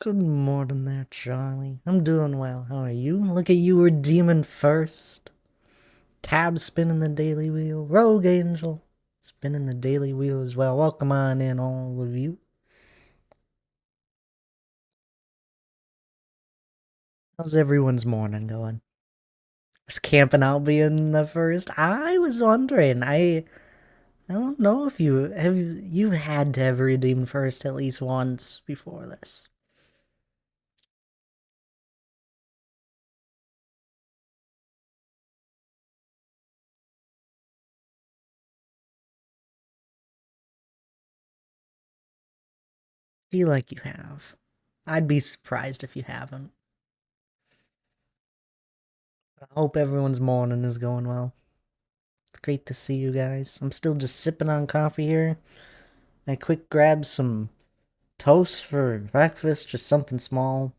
Good morning there, Charlie. I'm doing well. How are you? Look at you, we're demon first. Tab spinning the daily wheel. Rogue Angel spinning the daily wheel as well. Welcome on in, all of you. How's everyone's morning going? Was camping out being the first? I was wondering. I don't know if you had to have redeemed first at least once before this. Feel like you have. I'd be surprised if you haven't. I hope everyone's morning is going well. It's great to see you guys. I'm still just sipping on coffee here. I quick grabbed some toast for breakfast, just something small.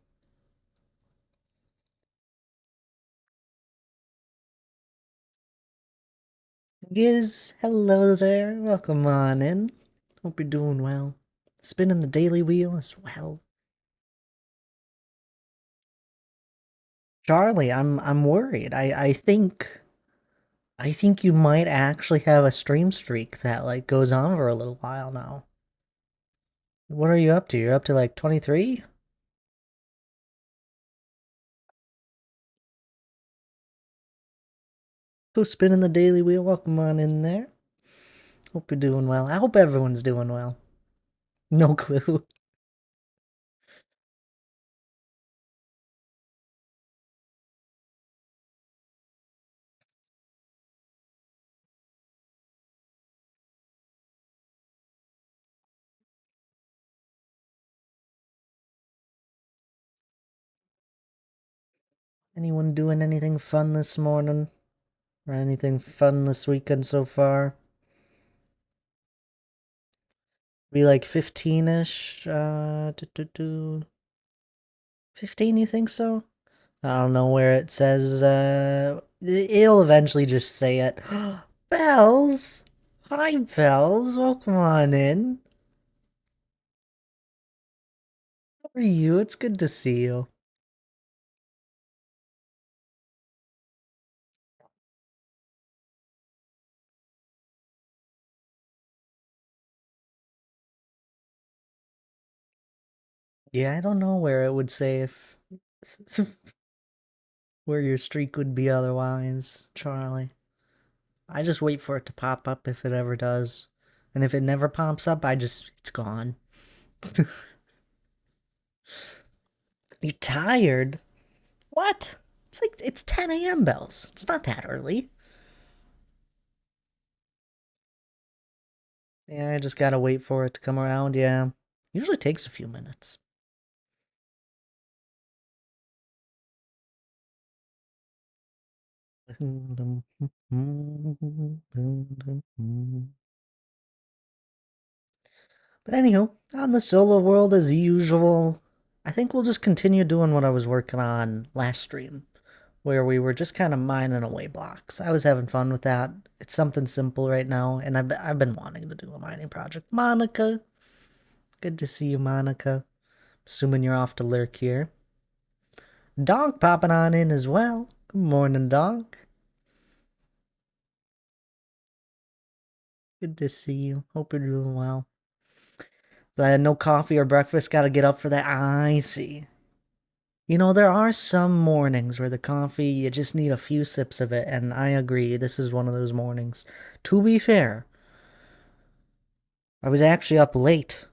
Giz, hello there. Welcome on in. Hope you're doing well. Spinning the daily wheel as well. Charlie, I'm worried. I think you might actually have a stream streak that like goes on for a little while now. What are you up to? You're up to like 23? Go spinning the daily wheel. Welcome on in there. Hope you're doing well. I hope everyone's doing well. No clue. Anyone doing anything fun this morning? Or anything fun this weekend so far? Be like 15-ish? 15, you think so? I don't know where it says, it'll eventually just say it. Bells! Hi, Bells. Welcome on in. How are you? It's good to see you. Yeah, I don't know where it would say if where your streak would be otherwise, Charlie. I just wait for it to pop up if it ever does. And if it never pops up, it's gone. You're tired? What? It's 10 a.m. bells. It's not that early. Yeah, I just gotta wait for it to come around, yeah. Usually takes a few minutes. But anywho, on the solo world as usual, I think we'll just continue doing what I was working on last stream, where we were just kind of mining away blocks. I was having fun with that. It's something simple right now, and I've been wanting to do a mining project. Monica, good to see you, Monica. Assuming you're off to lurk here. Dog popping on in as well. Good morning, dog. Good to see you. Hope you're doing well. No coffee or breakfast. Gotta get up for that. I see. You know, there are some mornings where the coffee, you just need a few sips of it, and I agree, this is one of those mornings. To be fair, I was actually up late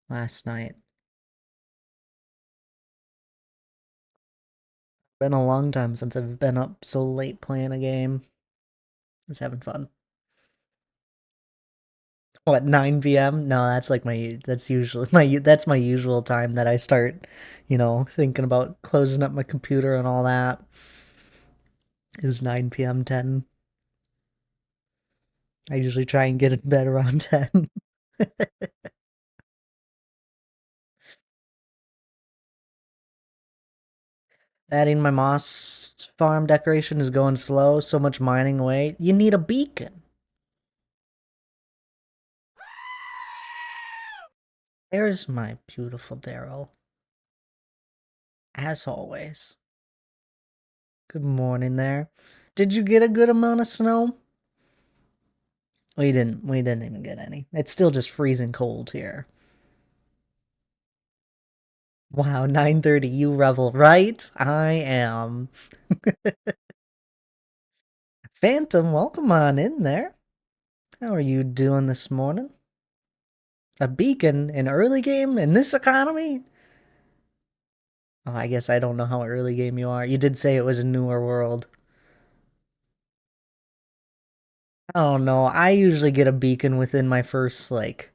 last night. Been a long time since I've been up so late playing a game. I was having fun. What, 9 p.m.? No, that's usually that's my usual time that I start, thinking about closing up my computer and all that. Is 9 p.m. 10. I usually try and get in bed around 10. Adding my moss farm decoration is going slow, so much mining away. You need a beacon. There's my beautiful Daryl, as always. Good morning there. Did you get a good amount of snow? We didn't. We didn't even get any. It's still just freezing cold here. Wow, 9:30, you revel, right? I am. Phantom, welcome on in there. How are you doing this morning? A beacon in early game in this economy? Oh, I guess I don't know how early game you are. You did say it was a newer world. Oh no, I usually get a beacon within my first, like,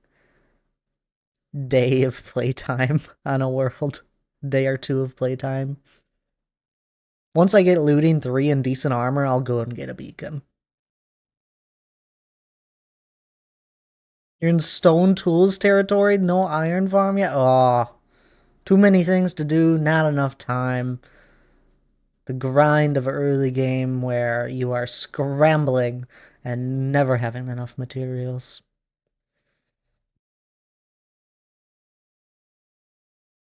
day of playtime on a world. Day or two of playtime. Once I get looting 3 and decent armor, I'll go and get a beacon. You're in stone tools territory? No iron farm yet? Oh, too many things to do, not enough time. The grind of early game where you are scrambling and never having enough materials.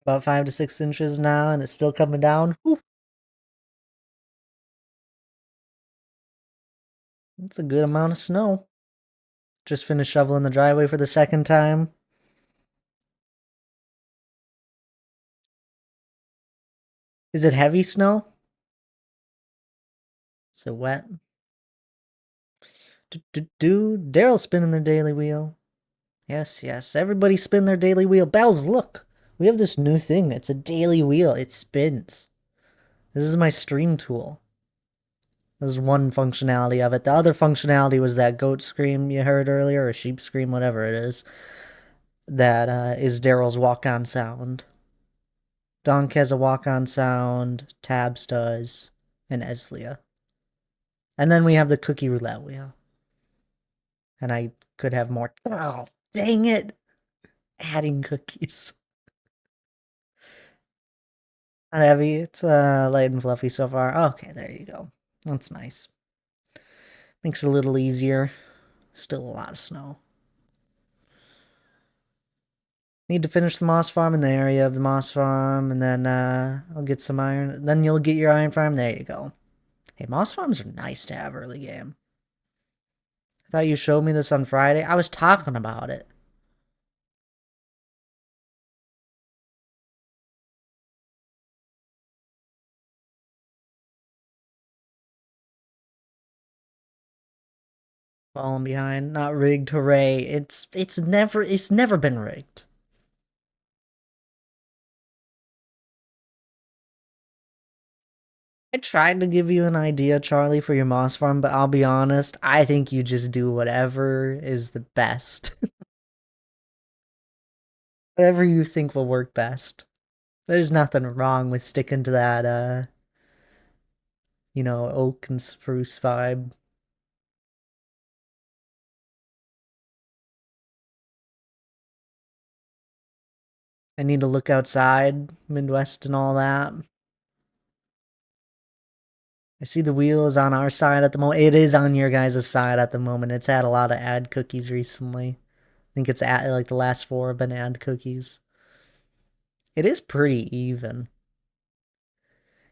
About 5 to 6 inches now, and it's still coming down. Whew. That's a good amount of snow. Just finished shoveling the driveway for the second time. Is it heavy snow? Is it wet? Daryl's spinning their daily wheel. Yes, yes. Everybody spin their daily wheel. Bells, look. We have this new thing. It's a daily wheel. It spins. This is my stream tool. There's one functionality of it. The other functionality was that goat scream you heard earlier, or sheep scream, whatever it is. That is Daryl's walk-on sound. Donk has a walk-on sound. Tabs does. And Eslia. And then we have the cookie roulette wheel. And I could have more. Oh, dang it. Adding cookies. Not heavy. It's light and fluffy so far. Okay, there you go. That's nice. Makes it a little easier. Still a lot of snow. Need to finish the moss farm in the area of the moss farm, and then I'll get some iron. Then you'll get your iron farm. There you go. Hey, moss farms are nice to have early game. I thought you showed me this on Friday. I was talking about it. Falling behind, not rigged. Hooray! It's never been rigged. I tried to give you an idea, Charlie, for your moss farm, but I'll be honest, I think you just do whatever is the best. Whatever you think will work best. There's nothing wrong with sticking to that, oak and spruce vibe. I need to look outside, Midwest and all that. I see the wheel is on our side at the moment. It is on your guys' side at the moment. It's had a lot of ad cookies recently. I think it's at like the last 4 have been ad cookies. It is pretty even.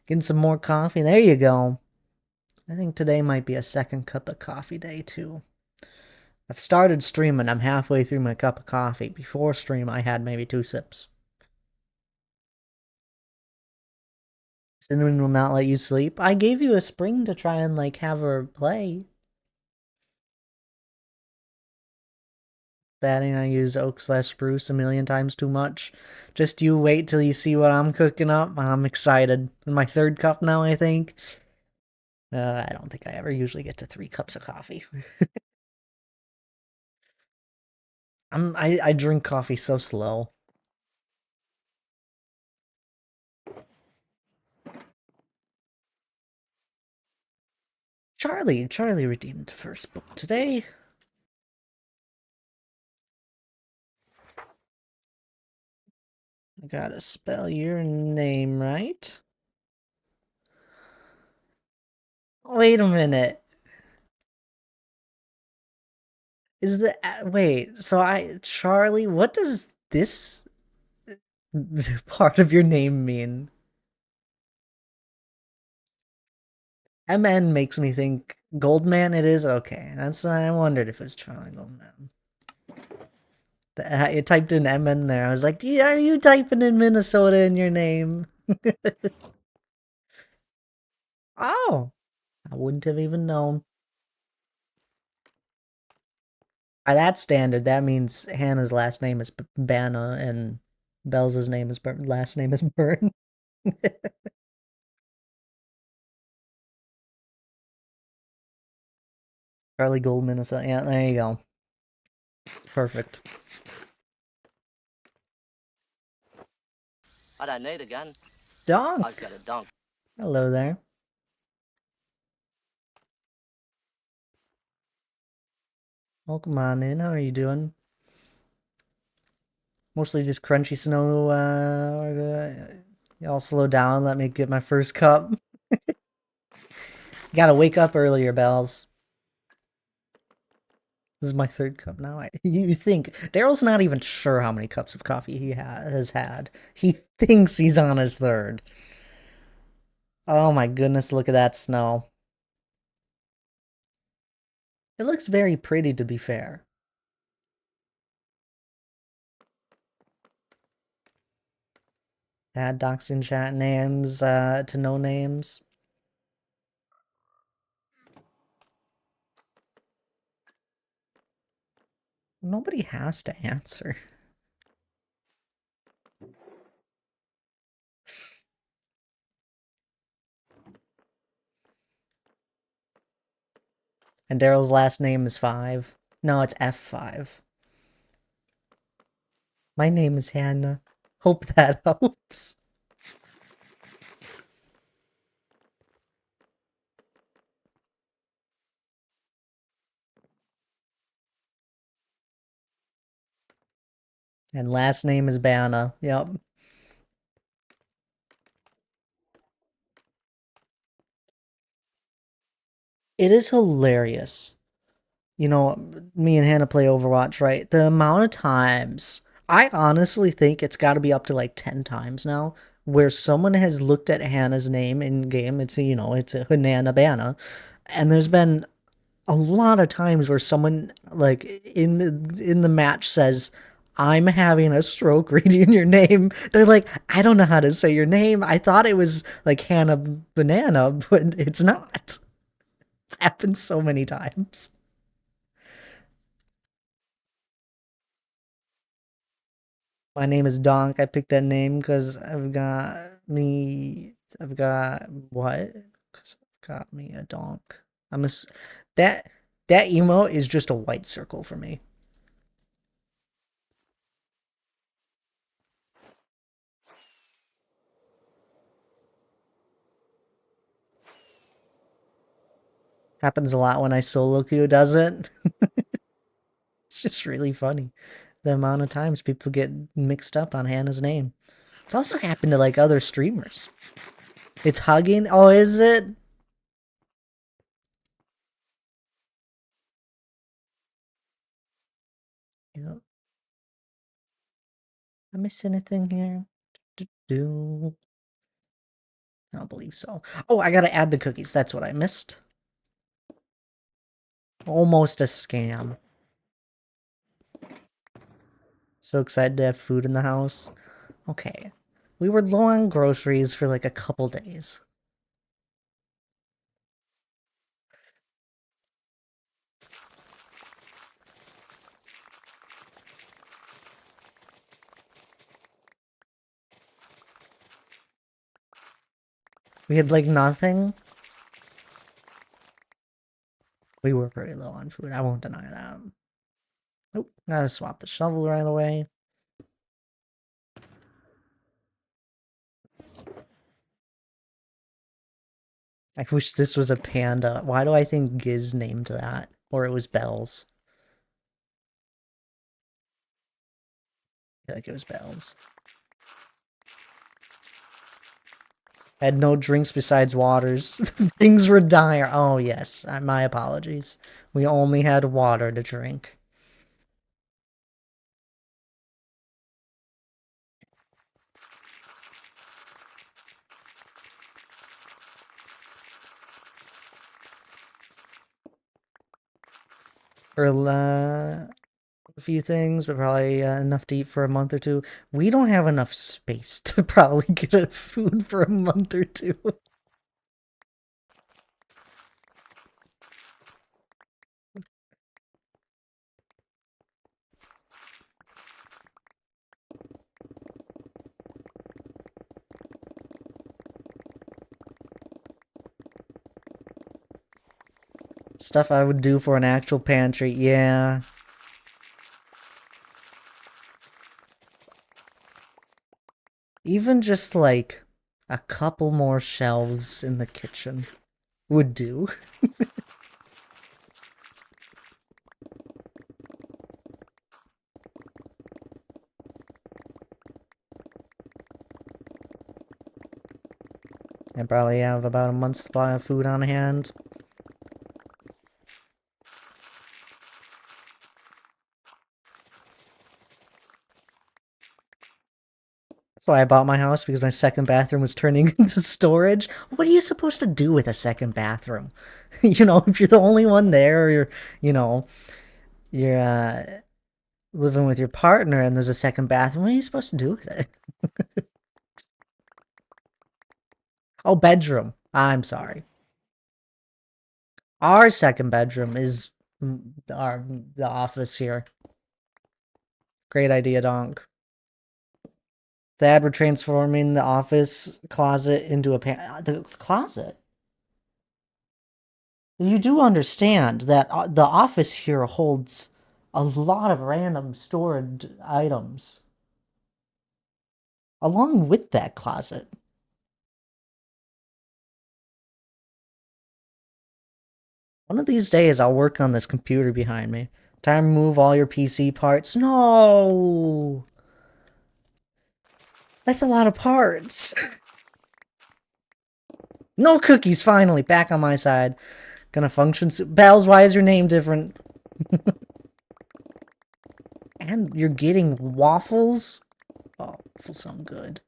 Getting some more coffee. There you go. I think today might be a second cup of coffee day too. I've started streaming. I'm halfway through my cup of coffee. Before stream, I had maybe 2 sips. Cinnamon will not let you sleep. I gave you a spring to try and like have her play. That and I use oak/spruce a million times too much. Just you wait till you see what I'm cooking up. I'm excited. My 3rd cup now, I think. I don't think I ever usually get to 3 cups of coffee. I drink coffee so slow. Charlie redeemed the first book today. I gotta spell your name right. Wait a minute. Is the wait? So Charlie? What does this part of your name mean? MN makes me think Goldman it is? Okay, that's why I wondered if it was Charlie Goldman. You typed in MN there. I was like, are you typing in Minnesota in your name? Oh, I wouldn't have even known. By that standard, that means Hannah's last name is Banna and Bell's name is last name is Byrne. Charlie Goldman. Yeah, there you go. It's perfect. I don't need a gun. Donk. I've got a donk. Hello there. Welcome on in. How are you doing? Mostly just crunchy snow. Y'all slow down. Let me get my first cup. Gotta wake up earlier, Bells. This is my third cup now. You think Daryl's not even sure how many cups of coffee he has had. He thinks he's on his third. Oh my goodness, look at that snow. It looks very pretty, to be fair. Add docs in chat names to no names. Nobody has to answer. And Daryl's last name is 5. No, it's F5. My name is Hannah. Hope that helps. And last name is Banna. Yep. It is hilarious. You know, me and Hannah play Overwatch, right? The amount of times, I honestly think it's got to be up to like 10 times now, where someone has looked at Hannah's name in game. It's it's a Hanana Banna, and there's been a lot of times where someone like in the match says, "I'm having a stroke reading your name." They're like, "I don't know how to say your name. I thought it was like Hannah Banana, but it's not." It's happened so many times. My name is Donk. I picked that name because I've got what? Because I've got me a donk. That that emote is just a white circle for me. Happens a lot when I solo queue, does it? It's just really funny. The amount of times people get mixed up on Hannah's name. It's also happened to like other streamers. It's hugging. Oh, is it? Yep. I miss anything here? Do. I don't believe so. Oh, I gotta add the cookies. That's what I missed. Almost a scam. So excited to have food in the house. Okay. We were low on groceries for like a couple days. We had like nothing. We were pretty low on food. I won't deny that. Nope. Gotta swap the shovel right away. I wish this was a panda. Why do I think Giz named that? Or it was Bells. I feel like it was Bells. Had no drinks besides waters. Things were dire. Oh, yes. My apologies. We only had water to drink. Or a few things, but probably enough to eat for a month or two. We don't have enough space to probably get food for a month or two. Stuff I would do for an actual pantry, yeah. Even just like a couple more shelves in the kitchen would do. I probably have about a month's supply of food on hand. That's why I bought my house, because my second bathroom was turning into storage. What are you supposed to do with a second bathroom? You know, if you're the only one there, or you know, you're living with your partner and there's a second bathroom, what are you supposed to do with it? Oh, bedroom. I'm sorry. Our second bedroom is the office here. Great idea, Donk. Dad, we're transforming the office closet into a the closet. You do understand that the office here holds a lot of random stored items along with that closet. One of these days, I'll work on this computer behind me. Time to move all your PC parts. No! That's a lot of parts. No cookies, finally. Back on my side. Gonna function soon. Bells, why is your name different? And you're getting waffles? Oh, waffles sound good.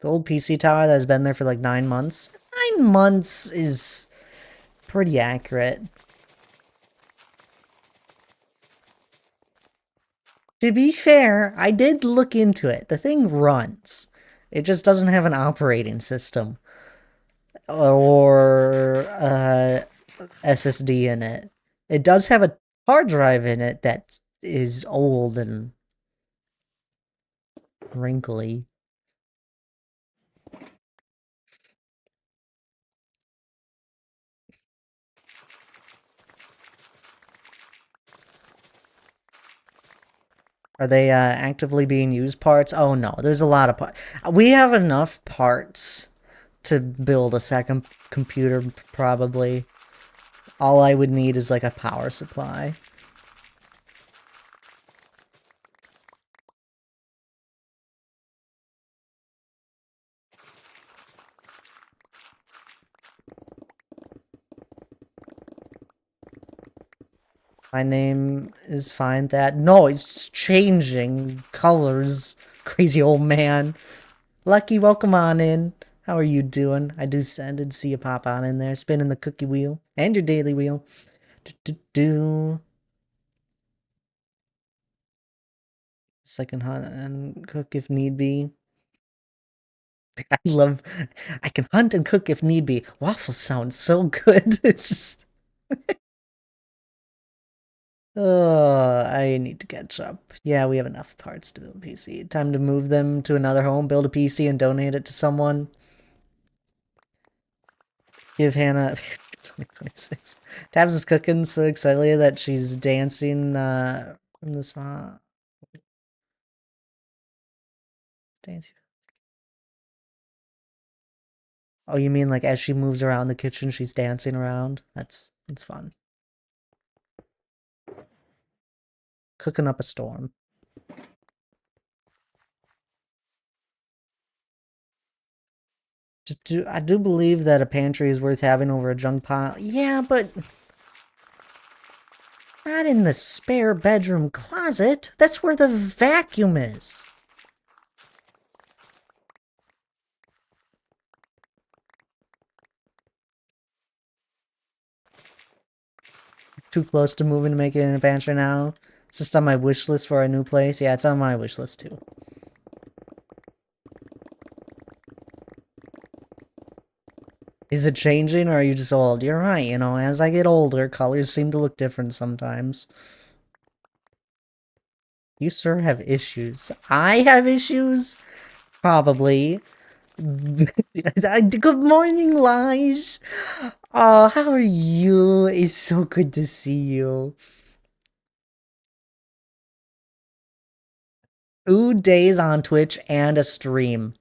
The old PC tower that has been there for like 9 months. 9 months is pretty accurate. To be fair, I did look into it. The thing runs. It just doesn't have an operating system or SSD in it. It does have a hard drive in it that is old and wrinkly. Are they actively being used parts? Oh no, there's a lot of parts. We have enough parts to build a second computer, probably. All I would need is like a power supply. My name is Find That. No, it's changing colors. Crazy old man. Lucky, welcome on in. How are you doing? I did see you pop on in there, spinning the cookie wheel and your daily wheel. Do. Second hunt and cook if need be. I love. I can hunt and cook if need be. Waffles sound so good. It's just. Oh, I need to catch up. Yeah, we have enough parts to build a PC. Time to move them to another home, build a PC, and donate it to someone. Give Hannah 2026. Tabs is cooking so excitedly that she's dancing from the spot. Dancing. Oh, you mean like as she moves around the kitchen, she's dancing around? That's fun. Cooking up a storm. I do believe that a pantry is worth having over a junk pile. Yeah, but not in the spare bedroom closet. That's where the vacuum is. Too close to moving to make it an adventure now. It's just on my wish list for a new place. Yeah, it's on my wish list too. Is it changing or are you just old? You're right, you know, as I get older, colors seem to look different sometimes. You, sir, have issues. I have issues? Probably. Good morning, Lige. Oh, how are you? It's so good to see you. 2 days on Twitch and a stream.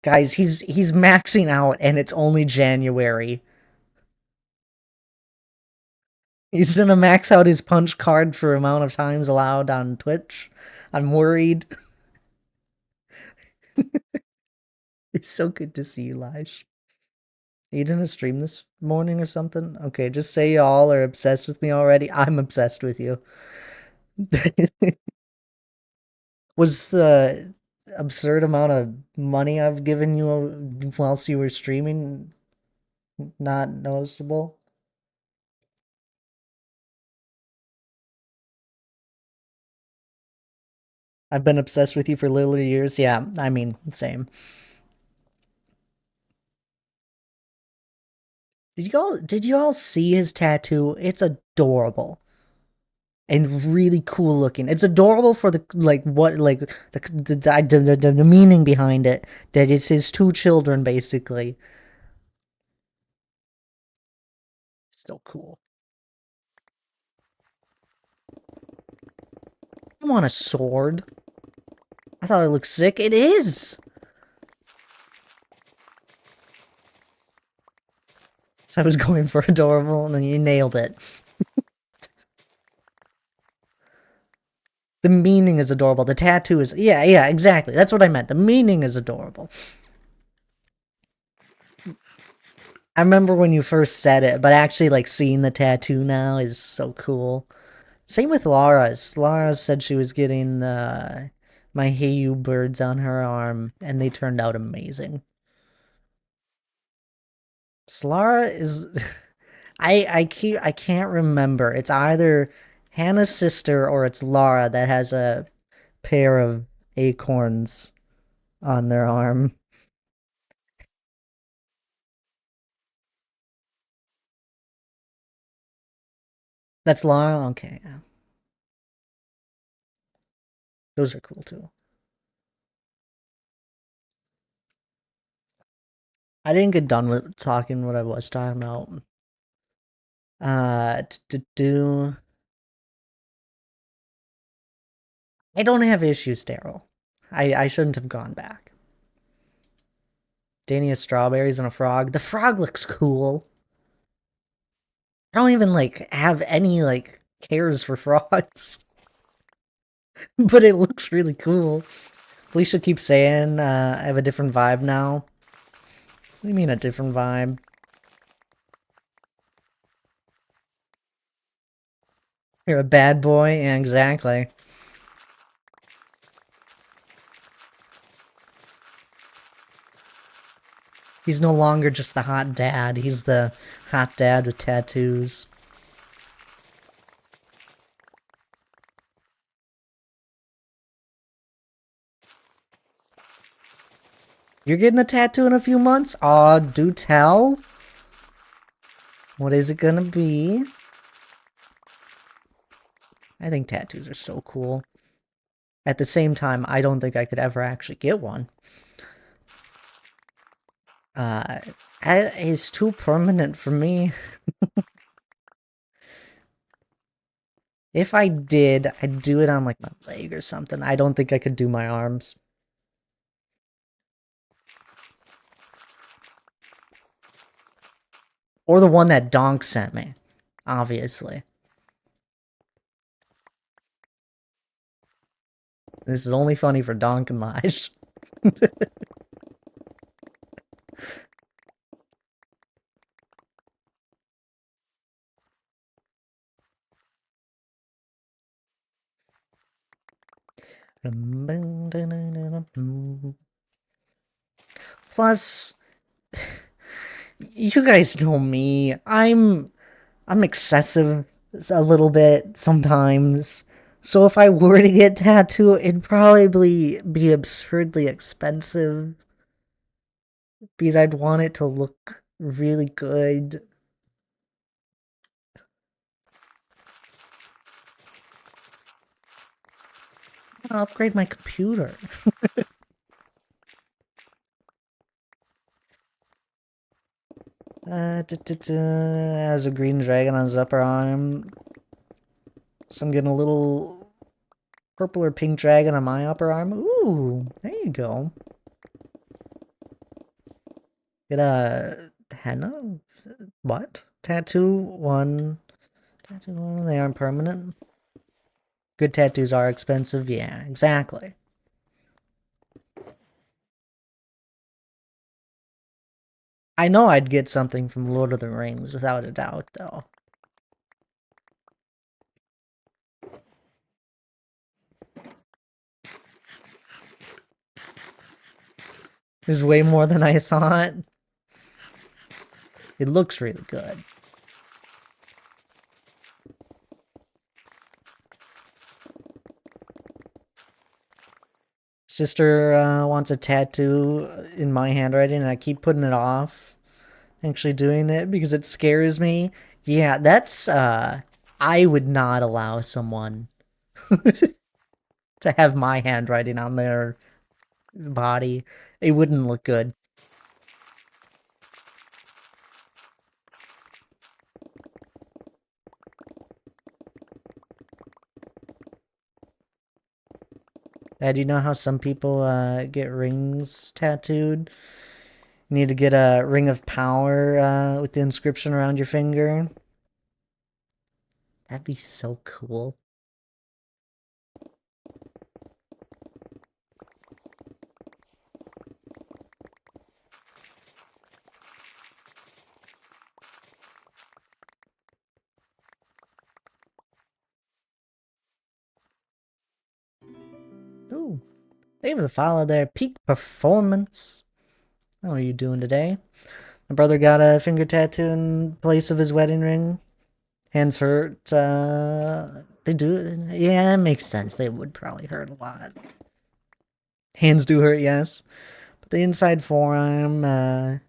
Guys, he's maxing out and it's only January. He's gonna max out his punch card for amount of times allowed on Twitch. I'm worried. It's so good to see you, Lige. You didn't stream this morning or something? Okay, just say y'all are obsessed with me already. I'm obsessed with you. Was the absurd amount of money I've given you whilst you were streaming not noticeable? I've been obsessed with you for literally years. Yeah, I mean, same. Did you all see his tattoo? It's adorable and really cool looking. It's adorable for the the meaning behind it. That it's his two children basically. Still cool. I want a sword. I thought it looked sick. It is. So I was going for adorable, and then you nailed it. The meaning is adorable. The tattoo is yeah, exactly. That's what I meant. The meaning is adorable. I remember when you first said it, but actually like seeing the tattoo now is so cool. Same with Laura's. Laura said she was getting the my Hey You birds on her arm, and they turned out amazing. Lara is I can't remember. It's either Hannah's sister or it's Lara that has a pair of acorns on their arm. That's Lara? Okay. Yeah. Those are cool too. I didn't get done with talking what I was talking about. To do. I don't have issues, Daryl. I shouldn't have gone back. Danny has strawberries and a frog. The frog looks cool. I don't even like have any like cares for frogs, but it looks really cool. Felicia keeps saying I have a different vibe now. What do you mean a different vibe? You're a bad boy? Yeah, exactly. He's no longer just the hot dad. He's the hot dad with tattoos. You're getting a tattoo in a few months? Aw, do tell. What is it gonna be? I think tattoos are so cool. At the same time, I don't think I could ever actually get one. Uh, it's too permanent for me. If I did, I'd do it on like my leg or something. I don't think I could do my arms. Or the one that Donk sent me, obviously. This is only funny for Donk and Lige. Plus, you guys know me. I'm I'm excessive a little bit sometimes. So if I were to get tattooed, it'd probably be absurdly expensive because I'd want it to look really good. I'm gonna upgrade my computer. Has a green dragon on his upper arm. So I'm getting a little purple or pink dragon on my upper arm. Ooh, there you go. Get a henna? What? Tattoo one. Tattoo one. They aren't permanent. Good tattoos are expensive. Yeah, exactly. I know I'd get something from Lord of the Rings without a doubt, though. There's way more than I thought. It looks really good. Sister wants a tattoo in my handwriting, and I keep putting it off actually doing it because it scares me. Yeah, that's I would not allow someone to have my handwriting on their body. It wouldn't look good. Do you know how some people get rings tattooed? You need to get a ring of power with the inscription around your finger. That'd be so cool. Ooh. They have to follow their peak performance. How are you doing today? My brother got a finger tattoo in place of his wedding ring. Hands hurt. They do. Yeah, it makes sense. They would probably hurt a lot. Hands do hurt, yes. But the inside forearm, the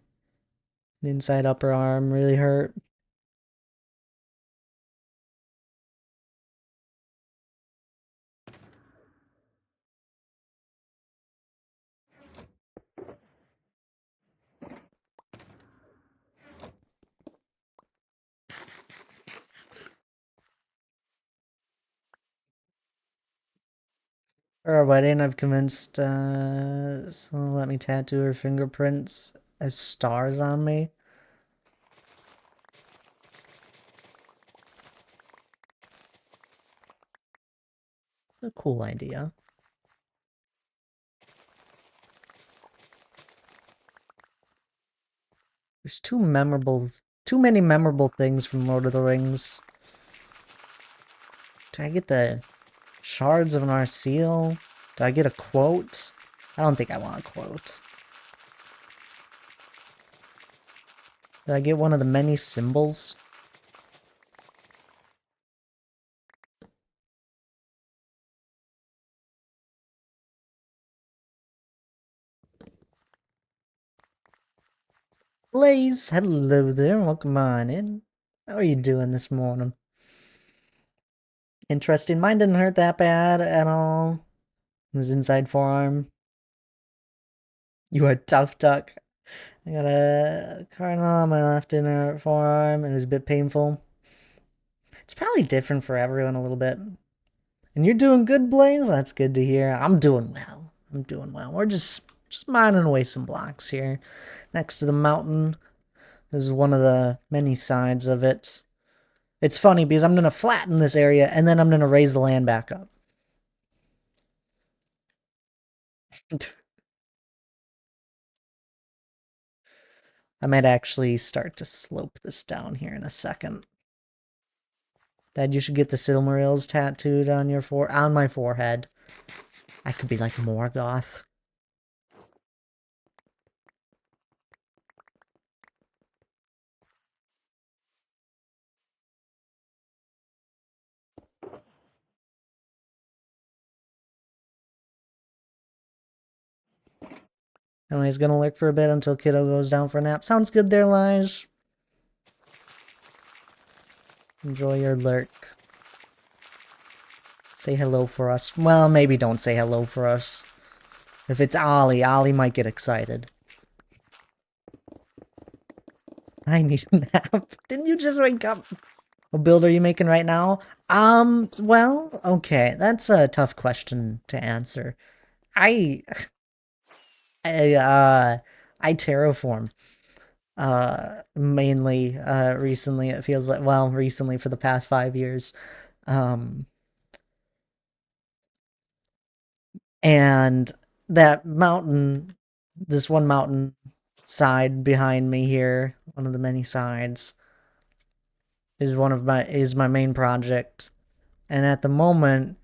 inside upper arm really hurt. For our wedding, I've convinced someone to let me tattoo her fingerprints as stars on me. A cool idea. There's too many memorable things from Lord of the Rings. Did I get the shards of Narsil? Do I get a quote? I don't think I want a quote. Did I get one of the many symbols? Blaze, hello there, welcome on in. How are you doing this morning? Interesting, mine didn't hurt that bad at all. It was inside forearm. You are tough duck. I got a cardinal on my left inner forearm, and it was a bit painful. It's probably different for everyone a little bit. And you're doing good, Blaze? That's good to hear. I'm doing well. I'm doing well. We're just mining away some blocks here. Next to the mountain. This is one of the many sides of it. It's funny because I'm going to flatten this area and then I'm going to raise the land back up. I might actually start to slope this down here in a second. Dad, you should get the Silmarils tattooed on on my forehead. I could be like Morgoth. And he's gonna lurk for a bit until Kiddo goes down for a nap. Sounds good there, Lige. Enjoy your lurk. Say hello for us. Well, maybe don't say hello for us. If it's Ollie, Ollie might get excited. I need a nap. Didn't you just wake up? What build are you making right now? Well, okay. That's a tough question to answer. I, I, uh, I terraform. Mainly, recently it feels like, well, recently for the past 5 years. Um, and that mountain, this one mountain side behind me here, one of the many sides, is my main project. And at the moment,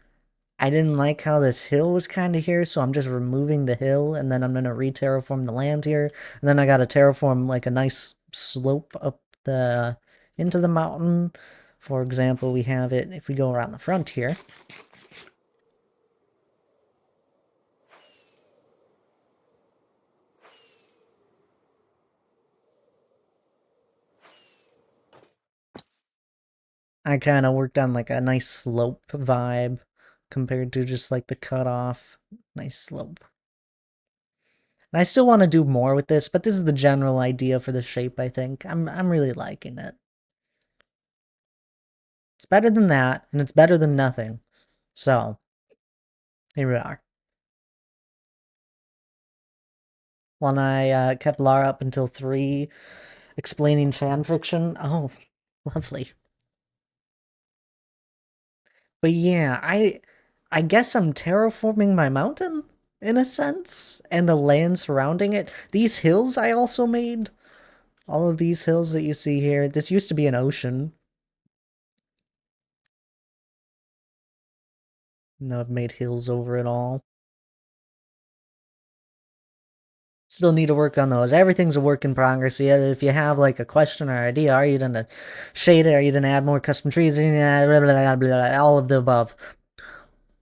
I didn't like how this hill was kind of here, so I'm just removing the hill, and then I'm gonna re-terraform the land here, and then I gotta terraform like a nice slope up the into the mountain. For example, we have it if we go around the front here. I kind of worked on like a nice slope vibe compared to just like the cutoff. Nice slope. And I still want to do more with this, but this is the general idea for the shape, I think. I'm really liking it. It's better than that, and it's better than nothing. So, here we are. When I kept Lara up until 3 explaining fan fiction. Oh, lovely. But yeah, I guess I'm terraforming my mountain in a sense, and the land surrounding it. These hills I also made. All of these hills that you see here. This used to be an ocean. Now I've made hills over it all. Still need to work on those. Everything's a work in progress. Yeah, if you have like a question or idea, are you gonna shade it? Are you gonna add more custom trees? Blah, blah, blah, blah, all of the above.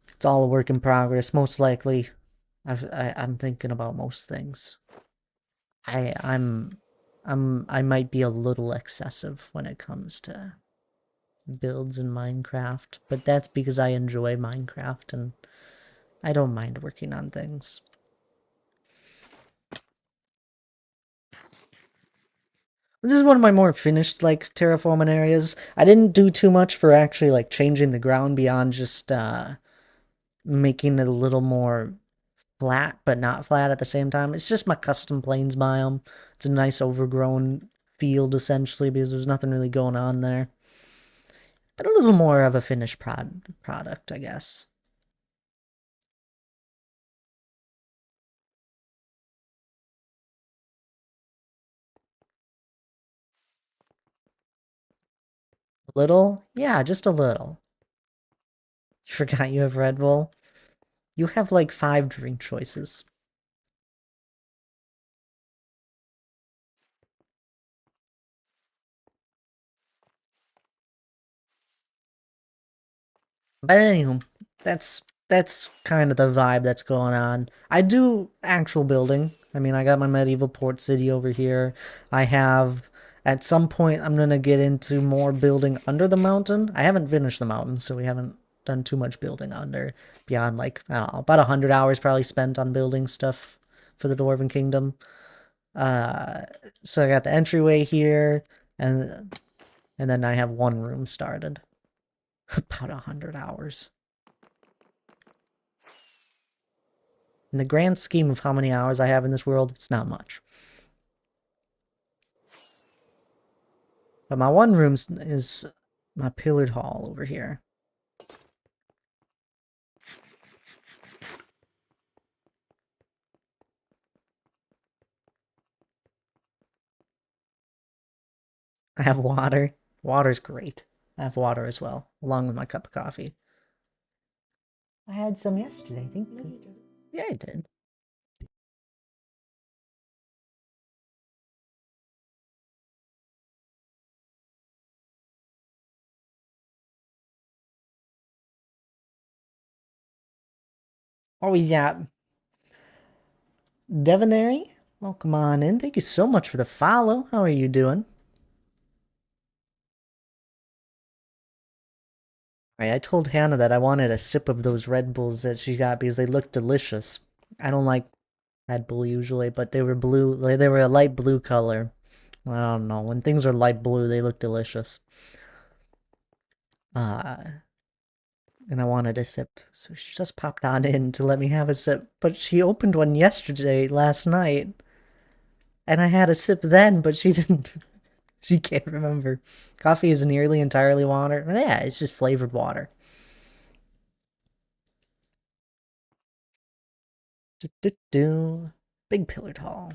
It's all a work in progress. Most likely, I'm thinking about most things. I I'm I might be a little excessive when it comes to builds in Minecraft, but that's because I enjoy Minecraft and I don't mind working on things. This is one of my more finished, like, terraforming areas. I didn't do too much for actually, like, changing the ground beyond just, making it a little more flat, but not flat at the same time. It's just my custom plains biome. It's a nice overgrown field, essentially, because there's nothing really going on there. But a little more of a finished product, I guess. A little? Yeah, just a little. You forgot you have Red Bull? You have like 5 drink choices. But anywho, that's kind of the vibe that's going on. I do actual building. I mean, I got my medieval port city over here. I have at some point I'm gonna get into more building under the mountain. I haven't finished the mountain, so we haven't done too much building under beyond like I don't know, about 100 hours probably spent on building stuff for the Dwarven Kingdom. Uh, so I got the entryway here, and then I have one room started. About 100 hours. In the grand scheme of how many hours I have in this world, it's not much. But my one room is my pillared hall over here. I have water. Water's great. I have water as well, along with my cup of coffee. I had some yesterday, I think. No, you didn't. Yeah, I did. Always, yeah. Devonary, welcome on in. Thank you so much for the follow. How are you doing? Alright, I told Hannah that I wanted a sip of those Red Bulls that she got because they looked delicious. I don't like Red Bull usually, but they were blue. They were a light blue color. I don't know. When things are light blue, they look delicious. Uh, and I wanted a sip, so she just popped on in to let me have a sip. But she opened one last night, and I had a sip then, but she didn't. She can't remember. Coffee is nearly entirely water. Yeah, it's just flavored water. Do, do, do. Big pillared hall.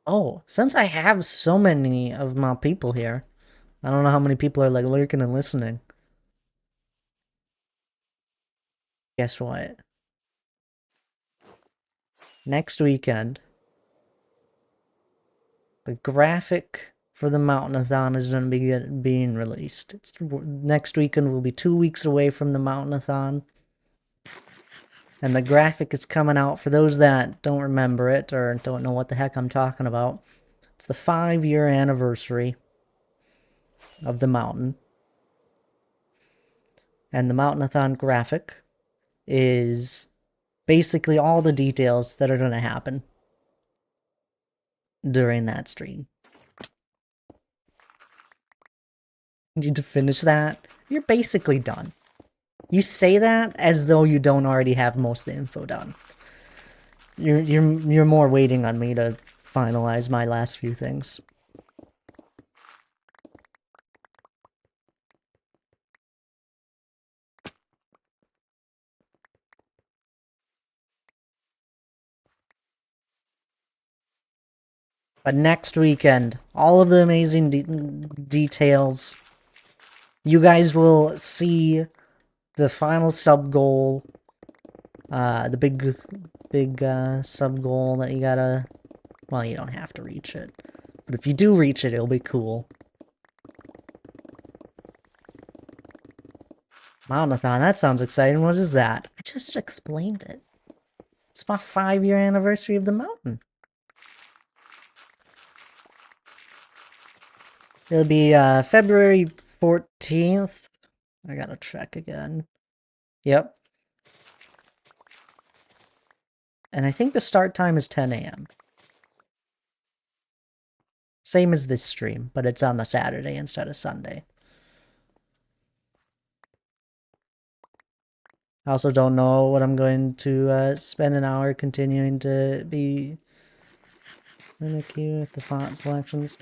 Oh, since I have so many of my people here, I don't know how many people are like lurking and listening. Guess what? Next weekend, the graphic for the Mountainathon is going to be being released. Next weekend will be 2 weeks away from the Mountainathon. And the graphic is coming out for those that don't remember it or don't know what the heck I'm talking about. It's the 5-year anniversary of the mountain. And the Mountainathon graphic is basically all the details that are going to happen during that stream. You need to finish that. You're basically done. You say that as though you don't already have most of the info done. You're more waiting on me to finalize my last few things. But next weekend, all of the amazing details. You guys will see the final sub goal. The big sub goal that you gotta. Well, you don't have to reach it, but if you do reach it, it'll be cool. Mountainathon, that sounds exciting. What is that? I just explained it. It's my 5-year anniversary of the mountain. It'll be February 14th. I gotta check again. Yep. And I think the start time is 10 a.m. Same as this stream, but it's on the Saturday instead of Sunday. I also don't know what I'm going to spend an hour continuing to be finicky with the font selections.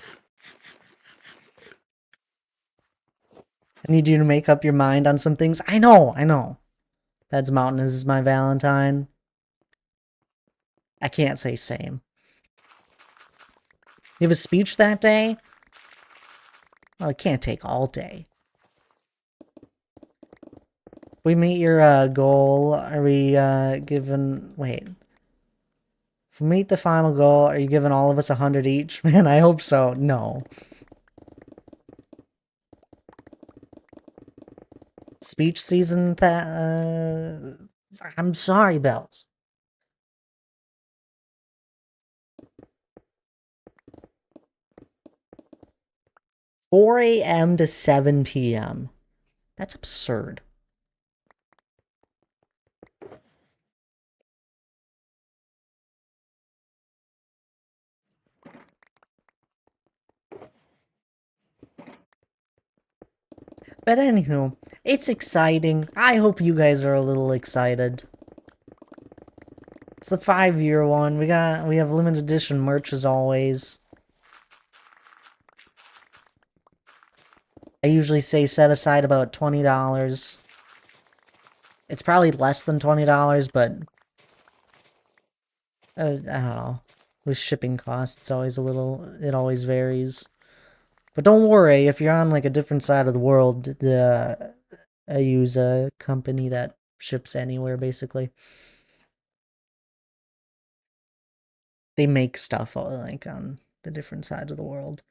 I need you to make up your mind on some things. I know. That's Mountain is my Valentine. I can't say same. You have a speech that day? Well, it can't take all day. If we meet your goal, are we giving... Wait. If we meet the final goal, are you giving all of us 100 each? Man, I hope so. No. Speech season that... I'm sorry, Bells. 4 a.m. to 7 p.m. That's absurd. But anywho, it's exciting. I hope you guys are a little excited. It's the 5-year one. We have limited edition merch as always. I usually say set aside about $20. It's probably less than $20, but I don't know. With shipping costs, it's always a little. It always varies. But don't worry, if you're on like a different side of the world, I use a company that ships anywhere basically. They make stuff like on the different sides of the world.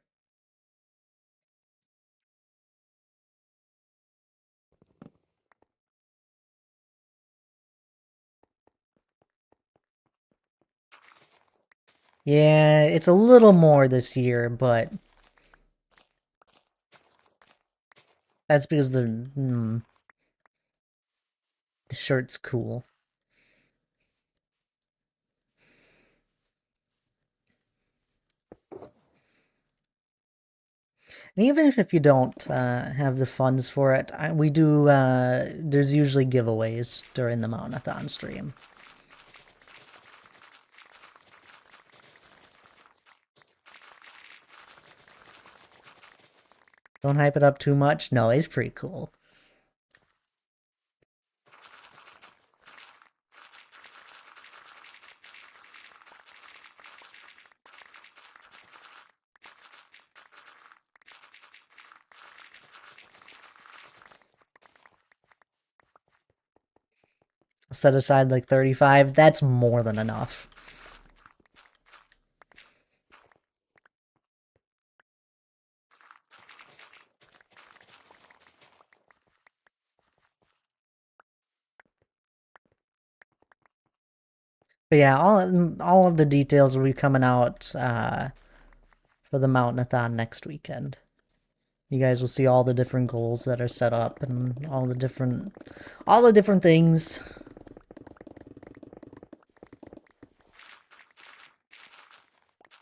Yeah, it's a little more this year, but that's because the shirt's cool. And even if you don't have the funds for it, we do. There's usually giveaways during the Mountathon stream. Don't hype it up too much. No, he's pretty cool. Set aside like 35. That's more than enough. But yeah, all of the details will be coming out for the Mountainathon next weekend. You guys will see all the different goals that are set up and all the different things.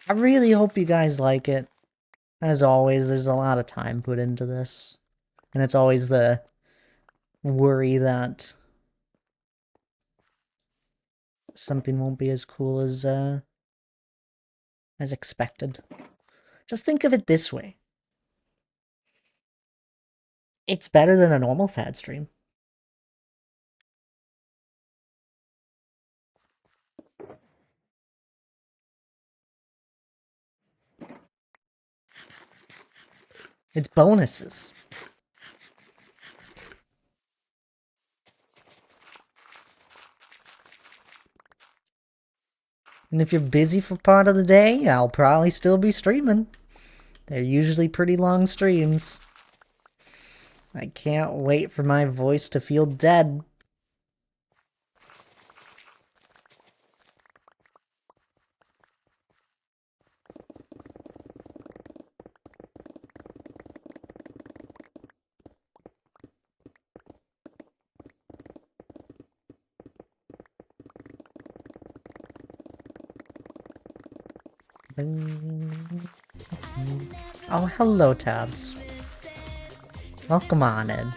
I really hope you guys like it. As always, there's a lot of time put into this. And it's always the worry that something won't be as cool as expected. Just think of it this way. It's better than a normal Thad stream. It's bonuses. And if you're busy for part of the day, I'll probably still be streaming. They're usually pretty long streams. I can't wait for my voice to feel dead. Oh, hello, Tabs. Welcome on in.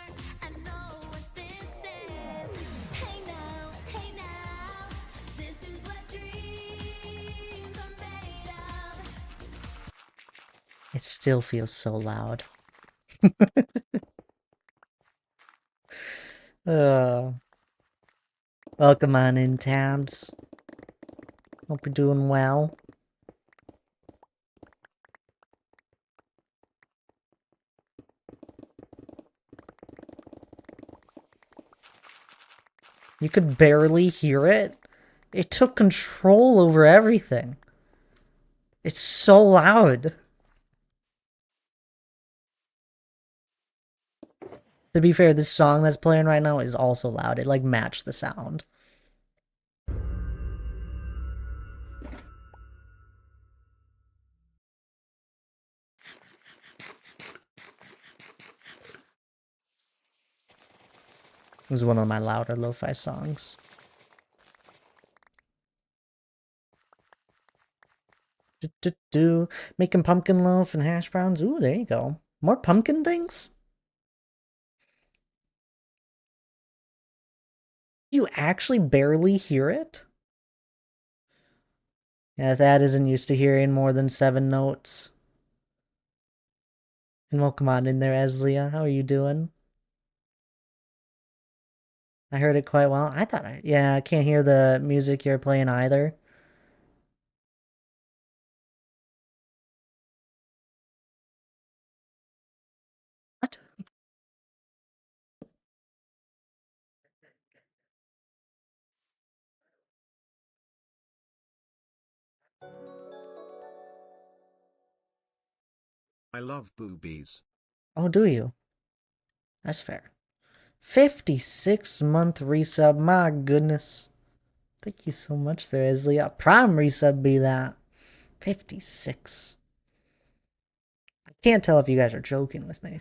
It still feels so loud. Welcome on in, Tabs. Hope you're doing well. You could barely hear it. It took control over everything. It's so loud. To be fair, this song that's playing right now is also loud. It like matched the sound. It was one of my louder lo-fi songs. Making pumpkin loaf and hash browns. Ooh, there you go. More pumpkin things? You actually barely hear it? Yeah, Thad isn't used to hearing more than 7 notes. And welcome on in there, Eslia. How are you doing? I heard it quite well. Yeah, I can't hear the music you're playing either. What? I love boobies. Oh, do you? That's fair. 56-month resub. My goodness. Thank you so much there, Eslia. Prime resub be that. 56. I can't tell if you guys are joking with me.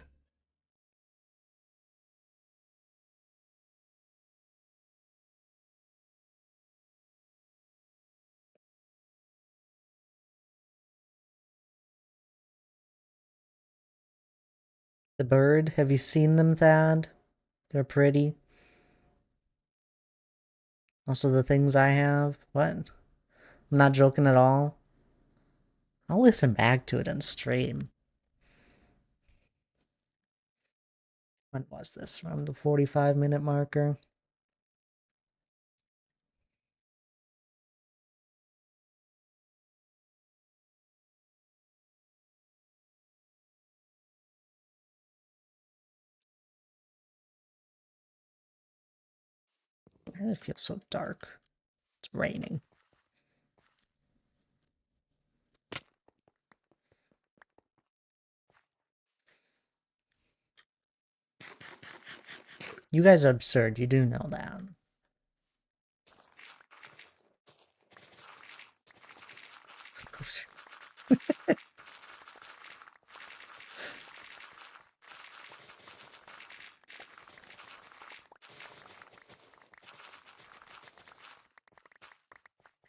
The bird, have you seen them, Thad? They're pretty. Also, the things I have. What? I'm not joking at all. I'll listen back to it on stream. When was this? Around the 45-minute marker? Why does it feel so dark? It's raining. You guys are absurd. You do know that.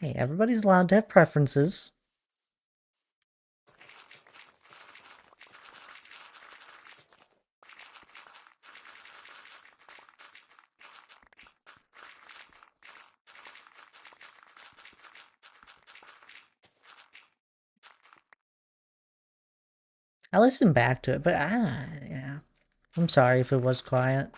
Hey, everybody's allowed to have preferences. I listened back to it, but yeah. I'm sorry if it was quiet.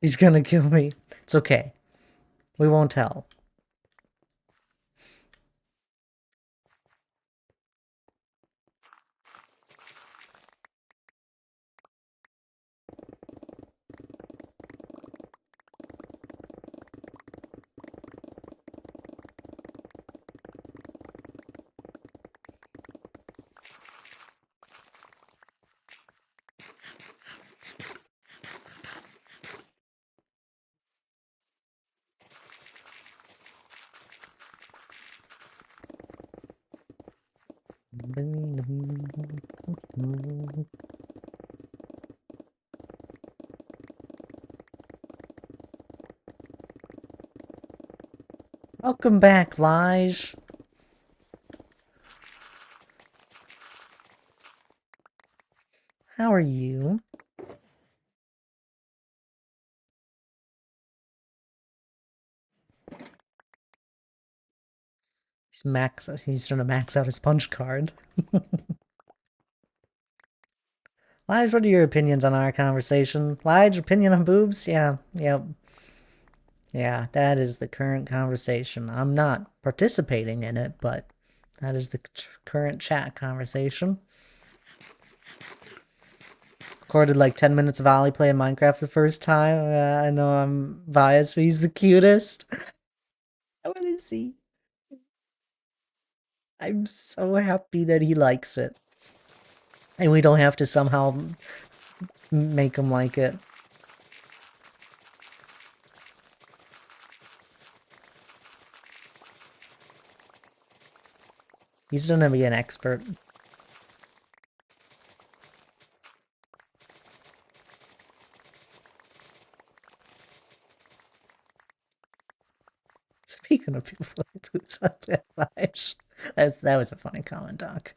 He's gonna kill me. It's okay. We won't tell. Welcome back, Lige. How are you? He's trying to max out his punch card. Lige, what are your opinions on our conversation? Lige, opinion on boobs? Yeah, yep. Yeah, that is the current conversation. I'm not participating in it, but that is the current chat conversation. Recorded like 10 minutes of Ollie playing Minecraft the first time. I know I'm biased, but he's the cutest. What is he? I'm so happy that he likes it. And we don't have to somehow make him like it. He's gonna be an expert. Speaking of people like boots on their lives, that was a funny comment, Doc.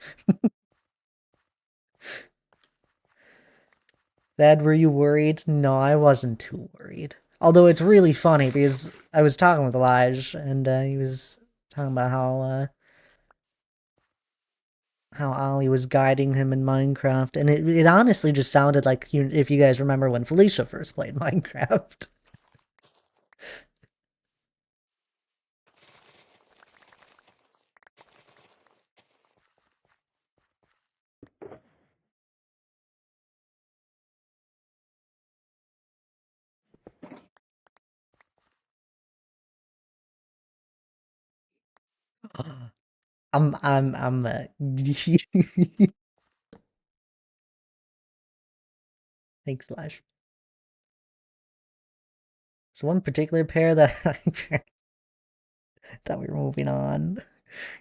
Dad, were you worried? No, I wasn't too worried. Although it's really funny because I was talking with Elijah and he was talking about how Ollie was guiding him in Minecraft, and it honestly just sounded like if you guys remember when Felicia first played Minecraft. I'm Thanks, Lash. So one particular pair that I thought we were moving on.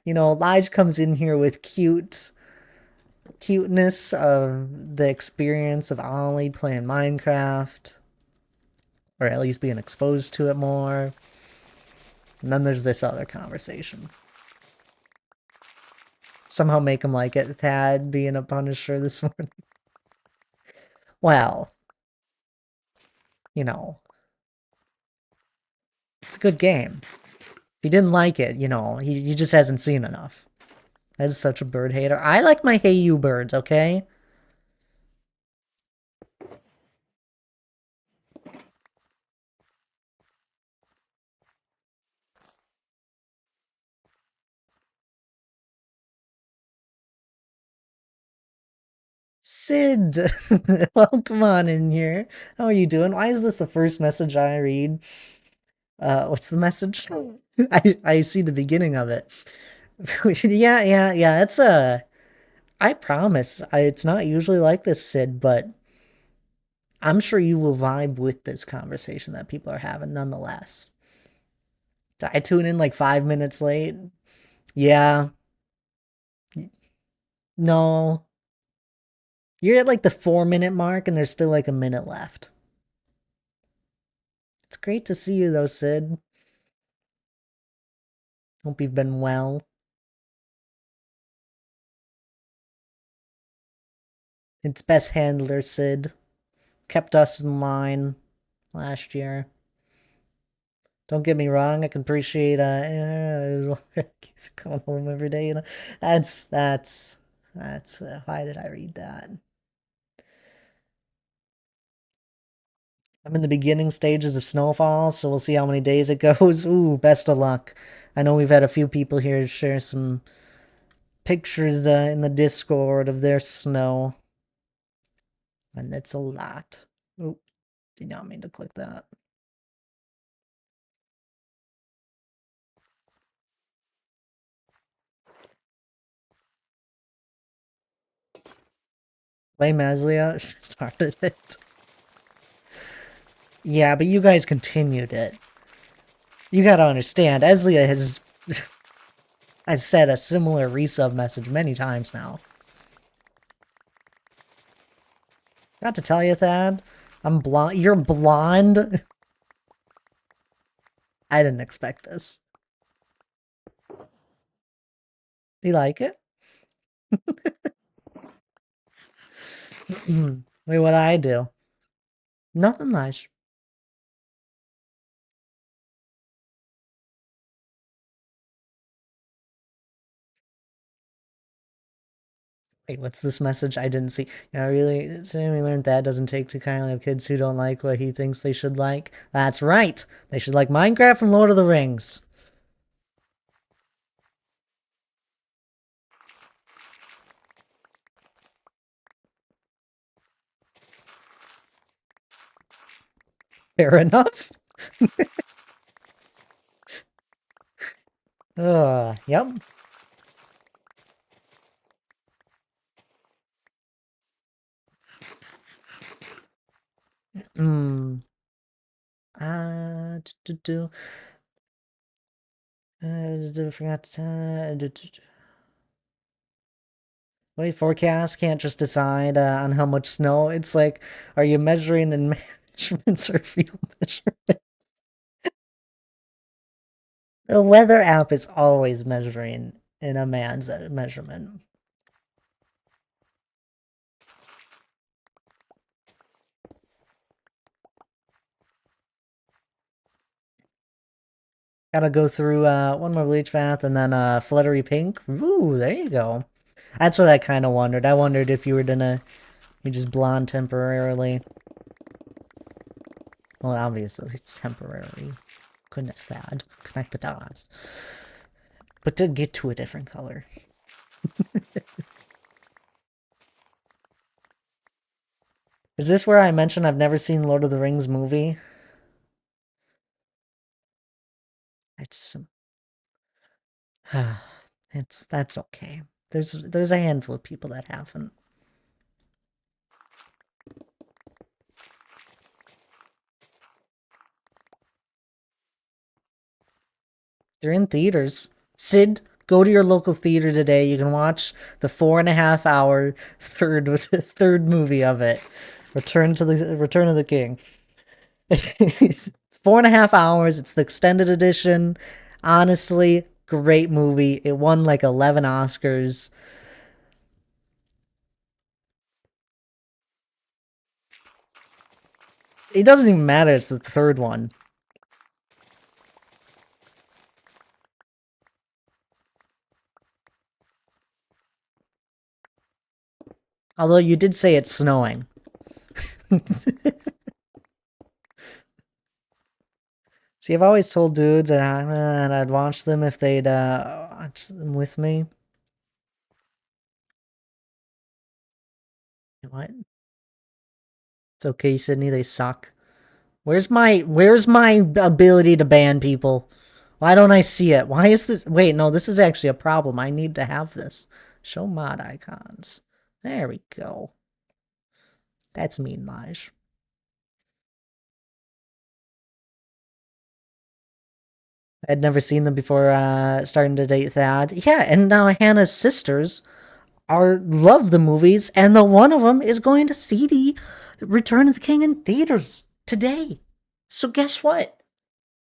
You know, Lige comes in here with cuteness of the experience of Ollie playing Minecraft, or at least being exposed to it more. And then there's this other conversation. Somehow make him like it. Thad being a Punisher this morning. Well, you know, it's a good game. If he didn't like it, you know, he just hasn't seen enough. That is such a bird hater. I like my Hey You birds, okay? Sid, welcome on in here. How are you doing? Why is this the first message I read? What's the message? I see the beginning of it. Yeah. It's I promise, it's not usually like this, Sid, but I'm sure you will vibe with this conversation that people are having nonetheless. Did I tune in like 5 minutes late? Yeah. No. You're at like the 4 minute mark and there's still like a minute left. It's great to see you though, Sid. Hope you've been well. Its best handler, Sid. Kept us in line last year. Don't get me wrong, I can appreciate keeps coming home every day, you know. That's why did I read that? I'm in the beginning stages of snowfall, so we'll see how many days it goes. Ooh, best of luck. I know we've had a few people here share some pictures in the Discord of their snow. And it's a lot. Oh, did not mean to click that. Blame Aslia started it. Yeah, but you guys continued it. You gotta understand, Aslia has said a similar resub message many times now. Got to tell you, Thad, I'm blonde. You're blonde? I didn't expect this. You like it? Wait, what I do? Nothing nice. Wait, what's this message I didn't see? Yeah, really, today we learned that doesn't take too kindly of kids who don't like what he thinks they should like. That's right. They should like Minecraft and Lord of the Rings. Fair enough. Yep. Hmm. Do. Forgot to. Wait, forecast can't just decide on how much snow. It's like, are you measuring in measurements or field measurement? The weather app is always measuring in a man's measurement. Gotta go through one more bleach bath and then fluttery pink. Ooh, there you go. That's what I kind of wondered. I wondered if you were gonna you just blonde temporarily. Well, obviously it's temporary. Goodness, Thad. Connect the dots. But to get to a different color. Is this where I mentioned I've never seen Lord of the Rings movie? It's that's okay. There's a handful of people that haven't. They're in theaters. Sid, go to your local theater today. You can watch the 4.5 hour third movie of it. Return of the King. It's 4.5 hours. It's the extended edition. Honestly, great movie. It won like 11 Oscars. It doesn't even matter. It's the third one. Although you did say it's snowing. See, I've always told dudes that I'd watch them if they'd watch them with me. What? It's okay, Sydney. They suck. Where's my ability to ban people? Why don't I see it? Why is this? Wait, no, this is actually a problem. I need to have this. Show mod icons. There we go. That's mean, Lige. I'd never seen them before starting to date Thad. Yeah, and now Hannah's sisters love the movies, and the one of them is going to see the Return of the King in theaters today. So guess what?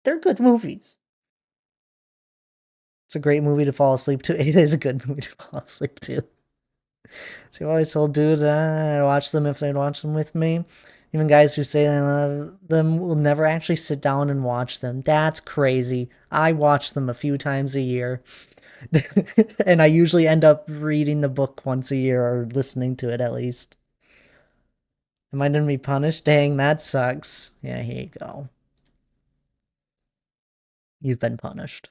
They're good movies. It's a great movie to fall asleep to. It is a good movie to fall asleep to. So I always told dudes I'd watch them if they'd watch them with me. Even guys who say they love them will never actually sit down and watch them. That's crazy. I watch them a few times a year. And I usually end up reading the book once a year or listening to it at least. Am I gonna be punished? Dang, that sucks. Yeah, here you go. You've been punished.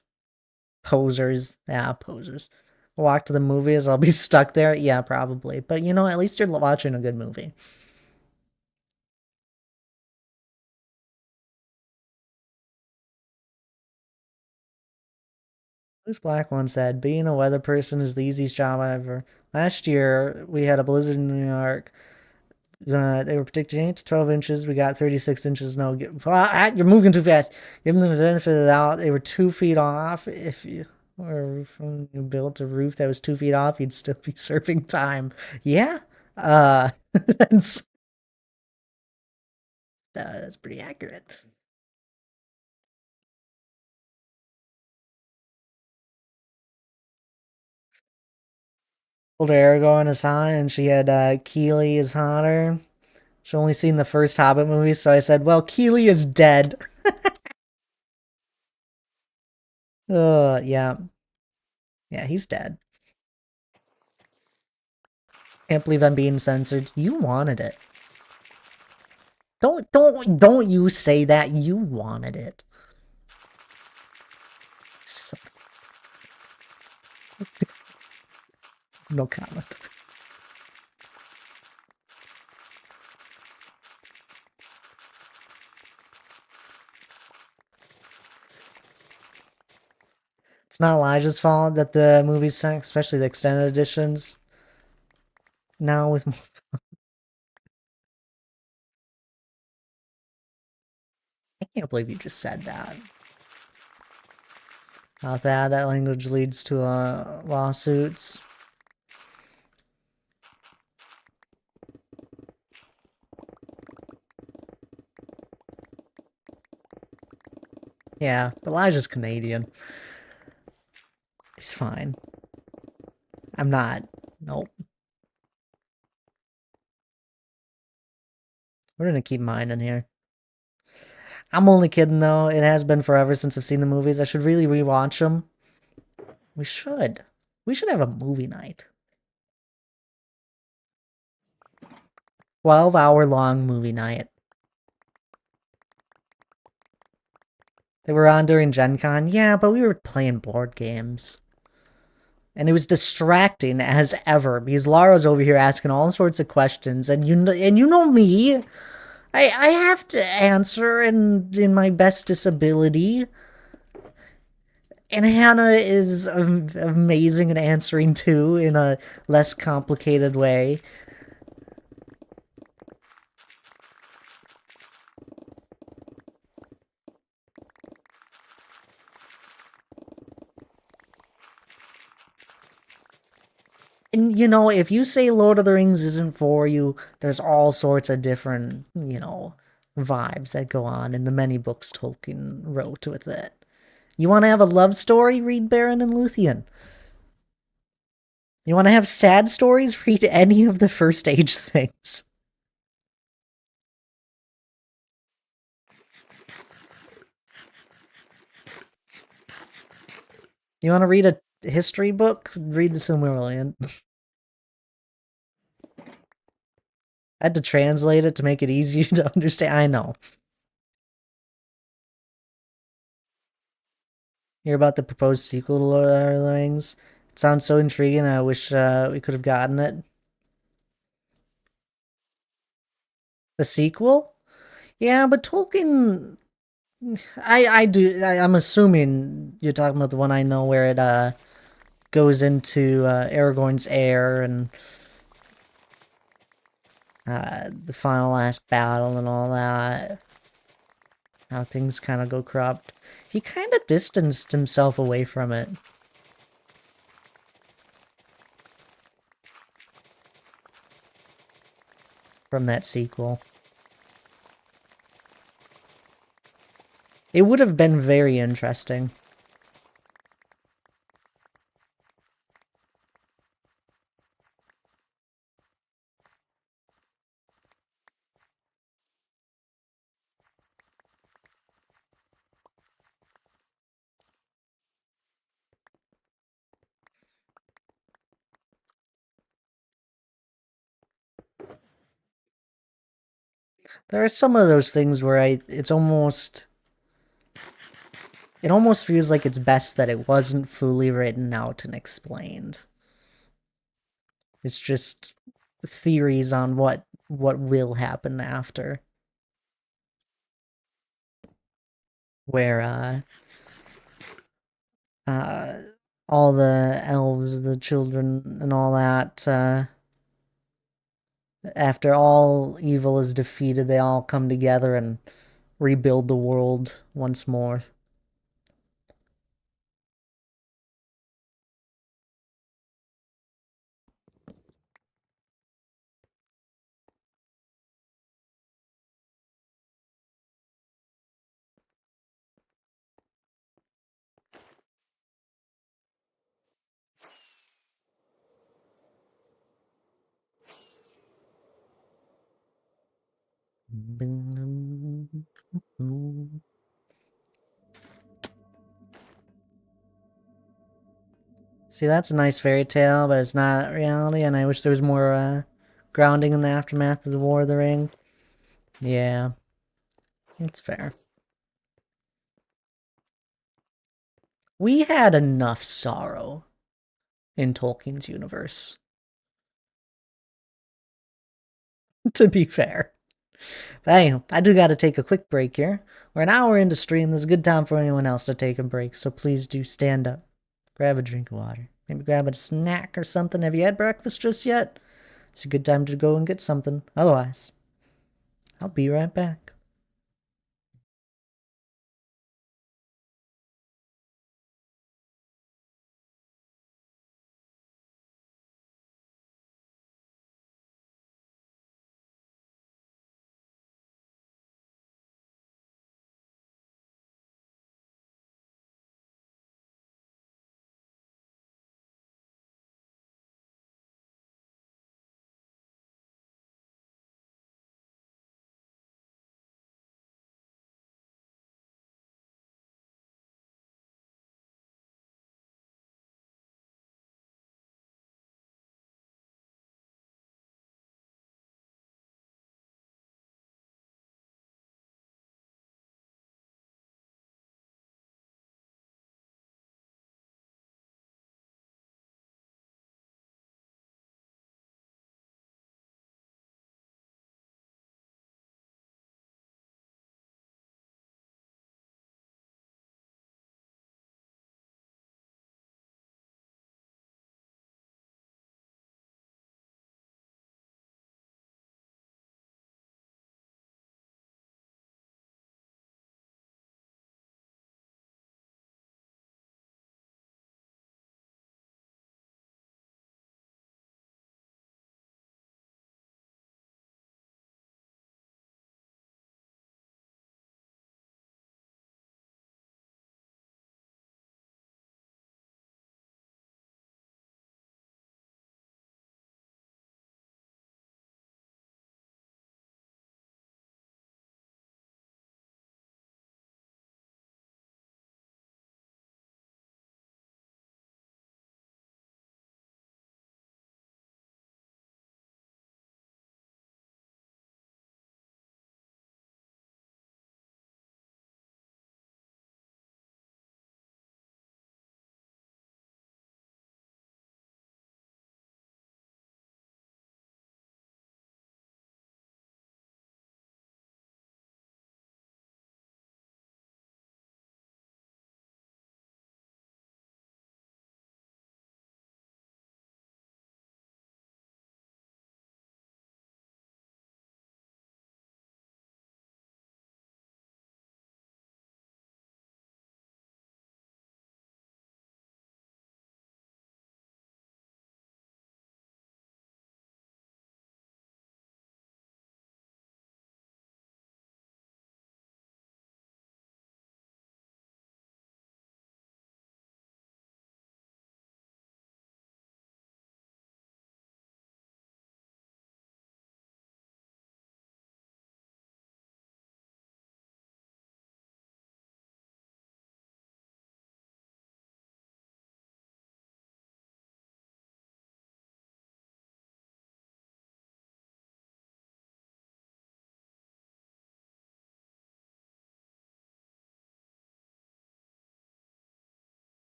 Posers. Yeah, posers. Walk to the movies, I'll be stuck there. Yeah, probably. But you know, at least you're watching a good movie. Bruce Black once said, being a weather person is the easiest job ever. Last year, we had a blizzard in New York. They were predicting 8 to 12 inches. We got 36 inches. No, you're moving too fast. Give them the benefit of the doubt. They were 2 feet off. If you were from you built a roof that was 2 feet off, you'd still be serving time. Yeah, that's that's pretty accurate. Told Aragorn is hot, and she had Keely is hotter. She only seen the first Hobbit movie, so I said, "Well, Keely is dead." Yeah, yeah, he's dead. Can't believe I'm being censored. You wanted it. Don't you say that. You wanted it. So, no comment. It's not Elijah's fault that the movies suck, especially the extended editions. Now with I can't believe you just said that. Not that language leads to lawsuits. Yeah, Elijah's Canadian. He's fine. I'm not. Nope. We're gonna keep mine in here. I'm only kidding though. It has been forever since I've seen the movies. I should really rewatch them. We should. We should have a movie night. 12-hour long movie night. They were on during Gen Con. Yeah, but we were playing board games. And it was distracting as ever because Lara's over here asking all sorts of questions, and you know me, I have to answer in my bestest ability. And Hannah is amazing at answering too in a less complicated way. And if you say Lord of the Rings isn't for you, there's all sorts of different, vibes that go on in the many books Tolkien wrote with it. You want to have a love story? Read Beren and Luthien. You want to have sad stories? Read any of the First Age things. You want to read a history book? Read the Silmarillion. I had to translate it to make it easier to understand. I know. Hear about the proposed sequel to Lord of the Rings? It sounds so intriguing. I wish we could have gotten it. The sequel? Yeah, but Tolkien. I'm assuming you're talking about the one I know where it goes into Aragorn's heir and the final last battle and all that. How things kind of go corrupt. He kind of distanced himself away from it. From that sequel. It would have been very interesting. There are some of those things where it almost feels like it's best that it wasn't fully written out and explained. It's just theories on what will happen after. Where uh all the elves, the children and all that after all evil is defeated, they all come together and rebuild the world once more. See, that's a nice fairy tale, but it's not reality, and I wish there was more grounding in the aftermath of the War of the Ring. Yeah, it's fair. We had enough sorrow in Tolkien's universe, to be fair. But anyway, I do gotta take a quick break here. We're an hour into stream. There's a good time for anyone else to take a break, so please do stand up. Grab a drink of water. Maybe grab a snack or something. Have you had breakfast just yet? It's a good time to go and get something. Otherwise, I'll be right back.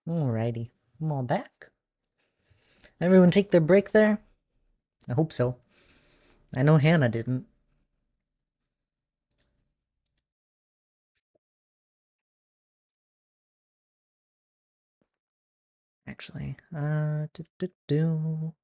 Alrighty, I'm all back. Everyone take their break there? I hope so. I know Hannah didn't. Actually, do.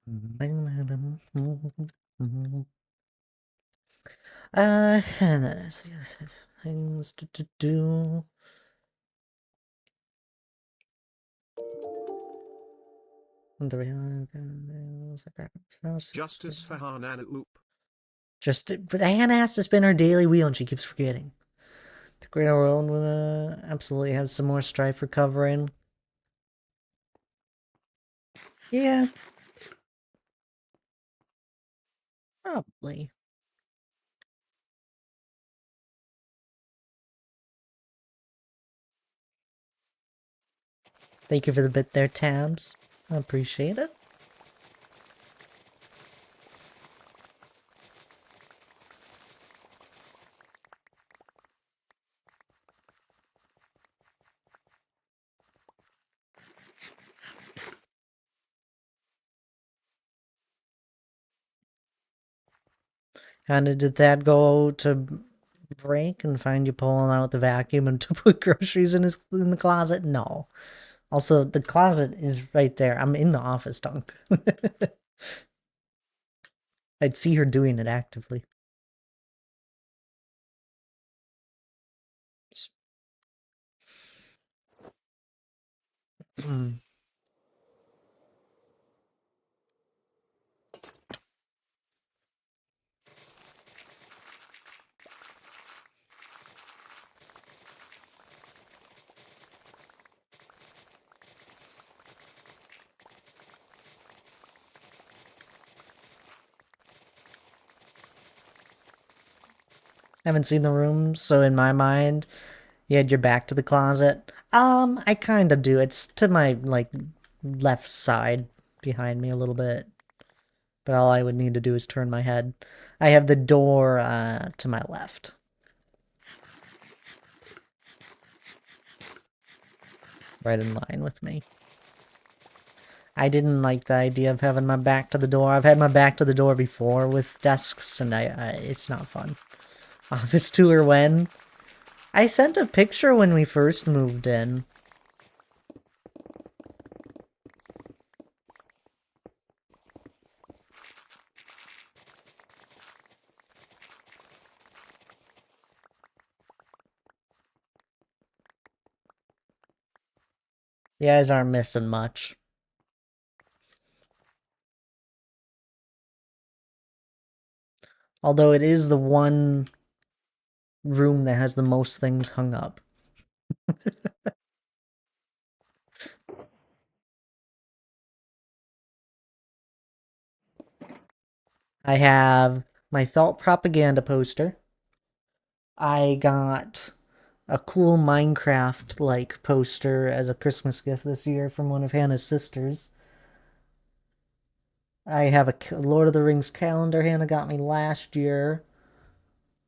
And then I see things to do. Justice for Hanana Oop. But Hannah has to spin her daily wheel and she keeps forgetting. The Greater World would absolutely have some more strife recovering. Yeah. Probably. Thank you for the bit there, Tabs. I appreciate it. How did that go to break and find you pulling out the vacuum and to put groceries in the closet? No. Also, the closet is right there. I'm in the office, Dunk. I'd see her doing it actively. Haven't seen the room, so in my mind, you had your back to the closet. I kind of do. It's to my, like, left side behind me a little bit. But all I would need to do is turn my head. I have the door to my left. Right in line with me. I didn't like the idea of having my back to the door. I've had my back to the door before with desks, and it's not fun. Office tour when? I sent a picture when we first moved in. You guys aren't missing much. Although it is the one room that has the most things hung up. I have my Thought Propaganda poster. I got a cool Minecraft-like poster as a Christmas gift this year from one of Hannah's sisters. I have a Lord of the Rings calendar Hannah got me last year.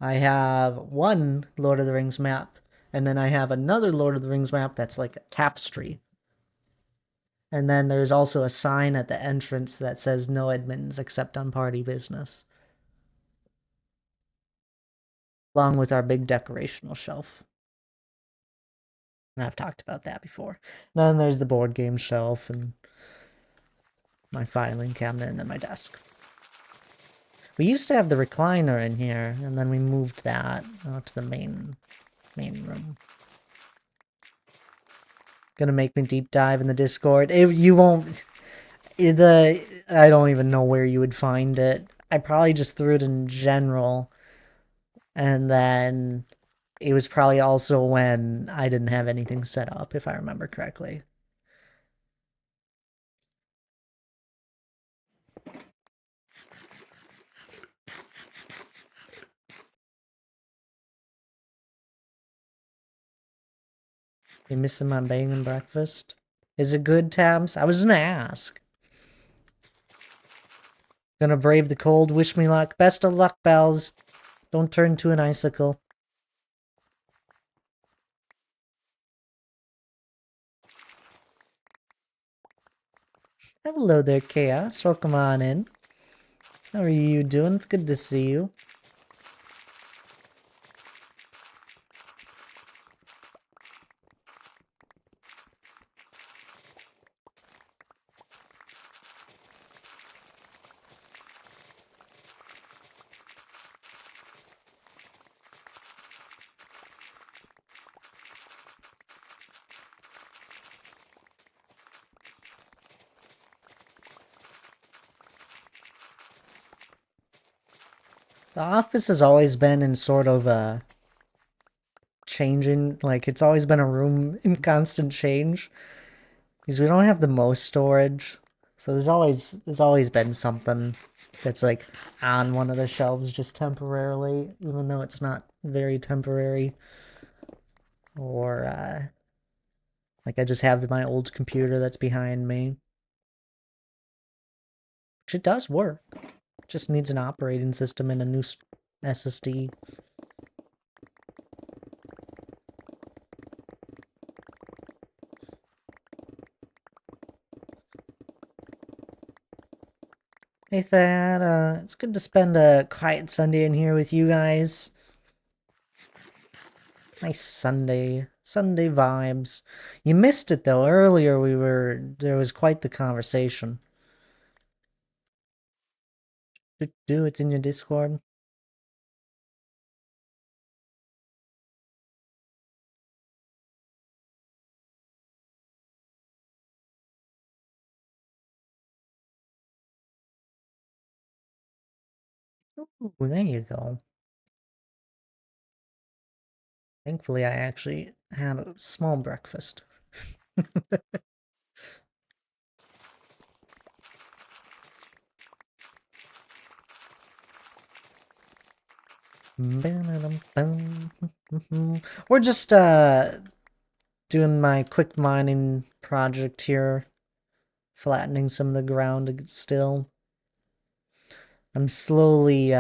I have one Lord of the Rings map, and then I have another Lord of the Rings map that's like a tapestry. And then there's also a sign at the entrance that says no admittance except on party business. Along with our big decorational shelf. And I've talked about that before. Then there's the board game shelf and my filing cabinet and then my desk. We used to have the recliner in here, and then we moved that to the main room. Gonna make me deep dive in the Discord. You won't. I don't even know where you would find it. I probably just threw it in general, and then it was probably also when I didn't have anything set up, if I remember correctly. You missing my banging breakfast? Is it good, Tabs? I was gonna ask. Gonna brave the cold. Wish me luck. Best of luck, Bells. Don't turn to an icicle. Hello there, Chaos. Welcome on in. How are you doing? It's good to see you. The office has always been in sort of a changing, like it's always been a room in constant change because we don't have the most storage. So there's always been something that's like on one of the shelves just temporarily, even though it's not very temporary. Or like I just have my old computer that's behind me, which it does work. It just needs an operating system and a new SSD. Hey Thad, it's good to spend a quiet Sunday in here with you guys. Nice Sunday vibes. You missed it though. Earlier there was quite the conversation. It's in your Discord. Ooh, there you go. Thankfully, I actually had a small breakfast. We're just doing my quick mining project here, flattening some of the ground still. I'm slowly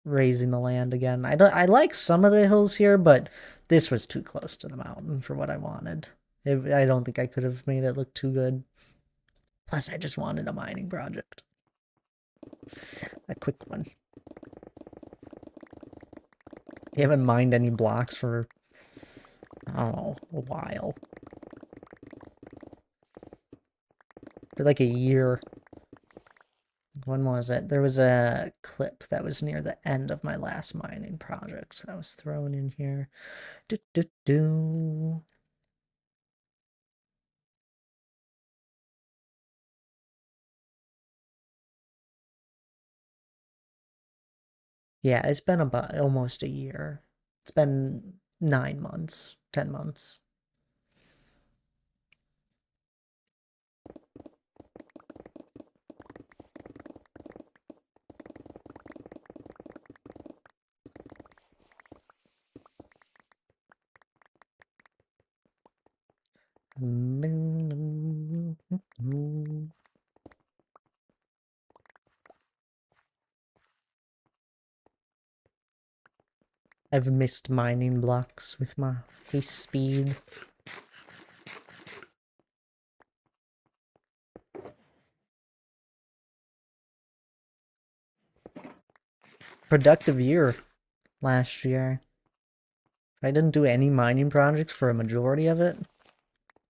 raising the land again. I like some of the hills here, but this was too close to the mountain for what I wanted. I don't think I could have made it look too good. Plus, I just wanted a mining project. A quick one. I haven't mined any blocks for, I don't know, a while. For like a year. When was it? There was a clip that was near the end of my last mining project that was thrown in here. Do do do. Yeah, it's been about almost a year. It's been 9 months, 10 months. I've missed mining blocks with my haste speed. Productive year last year. I didn't do any mining projects for a majority of it.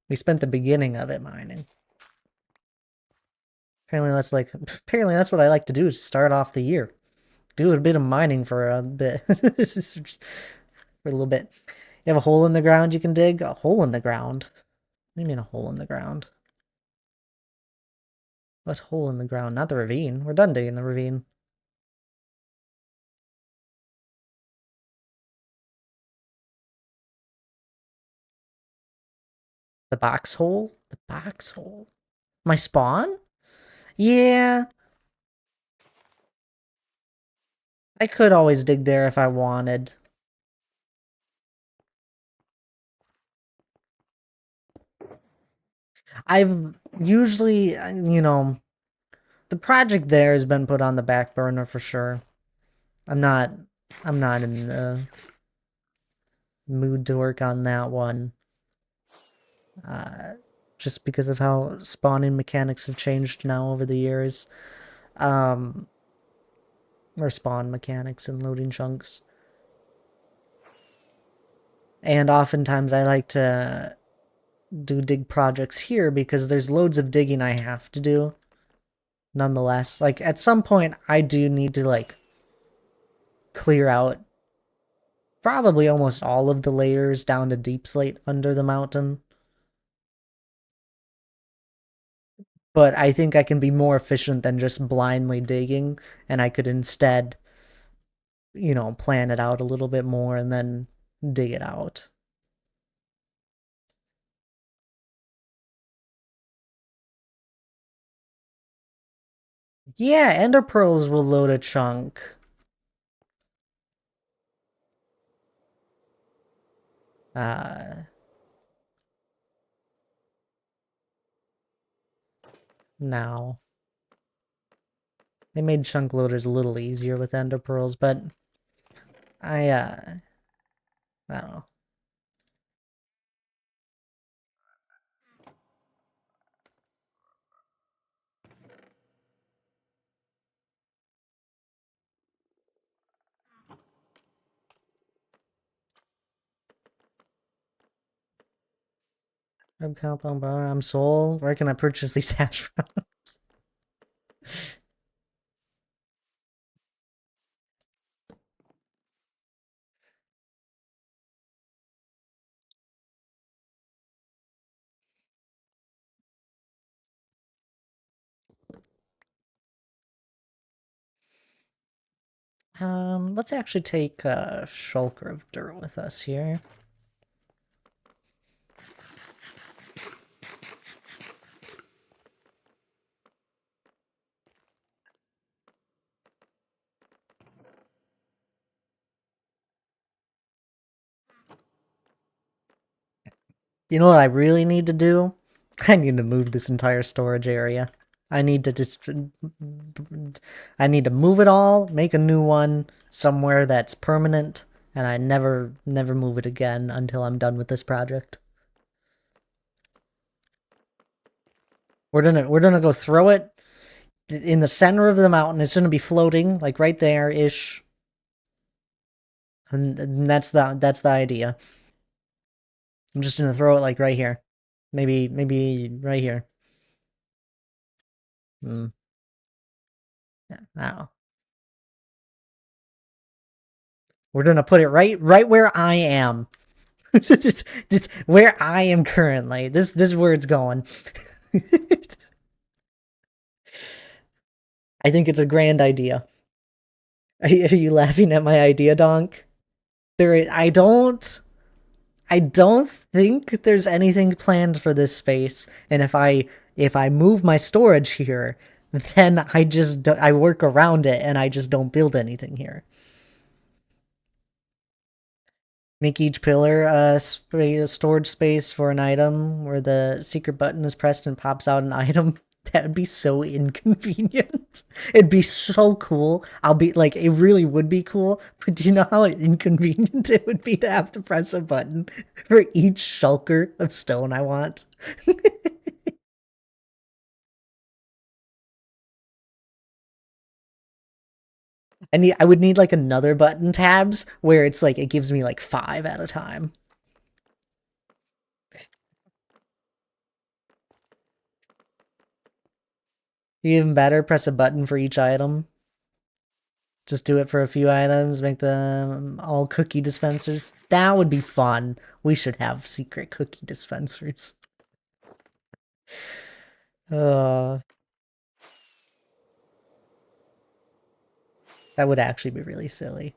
We spent the beginning of it mining. Apparently that's what I like to do, is start off the year. Do a bit of mining for a bit. For a little bit. You have a hole in the ground you can dig? A hole in the ground? What do you mean a hole in the ground? What hole in the ground? Not the ravine. We're done digging the ravine. The box hole? The box hole? My spawn? Yeah. I could always dig there if I wanted. I've usually, the project there has been put on the back burner for sure. I'm not, I'm not in the mood to work on that one. Uh, just because of how spawning mechanics have changed now over the years. Um, or spawn mechanics and loading chunks. And oftentimes I like to do dig projects here because there's loads of digging I have to do. Nonetheless, like at some point I do need to like clear out probably almost all of the layers down to deep slate under the mountain. But I think I can be more efficient than just blindly digging, and I could instead, plan it out a little bit more and then dig it out. Yeah, ender pearls will load a chunk. Uh, now. They made chunk loaders a little easier with ender pearls, but I don't know. Red compound bar, I'm soul. Where can I purchase these hash browns? Let's actually take Shulker of Dirt with us here. You know what I really need to do? I need to move this entire storage area. I need to just I need to move it all, make a new one somewhere that's permanent, and I never move it again until I'm done with this project. We're gonna go throw it in the center of the mountain. It's gonna be floating like right there ish, and that's the idea. I'm just gonna throw it like right here, maybe right here. Hmm. Yeah, I don't know. We're gonna put it right where I am. It's where I am currently. This is where it's going. I think it's a grand idea. Are you laughing at my idea, Donk? I don't think there's anything planned for this space, and if I move my storage here, then I work around it and I just don't build anything here. Make each pillar a storage space for an item where the secret button is pressed and pops out an item. That would be so inconvenient. It'd be so cool. I'll be like, it really would be cool. But do you know how inconvenient it would be to have to press a button for each shulker of stone I want? I would need like another button tabs where it's like it gives me like 5 at a time. Even better, press a button for each item. Just do it for a few items, make them all cookie dispensers. That would be fun. We should have secret cookie dispensers. Uh, that would actually be really silly.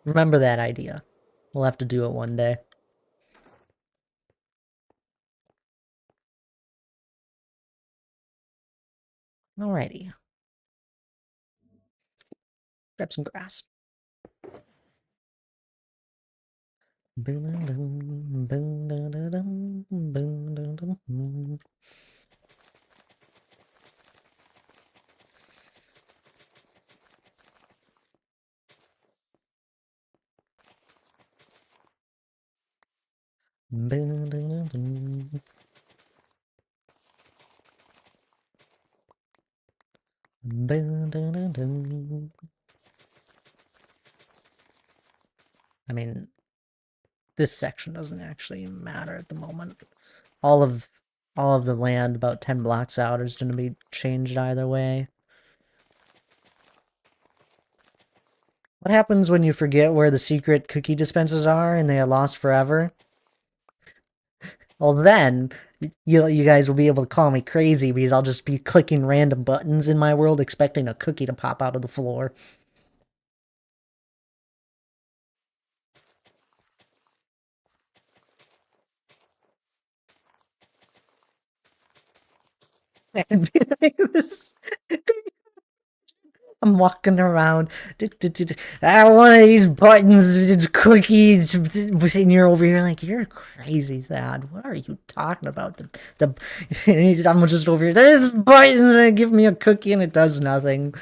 Remember that idea. We'll have to do it one day. Alrighty. Grab some grass. I mean, this section doesn't actually matter at the moment. All of the land about 10 blocks out is going to be changed either way. What happens when you forget where the secret cookie dispensers are and they are lost forever? Well, then you guys will be able to call me crazy because I'll just be clicking random buttons in my world expecting a cookie to pop out of the floor. And be like this. I'm walking around. I want one of these buttons. It's cookies. And you're over here like, you're crazy, Thad. What are you talking about? I'm just over here. This button's gonna give me a cookie and it does nothing.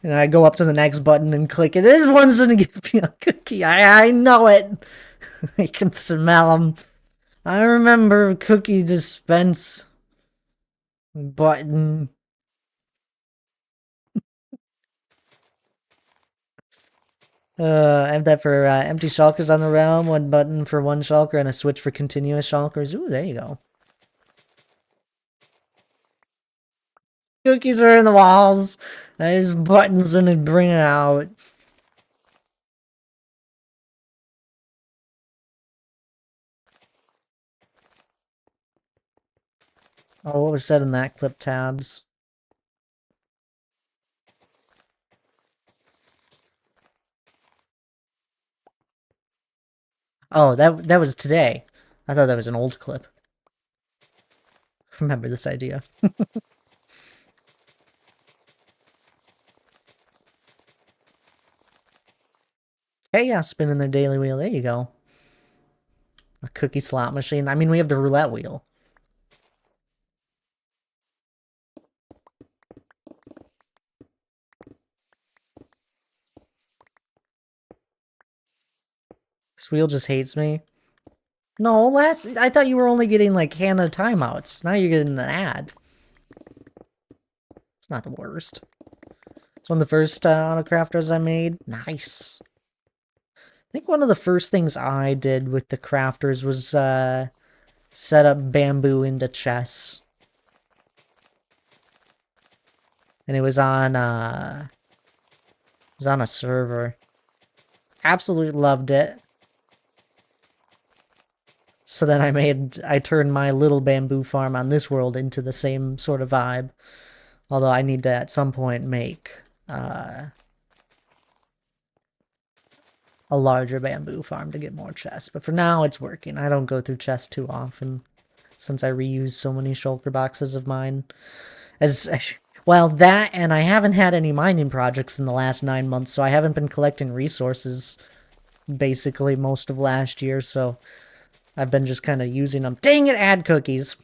And I go up to the next button and click it. This one's gonna give me a cookie. I know it. I can smell them. I remember cookie dispense button. I have that for empty shulkers on the realm, one button for one shulker, and a switch for continuous shulkers. Ooh, there you go. Cookies are in the walls. There's buttons and it bring it out. Oh, what was said in that clip tabs? Oh, that was today. I thought that was an old clip. Remember this idea. Hey, yeah, spinning their daily wheel. There you go. A cookie slot machine. I mean, we have the roulette wheel. This wheel just hates me. No, I thought you were only getting like Hannah timeouts. Now you're getting an ad. It's not the worst. It's one of the first autocrafters I made. Nice. I think one of the first things I did with the crafters was set up bamboo into chests. And it was on a server. Absolutely loved it. So then I turned my little bamboo farm on this world into the same sort of vibe. Although I need to at some point make a larger bamboo farm to get more chests. But for now it's working. I don't go through chests too often since I reuse so many shulker boxes of mine. Well, that, and I haven't had any mining projects in the last 9 months, so I haven't been collecting resources basically most of last year, so I've been just kind of using them. Dang it, ad cookies!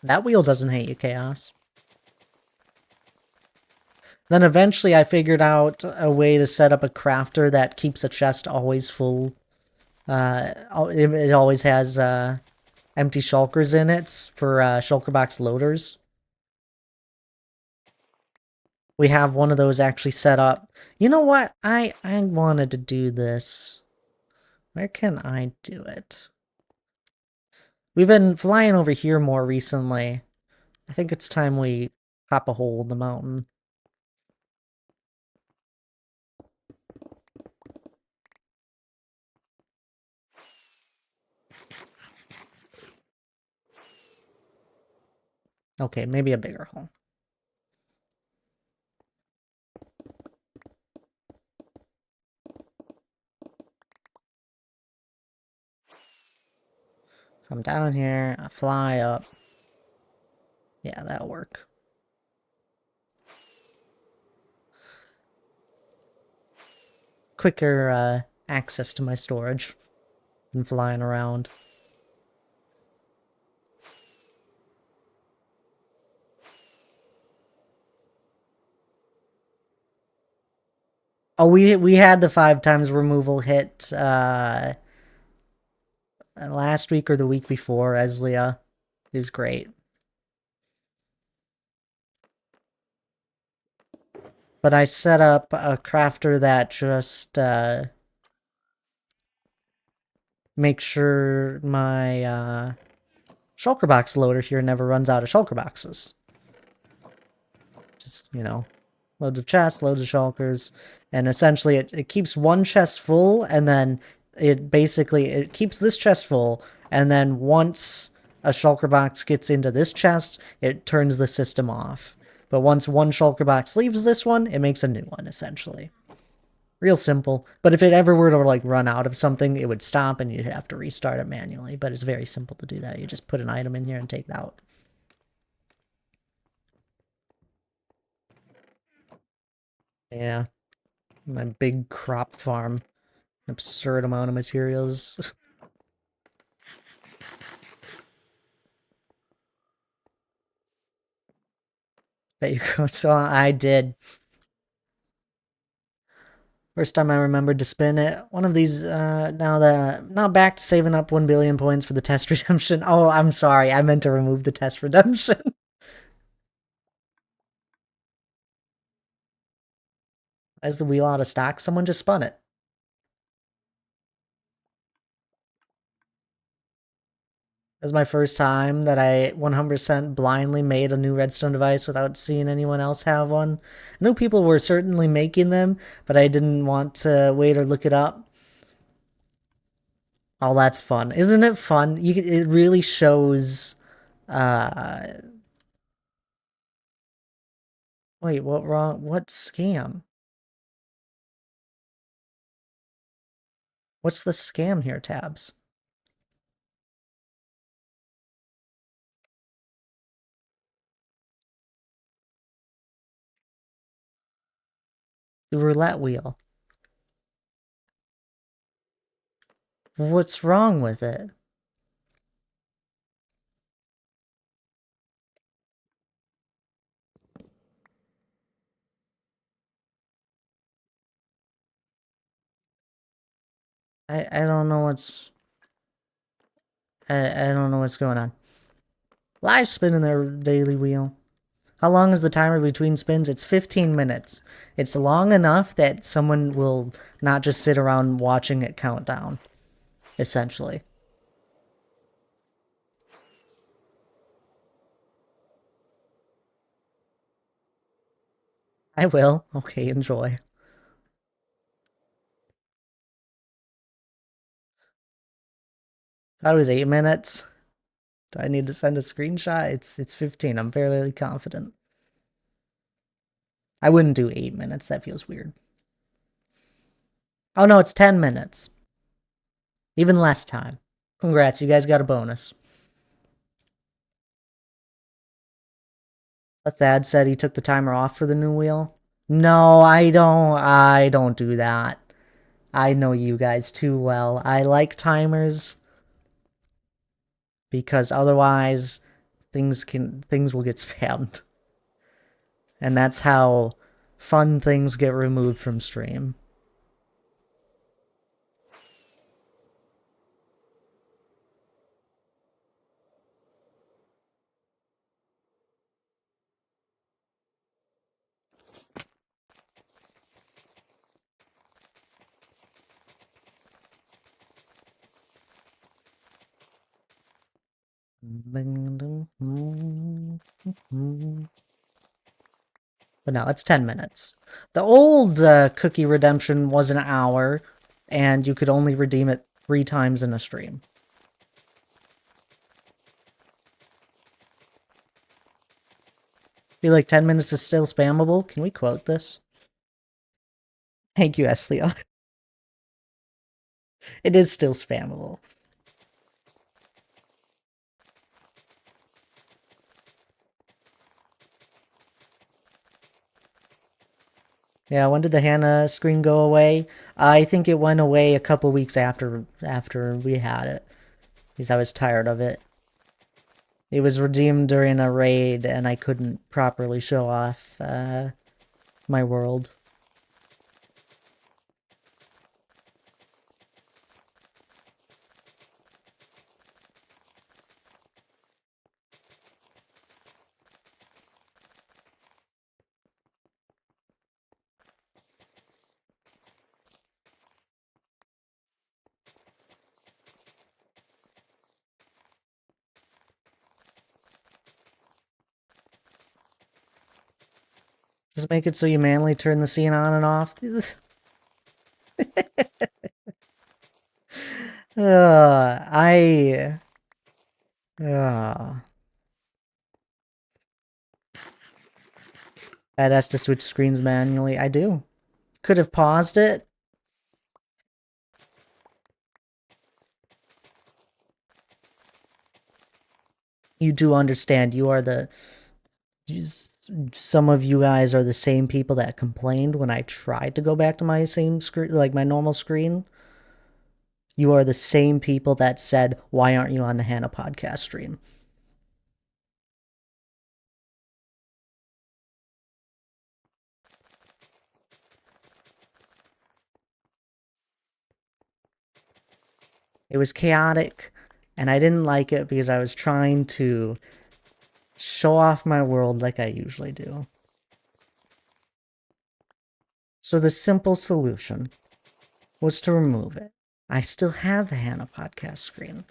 That wheel doesn't hate you, Chaos. Then eventually I figured out a way to set up a crafter that keeps a chest always full. It always has empty shulkers in it for shulker box loaders. We have one of those actually set up. You know what? I wanted to do this. Where can I do it? We've been flying over here more recently. I think it's time we pop a hole in the mountain. Okay, maybe a bigger hole. Come down here, I fly up. Yeah, that'll work. Quicker access to my storage than flying around. Oh, we had the 5 times removal hit last week or the week before, Eslia. It was great. But I set up a crafter that just makes sure my shulker box loader here never runs out of shulker boxes. Just, you know, loads of chests, loads of shulkers, and essentially it keeps one chest full, and then it keeps this chest full, and then once a shulker box gets into this chest, it turns the system off. But once one shulker box leaves this one, it makes a new one, essentially. Real simple. But if it ever were to like run out of something, it would stop and you'd have to restart it manually. But it's very simple to do that. You just put an item in here and take it out. Yeah. My big crop farm. Absurd amount of materials. Bet you go. So I did. First time I remembered to spin it. One of these, now back to saving up 1 billion points for the test redemption. Oh, I'm sorry. I meant to remove the test redemption. Is the wheel out of stock? Someone just spun it. It was my first time that I 100% blindly made a new redstone device without seeing anyone else have one. I knew people were certainly making them, but I didn't want to wait or look it up. Oh, that's fun. Isn't it fun? It really shows wait, what wrong? What scam? What's the scam here, Tabs? The roulette wheel. What's wrong with it? I don't know what's I don't know what's going on. Live spinning their daily wheel. How long is the timer between spins? It's 15 minutes. It's long enough that someone will not just sit around watching it count down, essentially. I will. Okay, enjoy. Thought it was 8 minutes. Do I need to send a screenshot? It's 15. I'm fairly confident. I wouldn't do 8 minutes. That feels weird. Oh no, it's 10 minutes. Even less time. Congrats, you guys got a bonus. Thad said he took the timer off for the new wheel. No, I don't do that. I know you guys too well. I like timers because otherwise things will get spammed. And that's how fun things get removed from stream. But no, it's 10 minutes. The old cookie redemption was an hour, and you could only redeem it 3 times in a stream. Feel like 10 minutes is still spammable? Can we quote this? Thank you, Eslia. It is still spammable. Yeah, when did the Hannah screen go away? I think it went away a couple weeks after we had it, because I was tired of it. It was redeemed during a raid, and I couldn't properly show off my world. Just make it so you manually turn the scene on and off. I... That has to switch screens manually. I do. Could have paused it. You do understand you are the... Some of you guys are the same people that complained when I tried to go back to my same screen, like my normal screen. You are the same people that said, why aren't you on the Hannah podcast stream? It was chaotic, and I didn't like it because I was trying to show off my world like I usually do. So the simple solution was to remove it. I still have the Hannah podcast screen.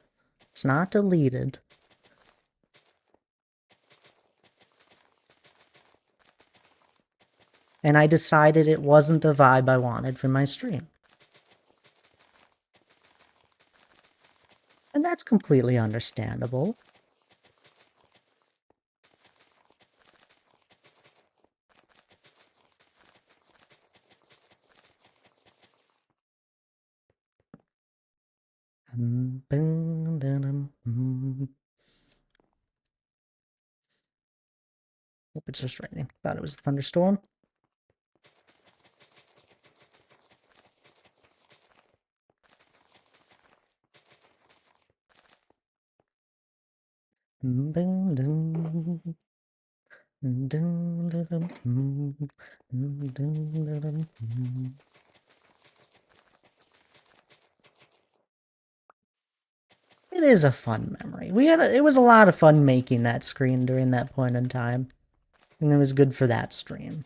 It's not deleted. And I decided it wasn't the vibe I wanted for my stream. And that's completely understandable. Hope it's just raining. Thought it was a thunderstorm. It is a fun memory. It was a lot of fun making that screen during that point in time. And it was good for that stream.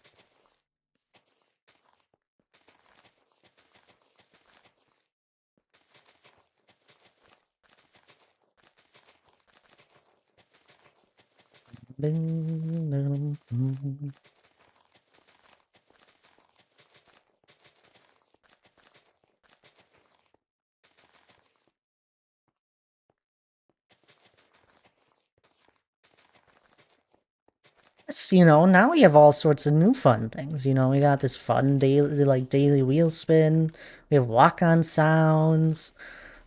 You know, now we have all sorts of new fun things. You know, we got this fun daily wheel spin. We have walk-on sounds.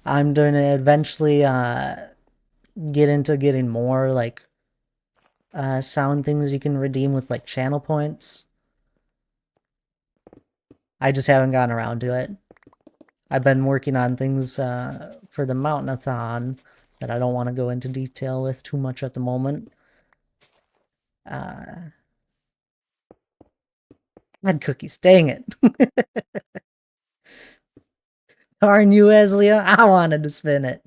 I'm gonna eventually get into getting more like sound things you can redeem with like channel points. I just haven't gotten around to it. I've been working on things for the Mountainathon that I don't want to go into detail with too much at the moment. Red cookies, dang it. Darn you, Eslia. I wanted to spin it.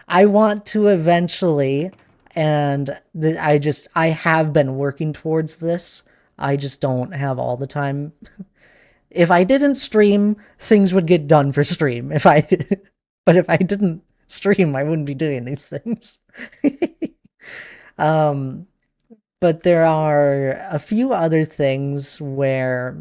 I want to eventually, and I have been working towards this. I just don't have all the time. If I didn't stream, things would get done for stream. But if I didn't stream, I wouldn't be doing these things. But there are a few other things where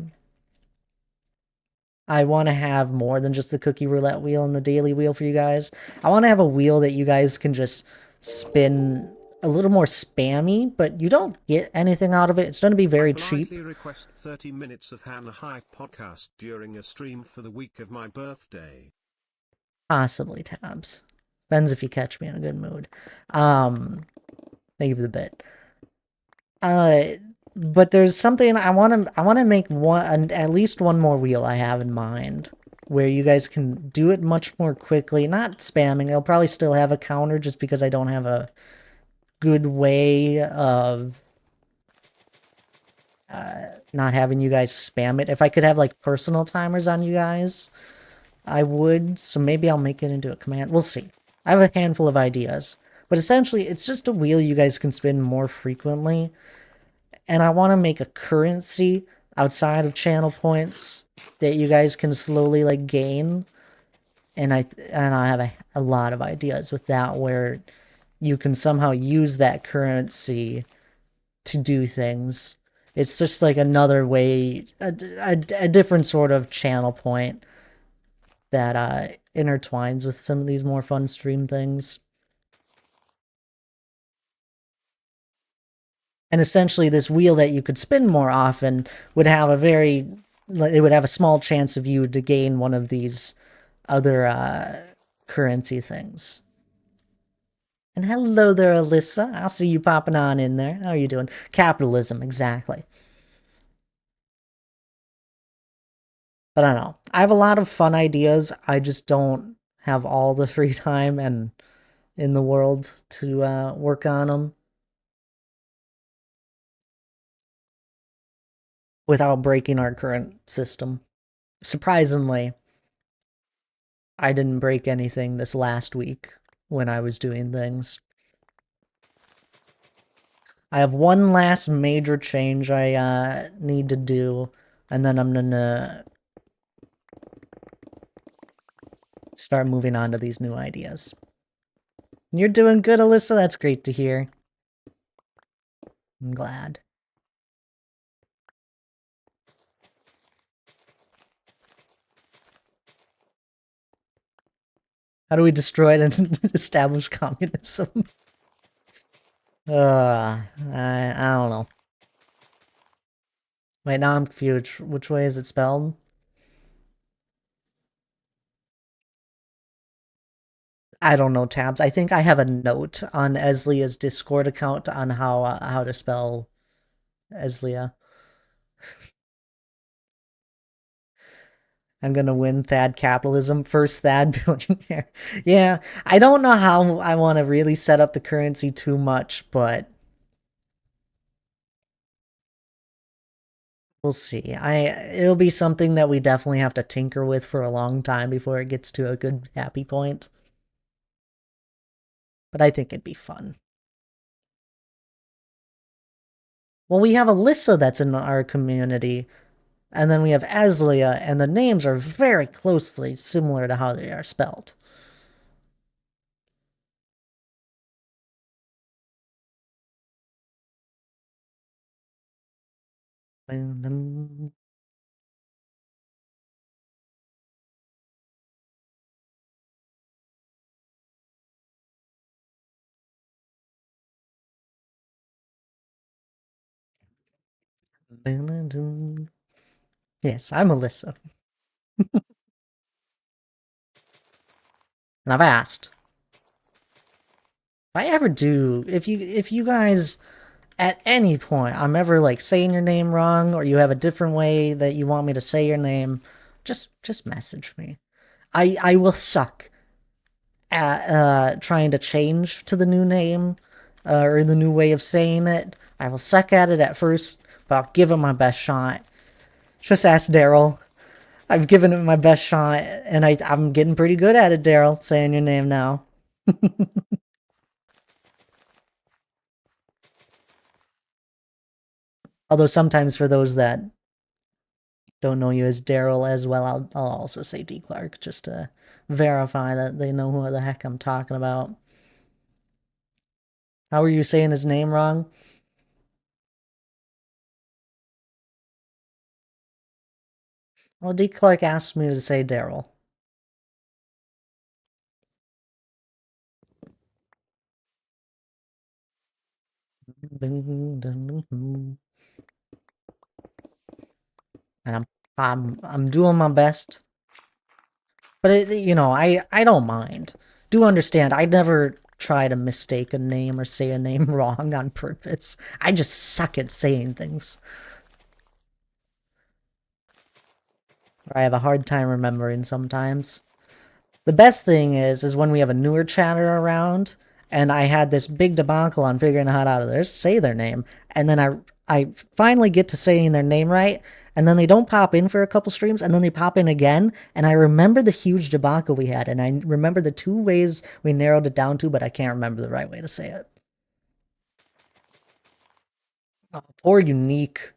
I want to have more than just the cookie roulette wheel and the daily wheel for you guys. I want to have a wheel that you guys can just spin a little more spammy, but you don't get anything out of it. It's going to be very cheap. Politely request 30 minutes of Hannah High podcast during a stream for the week of my birthday. Possibly, Tabs. Depends if you catch me in a good mood. Thank you for the bit. But there's something I want to make at least one more wheel I have in mind where you guys can do it much more quickly, not spamming. I'll probably still have a counter just because I don't have a good way of not having you guys spam it. If I could have like personal timers on you guys, I would. So maybe I'll make it into a command. We'll see. I have a handful of ideas. But essentially, it's just a wheel you guys can spin more frequently. And I want to make a currency outside of channel points that you guys can slowly like gain. And I have a lot of ideas with that where you can somehow use that currency to do things. It's just like another way, a different sort of channel point that intertwines with some of these more fun stream things. And essentially, this wheel that you could spin more often would have it would have a small chance of you to gain one of these other currency things. And hello there, Alyssa. I'll see you popping on in there. How are you doing? Capitalism, exactly. But I don't know. I have a lot of fun ideas. I just don't have all the free time and in the world to work on them without breaking our current system. Surprisingly, I didn't break anything this last week when I was doing things. I have one last major change I need to do, and then I'm gonna start moving on to these new ideas. You're doing good, Alyssa. That's great to hear. I'm glad. How do we destroy it and establish communism? I don't know. Wait, now I'm confused. Which way is it spelled? I don't know, Tabs. I think I have a note on Eslia's Discord account on how to spell Eslia. I'm gonna win Thad Capitalism, first Thad billionaire. Yeah, I don't know how I want to really set up the currency too much, but we'll see. It'll be something that we definitely have to tinker with for a long time before it gets to a good happy point. But I think it'd be fun. Well, we have Alyssa that's in our community, and then we have Aslia, and the names are very closely similar to how they are spelled. Yes, I'm Alyssa. And I've asked. If I ever do, if you guys at any point I'm ever like saying your name wrong or you have a different way that you want me to say your name, just message me. I will suck at trying to change to the new name or the new way of saying it. I will suck at it at first, but I'll give it my best shot. Just ask Daryl. I've given it my best shot, and I'm getting pretty good at it, Daryl, saying your name now. Although sometimes for those that don't know you as Daryl as well, I'll also say D. Clark just to verify that they know who the heck I'm talking about. How are you saying his name wrong? Well, D. Clark asked me to say Daryl. And I'm doing my best. But I don't mind. Do understand, I never try to mistake a name or say a name wrong on purpose. I just suck at saying things. Or I have a hard time remembering sometimes. The best thing is when we have a newer chatter around, and I had this big debacle on figuring out how to say their name, and then I finally get to saying their name right, and then they don't pop in for a couple streams, and then they pop in again, and I remember the huge debacle we had, and I remember the 2 ways we narrowed it down to, but I can't remember the right way to say it. Oh, poor Unique.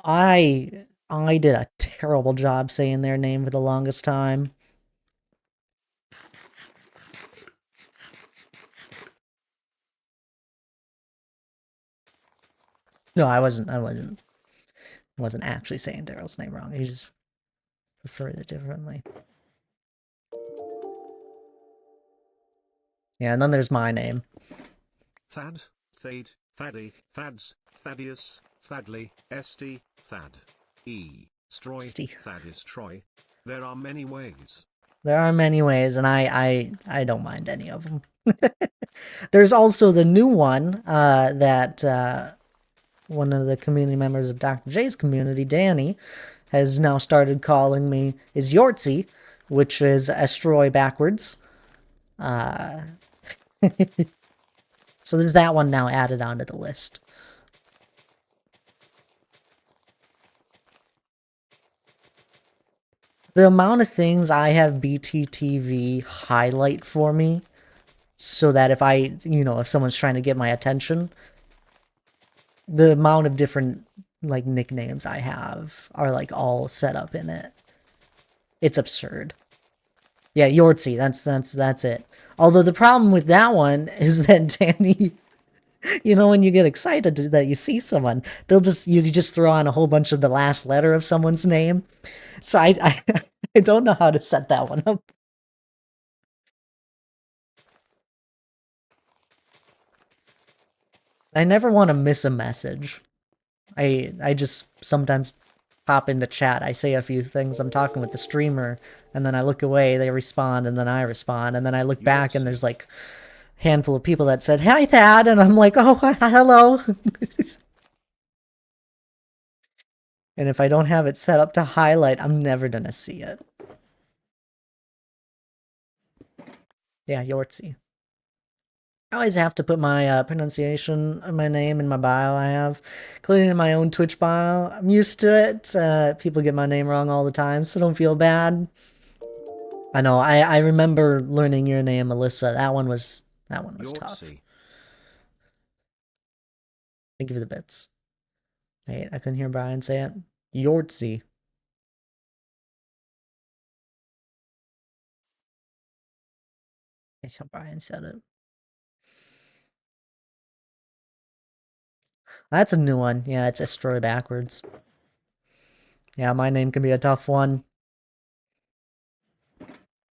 I did a terrible job saying their name for the longest time. No, I wasn't actually saying Daryl's name wrong. He just preferred it differently. Yeah, and then there's my name. Thad, Thade, Thaddy, Thads, Thaddeus, Thadley, St, Thad, E, Stroy, Thaddeus Troy. There are many ways. There are many ways, and I don't mind any of them. There's also the new one that one of the community members of Dr. J's community, Danny, has now started calling me is Yortzy, which is Estroy backwards. So there's that one now added onto the list. The amount of things I have BTTV highlight for me, so that if I, if someone's trying to get my attention, the amount of different, like, nicknames I have are, like, all set up in it. It's absurd. Yeah, Yortzy, that's it. Although the problem with that one is that Danny, when you get excited that you see someone, you just throw on a whole bunch of the last letter of someone's name. So I don't know how to set that one up. I never want to miss a message. I just sometimes pop into chat. I say a few things. I'm talking with the streamer, and then I look away, they respond, and then I respond, and then I look back, and there's like a handful of people that said, "Hi, Thad," and I'm like, "Oh, hello." And if I don't have it set up to highlight, I'm never gonna see it. Yeah, Yortzy. I always have to put my pronunciation of my name in my bio I have, including in my own Twitch bio. I'm used to it. People get my name wrong all the time, so don't feel bad. I know, I remember learning your name, Melissa. That one was tough. Thank you for the bits. Wait, I couldn't hear Brian say it. Yortzy. That's how Brian said it. That's a new one. Yeah, it's Estroy backwards. Yeah, my name can be a tough one.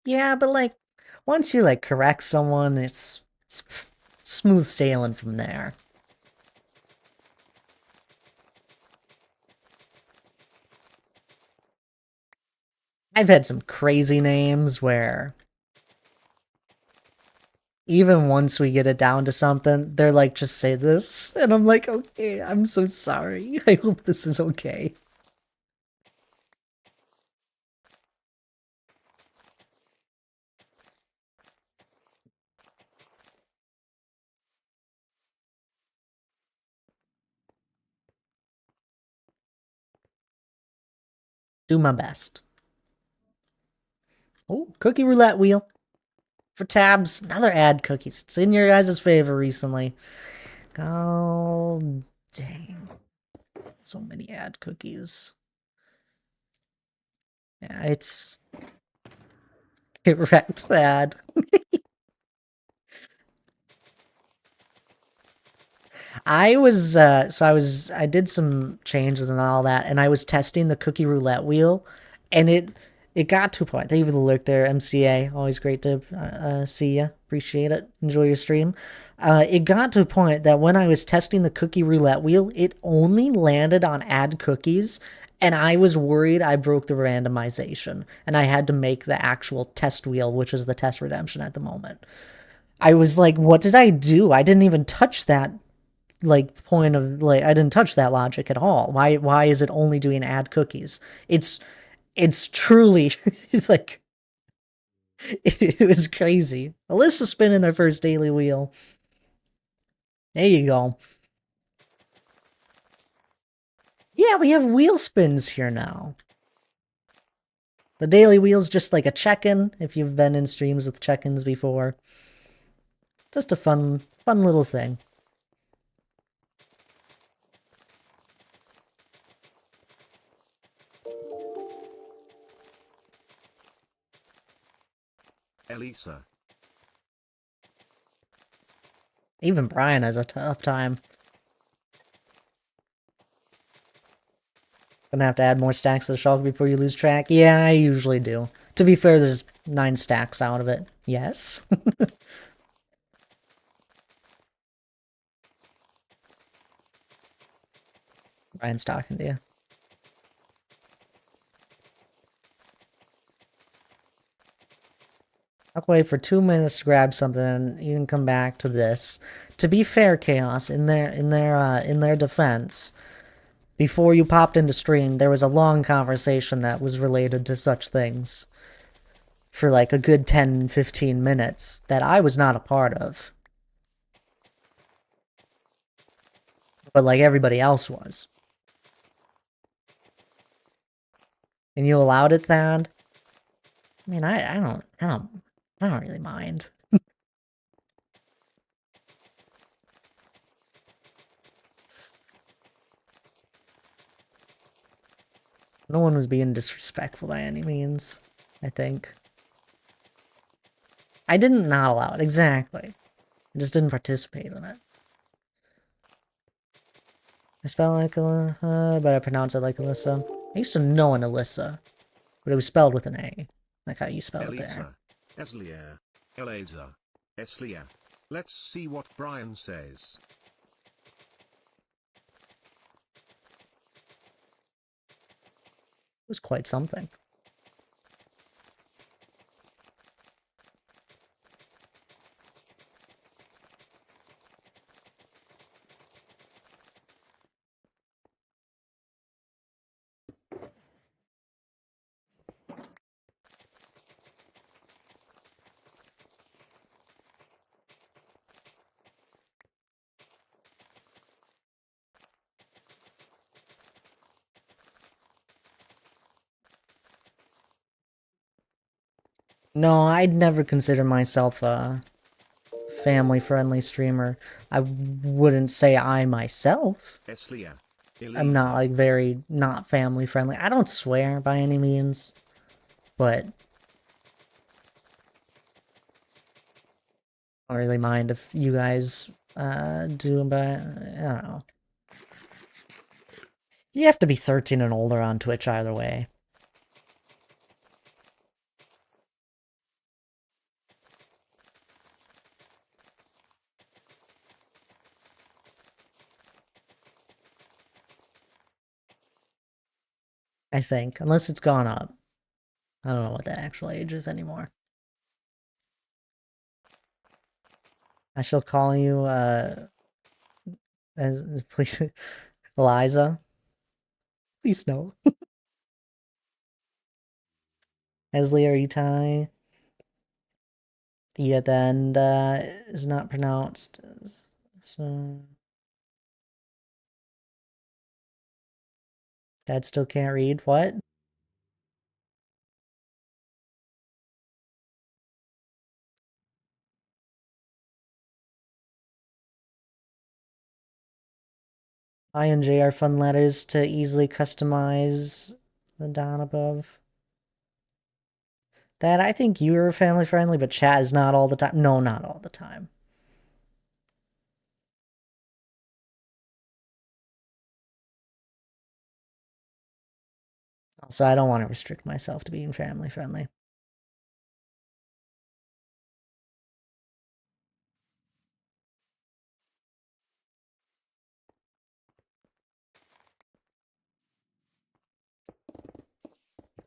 Yeah, but like, once you like correct someone, it's smooth sailing from there. I've had some crazy names where even once we get it down to something, they're like, just say this. And I'm like, okay, I'm so sorry. I hope this is okay. Do my best. Oh, cookie roulette wheel. For tabs, another ad cookies. It's in your guys' favor recently. Oh, dang. So many ad cookies. Yeah, it's... Get wrecked, ad. I did some changes and all that, and I was testing the cookie roulette wheel, and it got to a point. Thank you for the look there, MCA. Always great to see you. Appreciate it. Enjoy your stream. It got to a point that when I was testing the cookie roulette wheel, it only landed on ad cookies, and I was worried I broke the randomization, and I had to make the actual test wheel, which is the test redemption at the moment. I was like, what did I do? I didn't even touch that like point of like I didn't touch that logic at all. Why is it only doing add cookies? It's truly it's like it was crazy. Alyssa spinning their first daily wheel. There you go. Yeah, we have wheel spins here now. The daily wheel's just like a check-in if you've been in streams with check-ins before. Just a fun little thing. Elisa. Even Brian has a tough time. Gonna have to add more stacks to the shulk before you lose track? Yeah, I usually do. To be fair, there's 9 stacks out of it. Yes. Brian's talking to you. I'll wait for 2 minutes to grab something and you can come back to this. To be fair, Chaos, in their defense, before you popped into stream, there was a long conversation that was related to such things for like a good 10-15 minutes that I was not a part of. But like everybody else was. And you allowed it, Thad? I mean, I don't really mind. No one was being disrespectful by any means, I think. I didn't not allow it, exactly. I just didn't participate in it. I spell like Alyssa, but I pronounce it like Alyssa. I used to know an Alyssa, but it was spelled with an A, like how you spell it there. Elisa. Elisa. Eslia. Let's see what Brian says. It was quite something. No, I'd never consider myself a family-friendly streamer. I wouldn't say I myself. Eslia. I'm not like very not family-friendly. I don't swear by any means, but I don't really mind if you guys do, but I don't know. You have to be 13 and older on Twitch either way. I think, unless it's gone up. I don't know what the actual age is anymore. I shall call you, please, Eliza. Please no. Esley, are you Thai? The at the end is not pronounced. So Dad still can't read. What? I and J are fun letters to easily customize the Don above. That I think you are family friendly, but chat is not all the time. No, not all the time. So I don't want to restrict myself to being family friendly.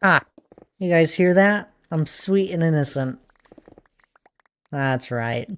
Ah, you guys hear that? I'm sweet and innocent. That's right.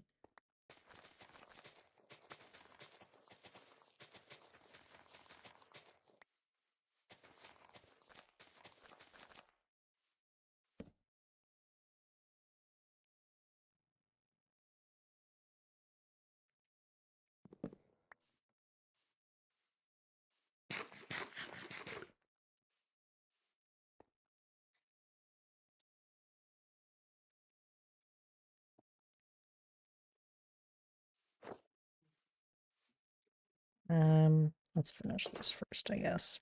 Let's finish this first, I guess.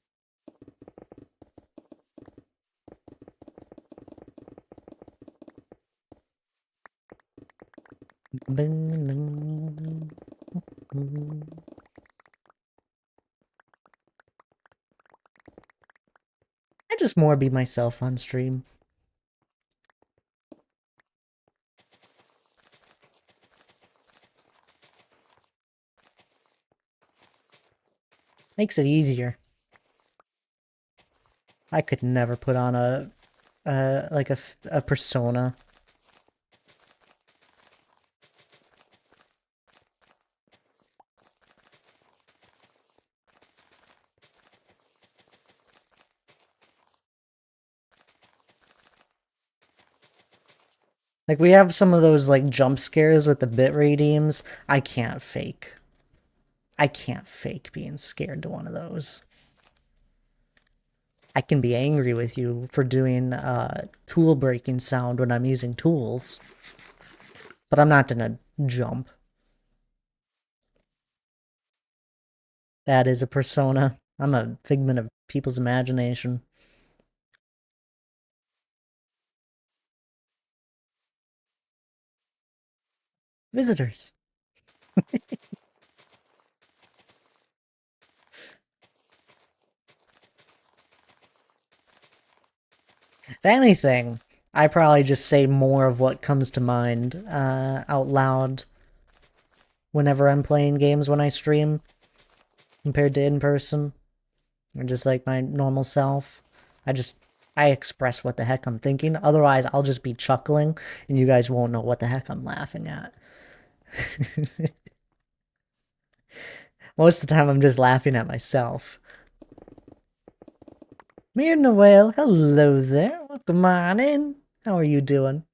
I just more be myself on stream. Makes it easier. I could never put on like a persona. Like, we have some of those, like, jump scares with the bit redeems. I can't fake. I can't fake being scared to one of those. I can be angry with you for doing tool breaking sound when I'm using tools. But I'm not gonna jump. That is a persona. I'm a figment of people's imagination. Visitors. If anything, I probably just say more of what comes to mind out loud whenever I'm playing games when I stream compared to in person. Or just like my normal self. I express what the heck I'm thinking. Otherwise, I'll just be chuckling and you guys won't know what the heck I'm laughing at. Most of the time, I'm just laughing at myself. Mir Noel, hello there. Welcome on in. How are you doing?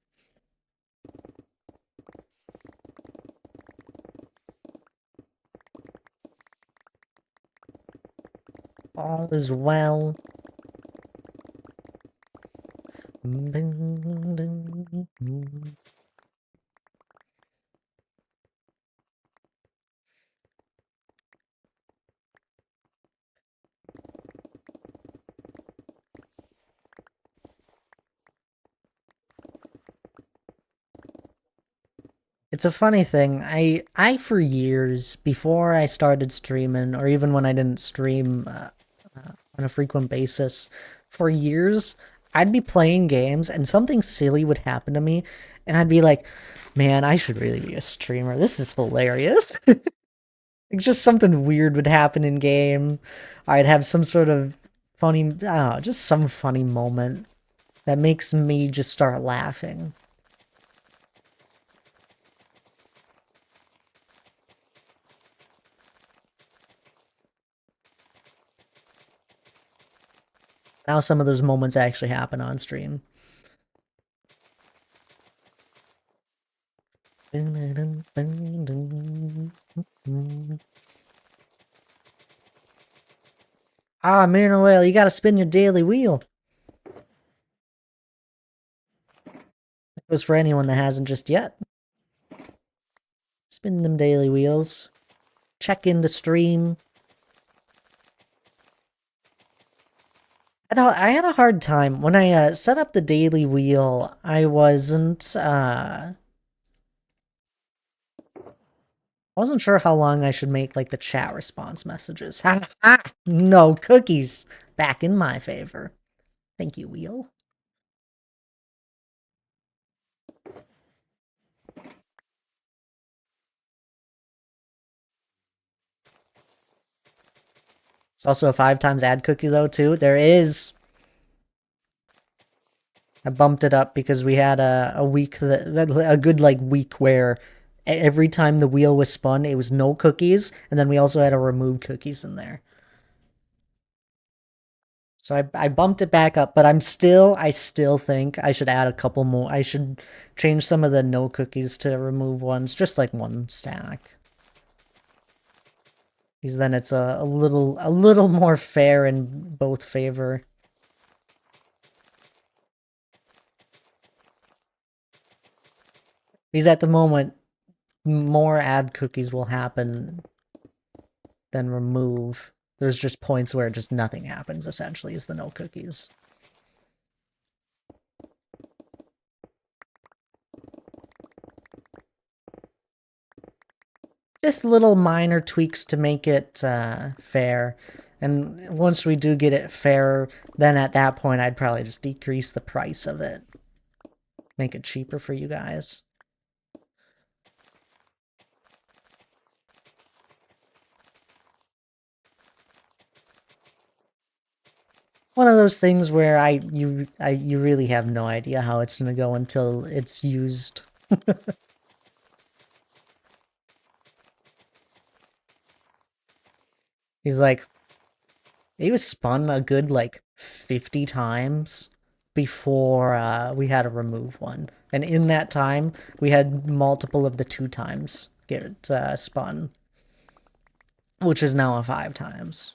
All is well. It's a funny thing. I for years before I started streaming, or even when I didn't stream on a frequent basis, for years I'd be playing games and something silly would happen to me, and I'd be like, "Man, I should really be a streamer. This is hilarious." Like, just something weird would happen in game. I'd have some sort of funny, I don't know, just some funny moment that makes me just start laughing. Now some of those moments actually happen on stream. Ah, Mir, you gotta spin your daily wheel. That goes for anyone that hasn't just yet. Spin them daily wheels. Check in the stream. I had a hard time. When I set up the daily wheel, I wasn't sure how long I should make, like, the chat response messages. Ha ha! No cookies! Back in my favor. Thank you, wheel. It's also a 5 times ad cookie, though, too. There is. I bumped it up because we had a week a good like week where every time the wheel was spun, it was no cookies, and then we also had to remove cookies in there. So I bumped it back up, but I still think I should add a couple more. I should change some of the no cookies to remove ones, just like one stack. Because then it's a little more fair in both favor. Because at the moment, more ad cookies will happen then remove. There's just points where just nothing happens, essentially, is the no cookies. Just little minor tweaks to make it fair. And once we do get it fair, then at that point I'd probably just decrease the price of it. Make it cheaper for you guys. One of those things where you really have no idea how it's gonna go until it's used. He's like, he was spun a good like 50 times before we had to remove one. And in that time, we had multiple of the 2 times get spun, which is now a 5 times.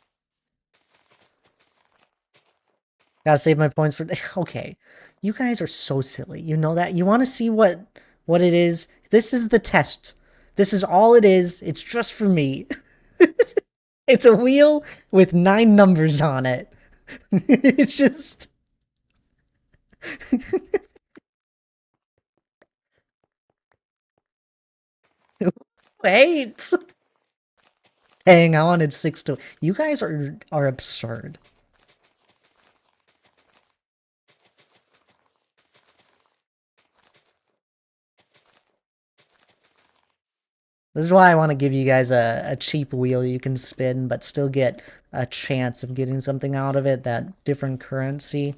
Gotta save my points for... Okay, you guys are so silly. You know that? You want to see what it is? This is the test. This is all it is. It's just for me. It's a wheel with 9 numbers on it. It's just... Wait! Dang, I wanted 6 to... You guys are absurd. This is why I want to give you guys a cheap wheel you can spin, but still get a chance of getting something out of it, that different currency.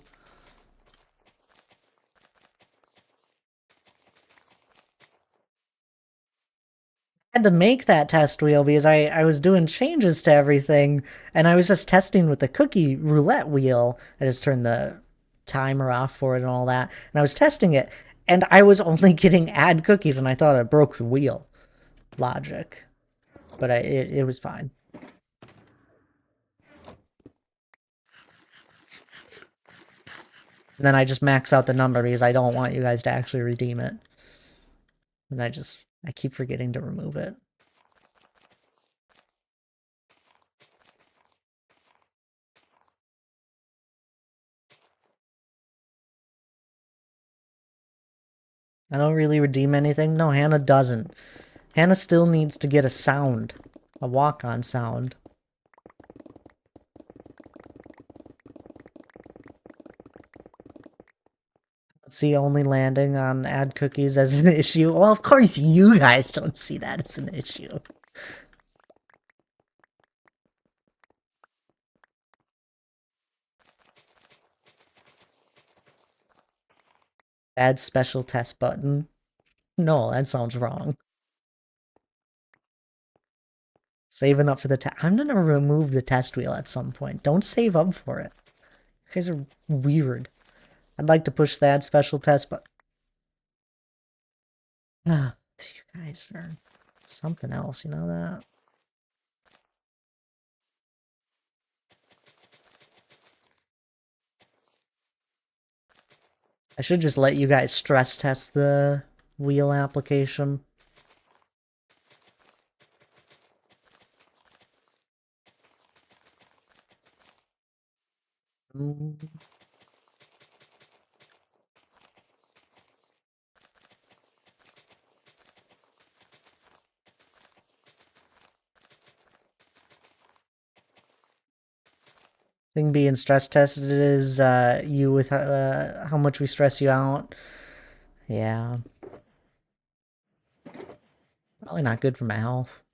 I had to make that test wheel because I was doing changes to everything, and I was just testing with the cookie roulette wheel. I just turned the timer off for it and all that, and I was testing it, and I was only getting add cookies, and I thought I broke the wheel logic, but it was fine. And then I just max out the number because I don't want you guys to actually redeem it. And I keep forgetting to remove it. I don't really redeem anything. No, Hannah doesn't. Hannah still needs to get a sound. A walk-on sound. See only landing on add cookies as an issue. Well, of course you guys don't see that as an issue. Add special test button. No, that sounds wrong. Saving up for the test. I'm gonna remove the test wheel at some point. Don't save up for it. You guys are weird. I'd like to push that special test, but... Ah, you guys are something else, you know that? I should just let you guys stress test the wheel application. Mm. Thing being stress tested is you with how much we stress you out. Yeah. Probably not good for my health.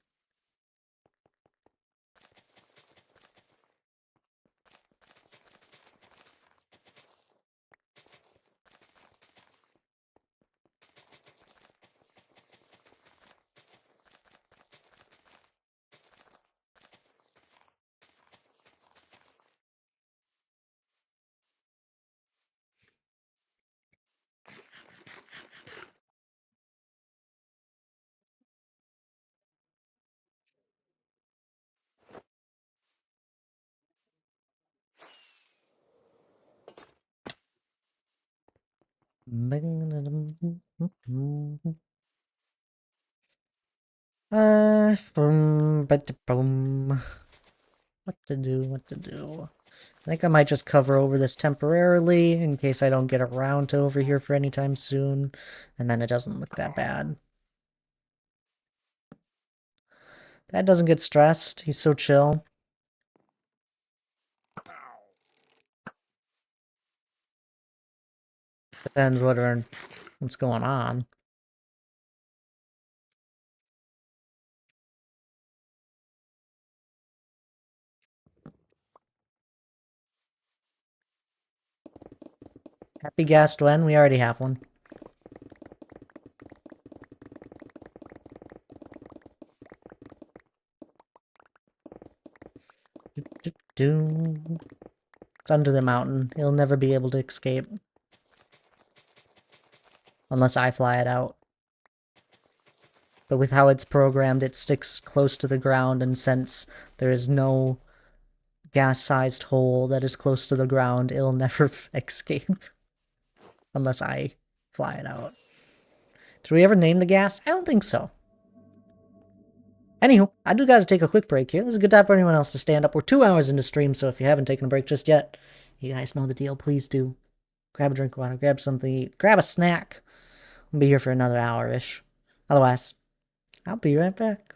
Boom. What to do? I think I might just cover over this temporarily in case I don't get around to over here for any time soon, and then it doesn't look that bad. Dad doesn't get stressed. He's so chill. Depends what's going on. Happy guest when? We already have one. It's under the mountain. He'll never be able to escape. Unless I fly it out. But with how it's programmed, it sticks close to the ground, and since there is no gas-sized hole that is close to the ground, it'll never escape. Unless I fly it out. Did we ever name the gas? I don't think so. Anywho, I do gotta take a quick break here. This is a good time for anyone else to stand up. We're 2 hours into stream, so if you haven't taken a break just yet, you guys know the deal. Please do. Grab a drink of water, grab something to eat, grab a snack. I'll be here for another hour-ish. Otherwise, I'll be right back.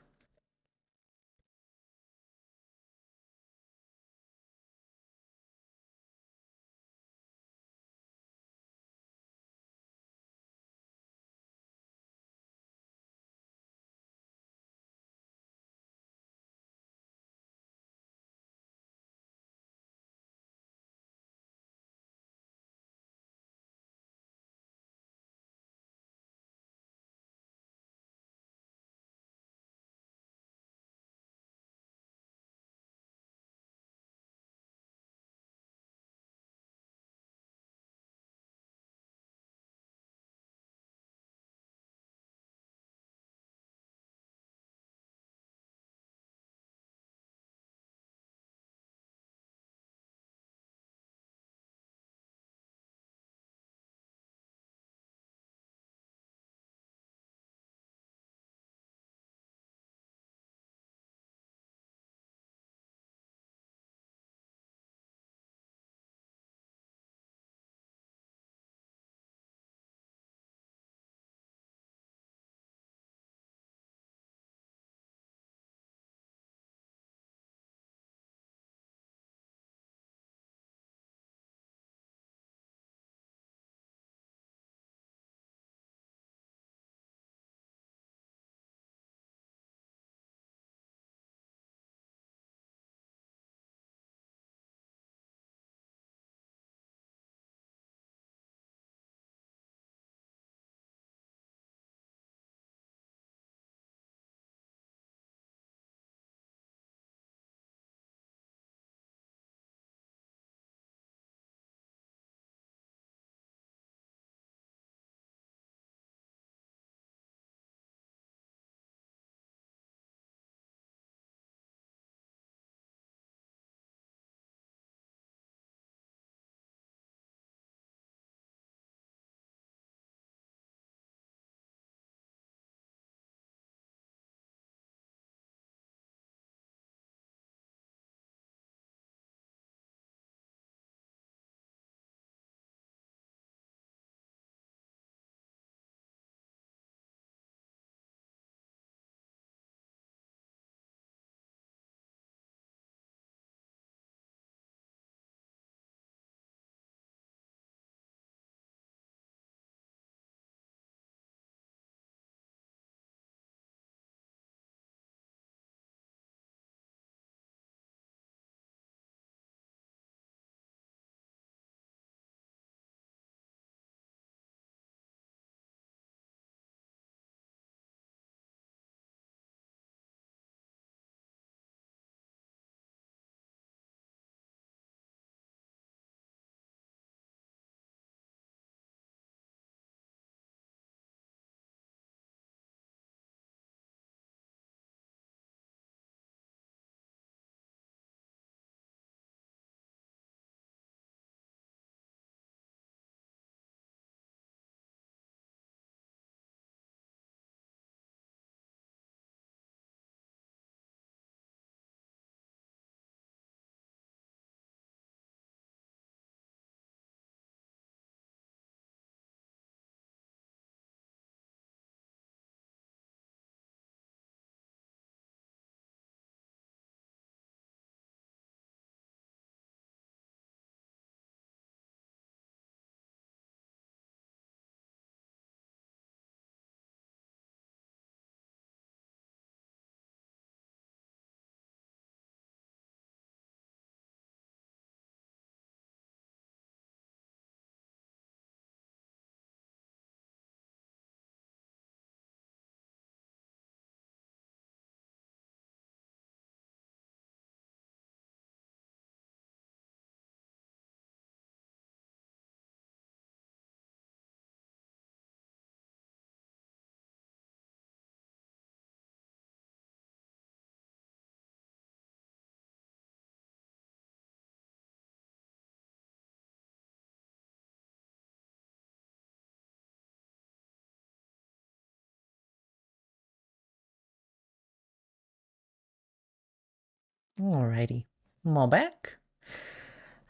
Alrighty. I'm all back.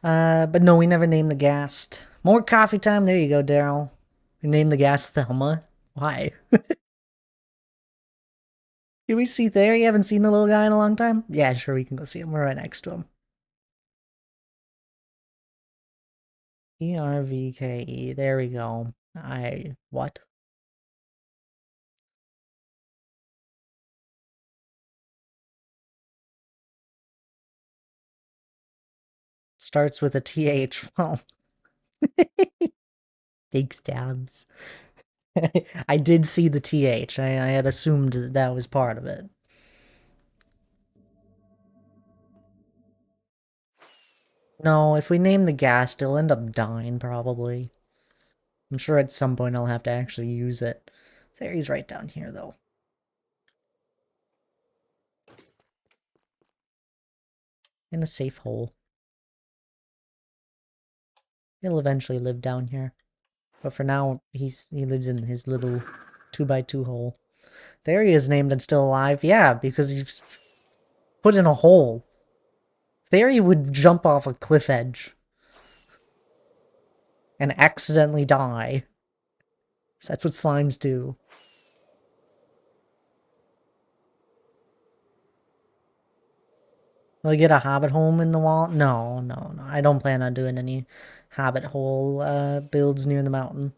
But no, we never named the ghast. More coffee time. There you go, Daryl. We named the ghast Thelma. Why? Can we see there? You haven't seen the little guy in a long time? Yeah, sure, we can go see him. We're right next to him. ERVKE. There we go. What? Starts with a TH. Well, thanks, Tabs. I did see the TH. I had assumed that was part of it. No, if we name the ghast, it'll end up dying, probably. I'm sure at some point I'll have to actually use it. There, he's right down here, though. In a safe hole. He'll eventually live down here. But for now, he lives in his little 2x2 hole. There he is, named and still alive. Yeah, because he's put in a hole. There he would jump off a cliff edge. And accidentally die. So that's what slimes do. Will I get a hobbit home in the wall? No, no, no. I don't plan on doing any hobbit hole builds near the mountain.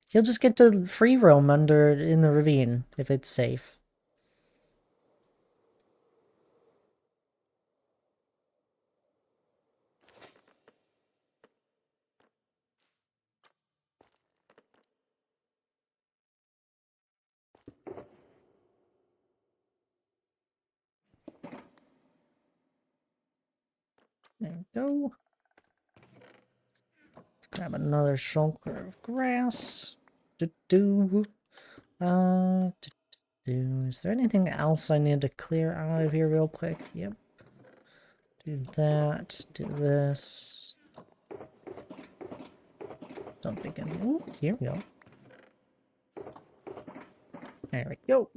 He'll just get to free roam in the ravine if it's safe. There we go. Let's grab another shoulder of grass. Is there anything else I need to clear out of here real quick? Yep. Do that. Do this. Don't think I'm... Ooh, here we go. There we go.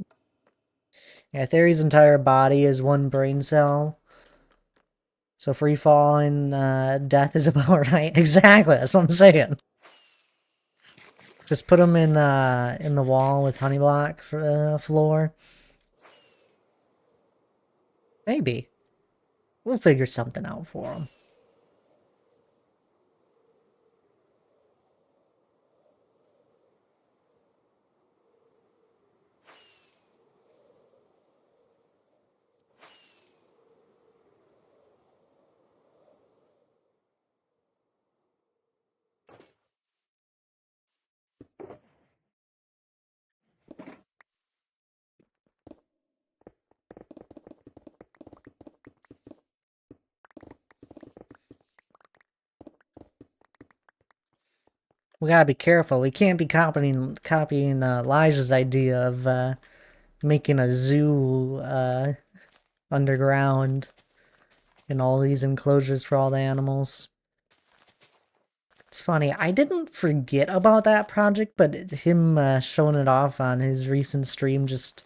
Yeah, Theory's entire body is one brain cell. So free fall and death is about right. Exactly, that's what I'm saying. Just put him in the wall with honey block floor. Maybe. We'll figure something out for him. We gotta be careful. We can't be copying Elijah's idea of making a zoo underground and all these enclosures for all the animals. It's funny, I didn't forget about that project, but him showing it off on his recent stream just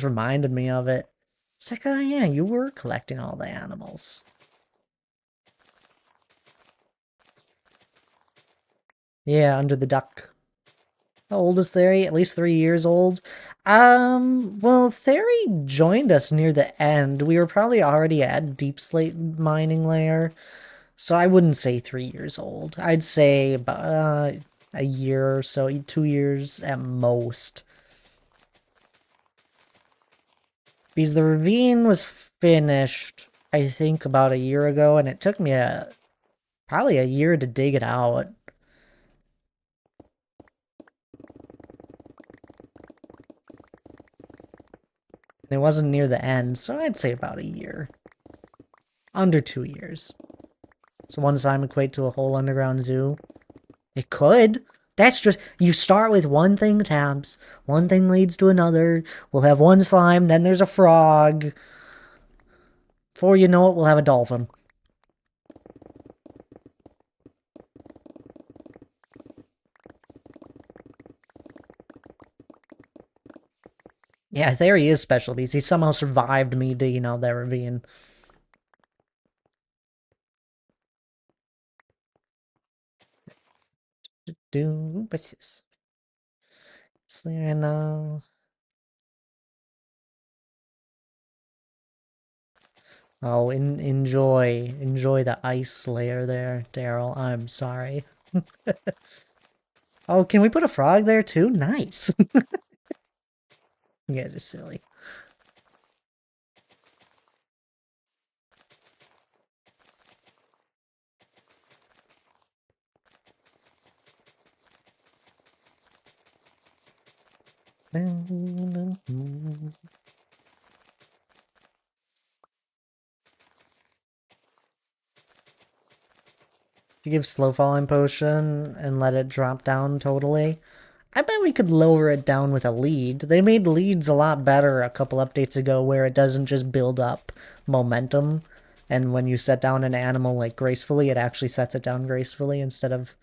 reminded me of it. It's like, oh yeah, you were collecting all the animals. Yeah, under the duck. How old is Theory? At least 3 years old? Well, Theory joined us near the end. We were probably already at Deep Slate mining layer. So I wouldn't say 3 years old. I'd say about a year or so, 2 years at most. Because the ravine was finished, I think, about a year ago, and it took me probably a year to dig it out. And it wasn't near the end, so I'd say about a year. Under 2 years. So one slime equate to a whole underground zoo? It could. That's just, you start with one thing, Tabs. One thing leads to another. We'll have one slime, then there's a frog. Before you know it, we'll have a dolphin. Yeah, there he is, Special Beast. He somehow survived me digging out that ravine. What's this? Slayer now. Oh, enjoy the ice slayer there, Daryl. I'm sorry. Oh, can we put a frog there too? Nice. Yeah, just silly. You give slow falling potion and let it drop down totally. I bet we could lower it down with a lead. They made leads a lot better a couple updates ago where it doesn't just build up momentum. And when you set down an animal like gracefully, it actually sets it down gracefully instead of,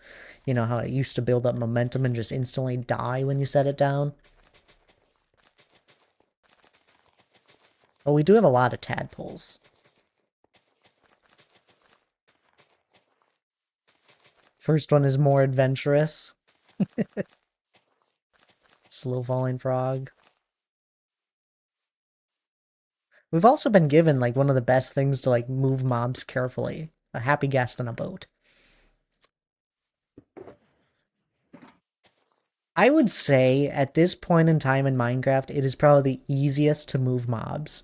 you know, how it used to build up momentum and just instantly die when you set it down. But we do have a lot of tadpoles. First one is more adventurous. Slow falling frog. We've also been given like one of the best things to like move mobs carefully. A happy guest on a boat. I would say at this point in time in Minecraft, it is probably the easiest to move mobs.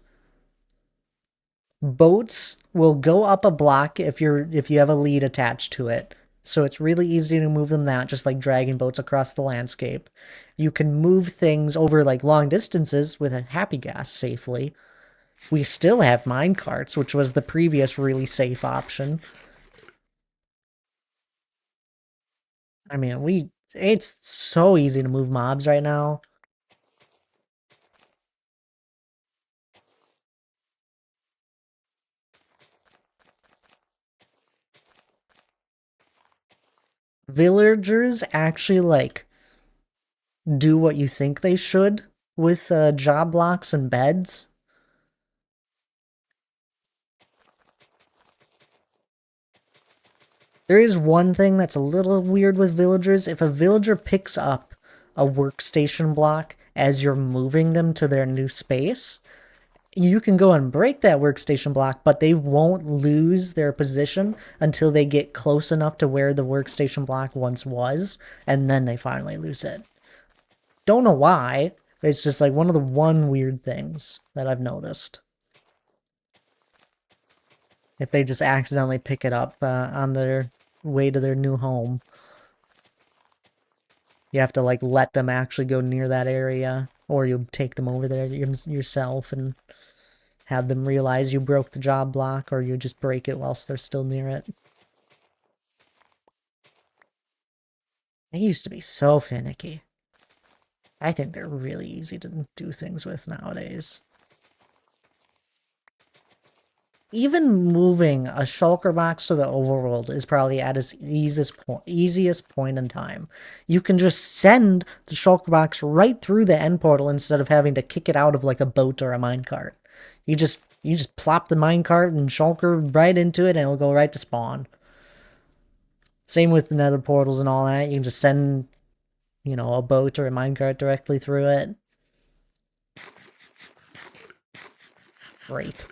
Boats will go up a block if you have a lead attached to it. So it's really easy to move them that, just like dragging boats across the landscape. You can move things over like long distances with a happy gas safely. We still have minecarts, which was the previous really safe option. I mean, it's so easy to move mobs right now. Villagers actually like do what you think they should with job blocks and beds. There is one thing that's a little weird with villagers. If a villager picks up a workstation block as you're moving them to their new space, you can go and break that workstation block, but they won't lose their position until they get close enough to where the workstation block once was, and then they finally lose it. Don't know why. It's just like one of the weird things that I've noticed. If they just accidentally pick it up on their way to their new home. You have to like let them actually go near that area, or you take them over there yourself and have them realize you broke the job block, or you just break it whilst they're still near it. They used to be so finicky. I think they're really easy to do things with nowadays. Even moving a shulker box to the overworld is probably at its easiest point in time. You can just send the shulker box right through the end portal instead of having to kick it out of like a boat or a minecart. You just plop the minecart and shulker right into it and it'll go right to spawn. Same with the nether portals and all that. You can just send, you know, a boat or a minecart directly through it. Great.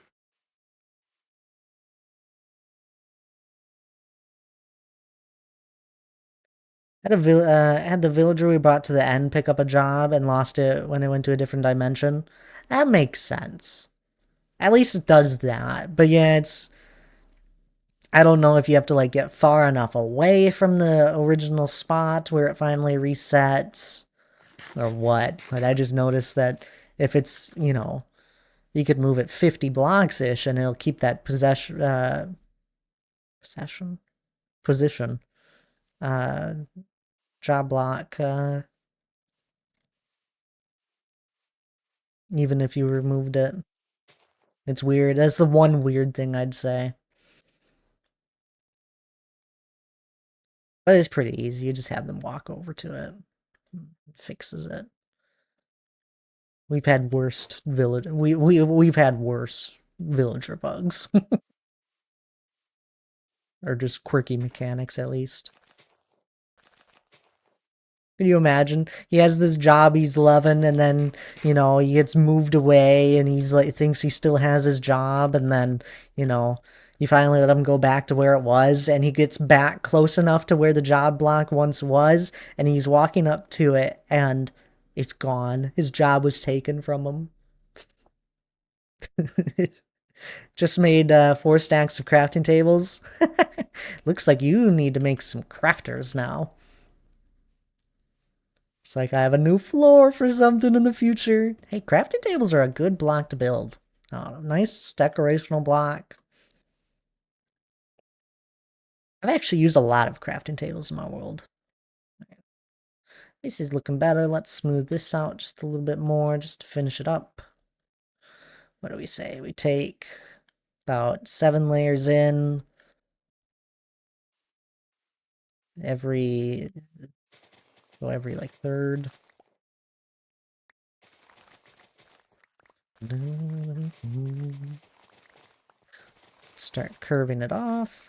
Had the villager we brought to the end pick up a job and lost it when it went to a different dimension. That makes sense. At least it does that. But yeah, it's... I don't know if you have to, like, get far enough away from the original spot where it finally resets or what. But I just noticed that if it's, you know, you could move it 50 blocks-ish and it'll keep that position, job block, even if you removed it. It's weird. That's the one weird thing I'd say. But it's pretty easy. You just have them walk over to it. It fixes it. We've had worst village. We've had worse villager bugs, or just quirky mechanics at least. Can you imagine? He has this job he's loving, and then, he gets moved away, and he's like, thinks he still has his job, and then, you finally let him go back to where it was, and he gets back close enough to where the job block once was, and he's walking up to it, and it's gone. His job was taken from him. Just made 4 stacks of crafting tables. Looks like you need to make some crafters now. It's like I have a new floor for something in the future. Hey, crafting tables are a good block to build. Oh, nice decorational block. I've actually used a lot of crafting tables in my world. This is looking better. Let's smooth this out just a little bit more just to finish it up. What do we say? We take about 7 layers in. Every like third. Start curving it off.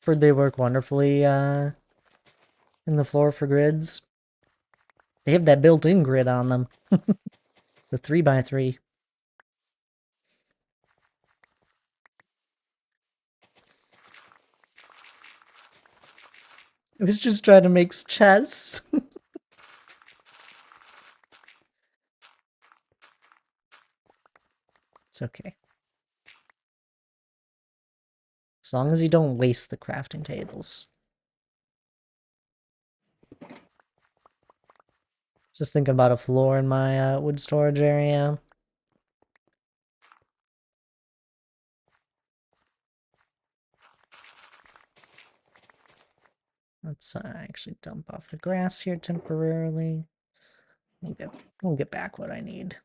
Heard they work wonderfully in the floor for grids. They have that built-in grid on them. The 3x3. I was just trying to make chests. It's okay. As long as you don't waste the crafting tables. Just thinking about a floor in my wood storage area. Let's actually dump off the grass here temporarily. We'll get back what I need.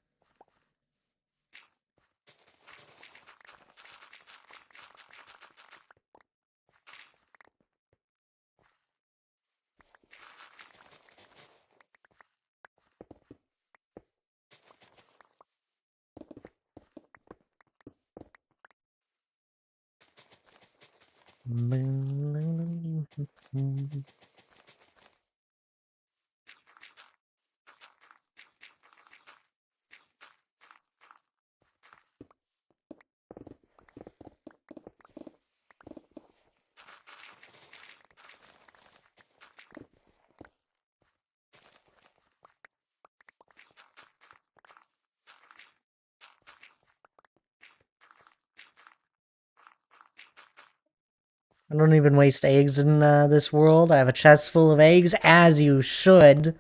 I don't even waste eggs in this world. I have a chest full of eggs, as you should.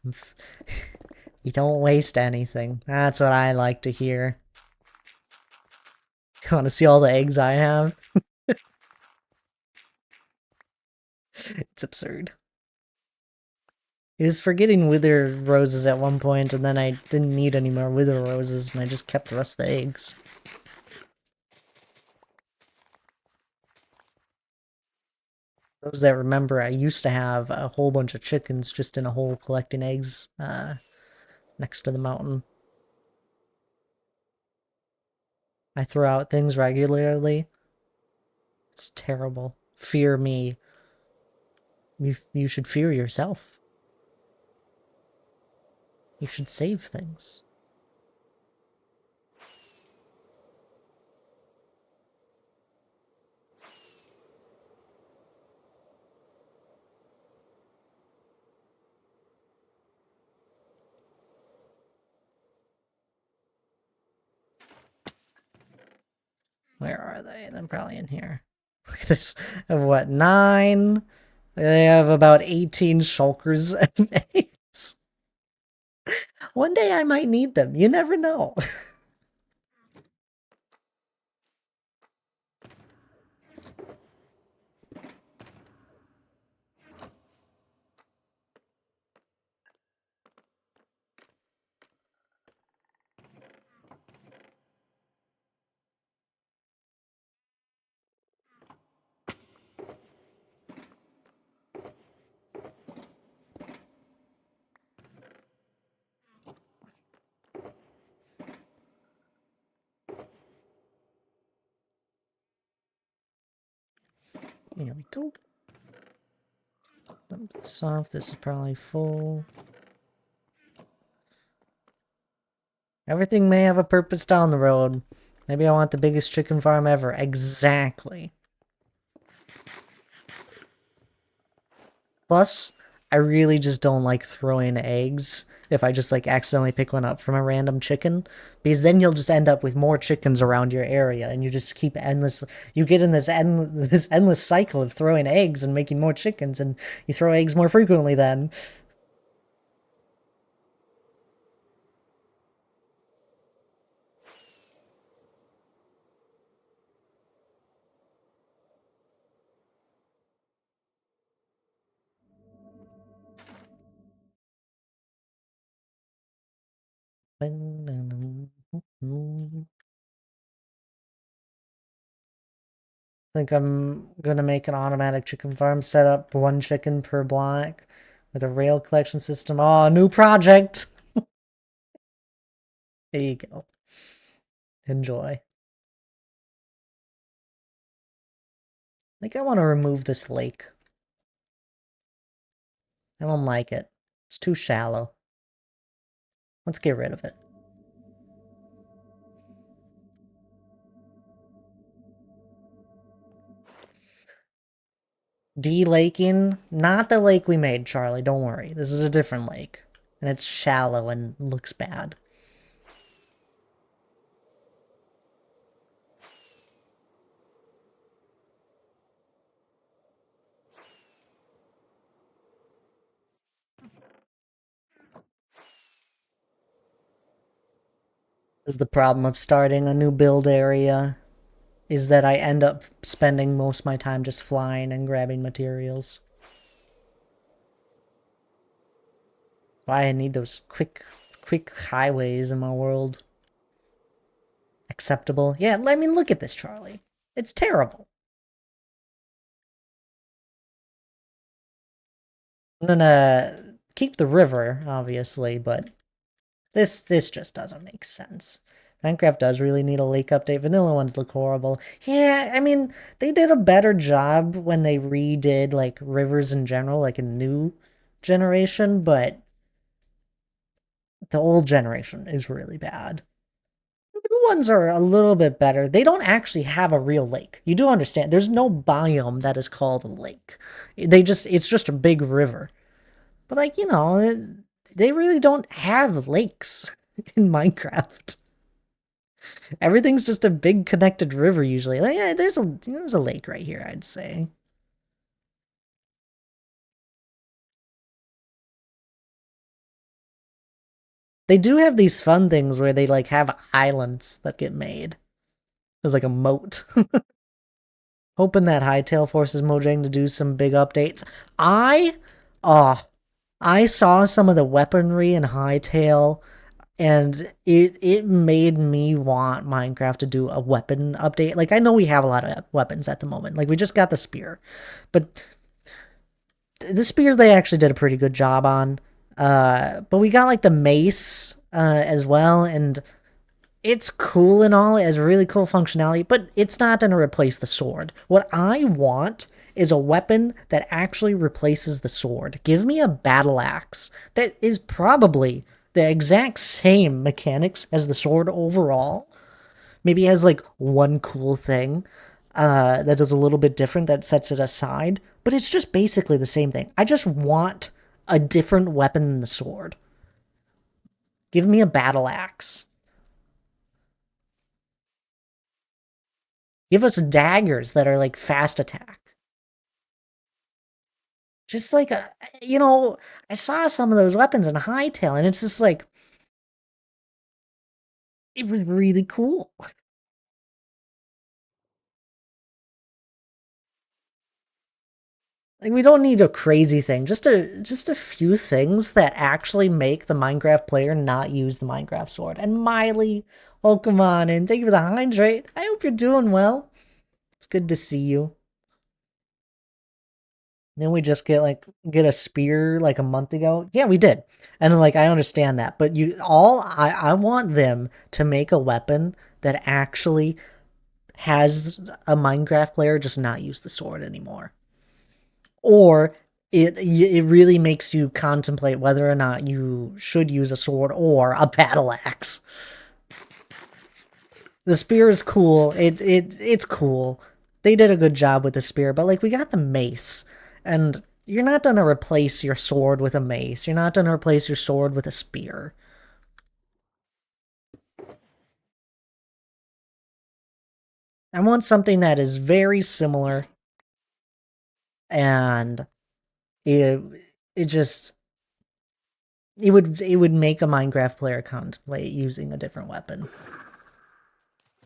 You don't waste anything. That's what I like to hear. You want to see all the eggs I have? It's absurd. He was forgetting wither roses at one point, and then I didn't need any more wither roses, and I just kept the rest of the eggs. Those that remember, I used to have a whole bunch of chickens just in a hole collecting eggs next to the mountain. I throw out things regularly. It's terrible. Fear me. You should fear yourself. You should save things. Where are they? They're probably in here. Look at this. Of what, 9? They have about 18 shulkers and eggs. One day I might need them. You never know. Here we go. Dump this off. This is probably full. Everything may have a purpose down the road. Maybe I want the biggest chicken farm ever. Exactly. Plus, I really just don't like throwing eggs if I just like accidentally pick one up from a random chicken, because then you'll just end up with more chickens around your area and you just keep you get in this endless cycle of throwing eggs and making more chickens, and you throw eggs more frequently then. I think I'm gonna make an automatic chicken farm, set up one chicken per block with a rail collection system. Oh, new project! There you go. Enjoy. I think I want to remove this lake. I don't like it. It's too shallow. Let's get rid of it. De-laking? Not the lake we made, Charlie. Don't worry. This is a different lake. And it's shallow and looks bad. This is the problem of starting a new build area, is that I end up spending most of my time just flying and grabbing materials. Why I need those quick highways in my world. Acceptable. Yeah, I mean, look at this, Charlie. It's terrible. I'm gonna keep the river, obviously, but this just doesn't make sense. Minecraft does really need a lake update. Vanilla ones look horrible. Yeah, I mean, they did a better job when they redid, like, rivers in general, like a new generation, but the old generation is really bad. The new ones are a little bit better. They don't actually have a real lake. You do understand. There's no biome that is called a lake. It's just a big river. But, like, you know, they really don't have lakes in Minecraft. Everything's just a big connected river usually. Like, yeah, there's a lake right here, I'd say. They do have these fun things where they like have islands that get made. There's like a moat. Hoping that Hytale forces Mojang to do some big updates. I saw some of the weaponry in Hytale, and it made me want Minecraft to do a weapon update. Like, I know we have a lot of weapons at the moment. Like, we just got the spear. But the spear they actually did a pretty good job on. But we got, like, the mace as well, and it's cool and all. It has really cool functionality, but it's not going to replace the sword. What I want is a weapon that actually replaces the sword. Give me a battle axe that is probably the exact same mechanics as the sword overall. Maybe it has like one cool thing that does a little bit different that sets it aside, but it's just basically the same thing. I just want a different weapon than the sword. Give me a battle axe. Give us daggers that are like fast attack. Just like, I saw some of those weapons in Hytale, and it's just like, it was really cool. Like, we don't need a crazy thing, just a few things that actually make the Minecraft player not use the Minecraft sword. And Miley, oh come on, and thank you for the hydrate. I hope you're doing well. It's good to see you. Then we just get a spear like a month ago. Yeah, we did. And like, I understand that, but I want them to make a weapon that actually has a Minecraft player just not use the sword anymore. Or it really makes you contemplate whether or not you should use a sword or a battle axe. The spear is cool. It's cool. They did a good job with the spear, but like we got the mace, and you're not gonna replace your sword with a mace. You're not gonna replace your sword with a spear. I want something that is very similar, and it it just it would make a Minecraft player contemplate using a different weapon.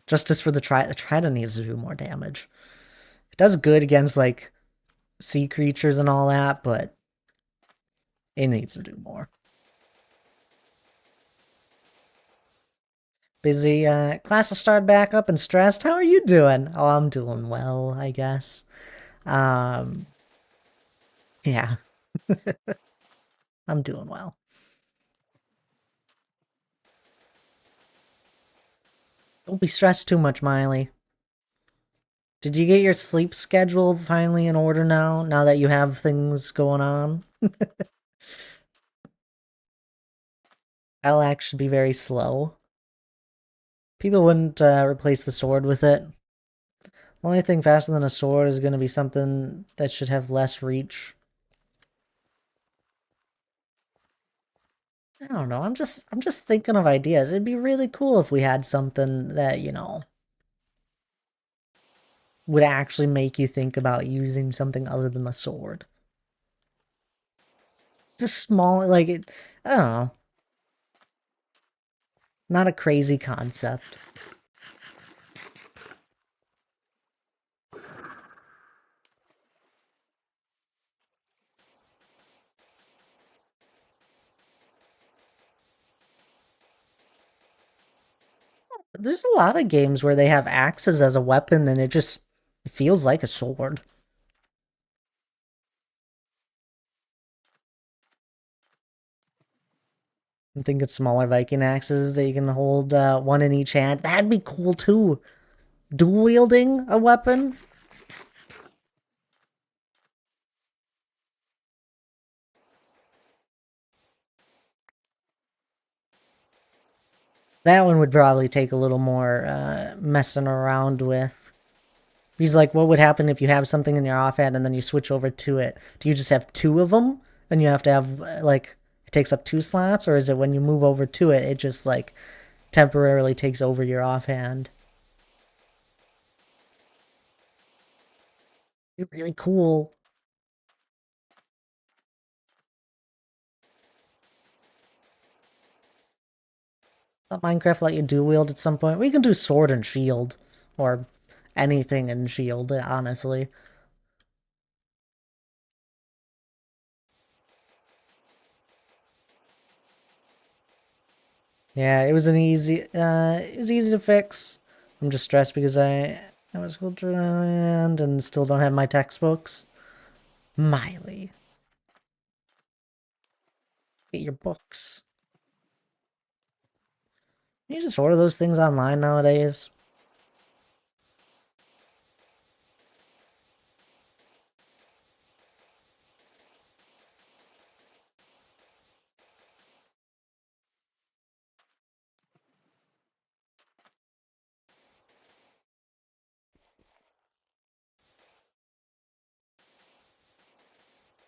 Justice for the Trident needs to do more damage. It does good against like sea creatures and all that, but it needs to do more. Busy. Classes started back up and stressed. How are you doing? Oh, I'm doing well, I guess. Um, yeah, I'm doing well. Don't be stressed too much, Miley. Did you get your sleep schedule finally in order now? Now that you have things going on? That'll actually be very slow. People wouldn't replace the sword with it. The only thing faster than a sword is going to be something that should have less reach. I don't know. I'm just thinking of ideas. It'd be really cool if we had something that, would actually make you think about using something other than the sword. It's a small, like, I don't know. Not a crazy concept. There's a lot of games where they have axes as a weapon and it feels like a sword. I'm thinking smaller Viking axes that you can hold one in each hand. That'd be cool too. Dual wielding a weapon? That one would probably take a little more messing around with. He's like, what would happen if you have something in your offhand and then you switch over to it? Do you just have two of them and you have to have, like, it takes up two slots? Or is it when you move over to it, it just, like, temporarily takes over your offhand? It'd be really cool. Thought Minecraft let you dual wield at some point. We can do sword and shield. Or anything in shield, honestly. Yeah, it was easy to fix. I'm just stressed because I was school and still don't have my textbooks. Miley, get your books. Can you just order those things online nowadays?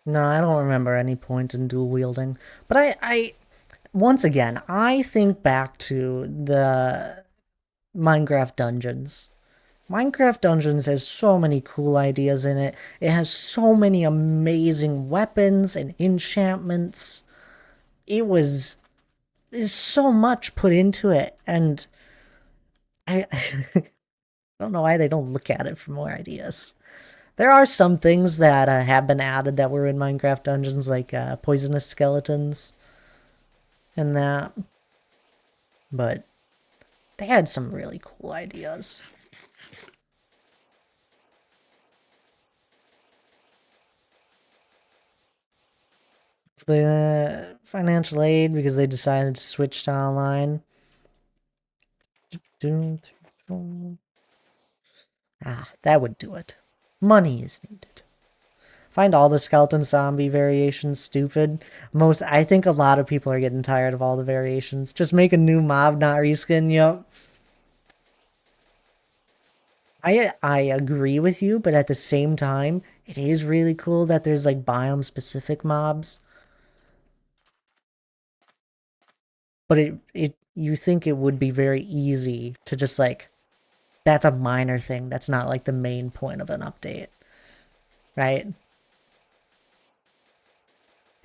No, I don't remember any point in dual wielding. But once again, I think back to the Minecraft Dungeons. Minecraft Dungeons has so many cool ideas in it. It has so many amazing weapons and enchantments. It was There's so much put into it, and I I don't know why they don't look at it for more ideas. There are some things that have been added that were in Minecraft Dungeons, like poisonous skeletons and that, but they had some really cool ideas. The financial aid because they decided to switch to online. Ah, that would do it. Money is needed. Find all the skeleton zombie variations stupid. I think a lot of people are getting tired of all the variations. Just make a new mob, not reskin. Yup. I agree with you, but at the same time, it is really cool that there's like biome specific mobs. But you think it would be very easy to just like that's a minor thing. That's not like the main point of an update. Right?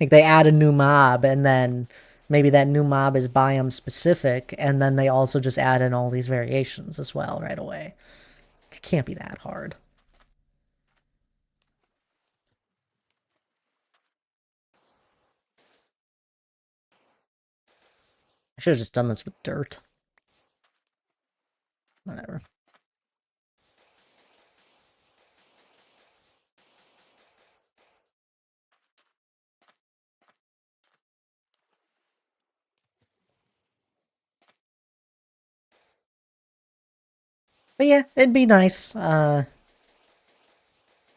Like they add a new mob and then maybe that new mob is biome specific and then they also just add in all these variations as well right away. It can't be that hard. I should have just done this with dirt. Whatever. But yeah, it'd be nice to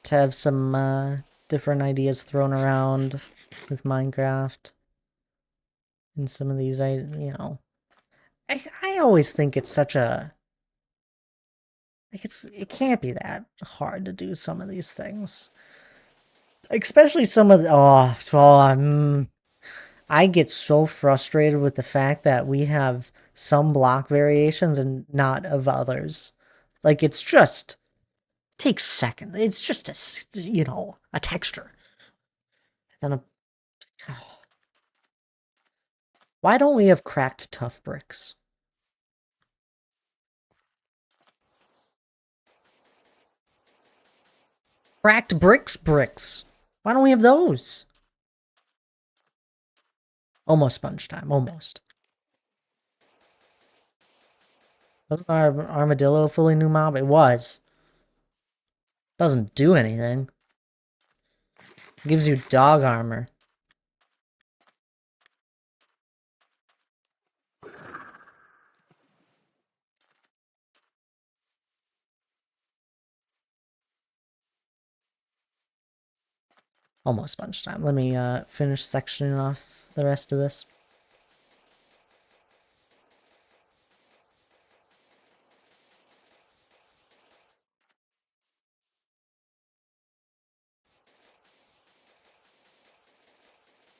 have some different ideas thrown around with Minecraft. And some of these, I always think it's such a like it can't be that hard to do some of these things, especially some of the I get so frustrated with the fact that we have some block variations and not of others. Like it's just takes seconds. It's just a texture. Then why don't we have cracked tough bricks? Cracked bricks. Why don't we have those? Almost sponge time. Almost. Wasn't our armadillo a fully new mob? It was. Doesn't do anything. Gives you dog armor. Almost sponge time. Let me finish sectioning off the rest of this.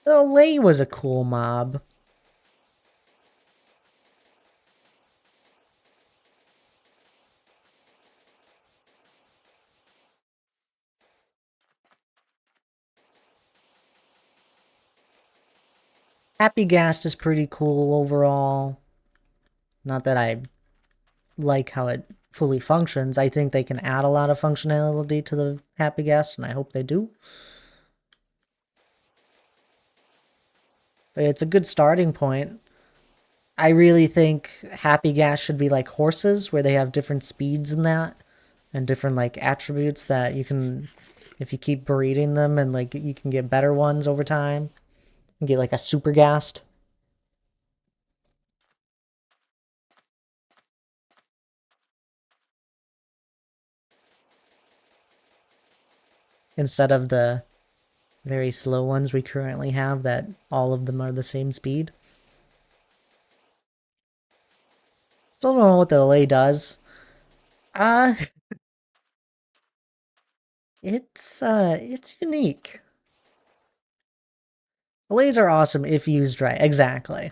The Lay was a cool mob. Happy Ghast is pretty cool overall. Not that I like how it fully functions. I think they can add a lot of functionality to the Happy Ghast, and I hope they do. But it's a good starting point. I really think Happy Ghast should be like horses, where they have different speeds in that, and different like attributes that you can, if you keep breeding them, and like you can get better ones over time. You get like a super Ghast. Instead of the very slow ones we currently have that all of them are the same speed. Still don't know what the Allay does. Uh it's unique. Allays are awesome if used right. Exactly.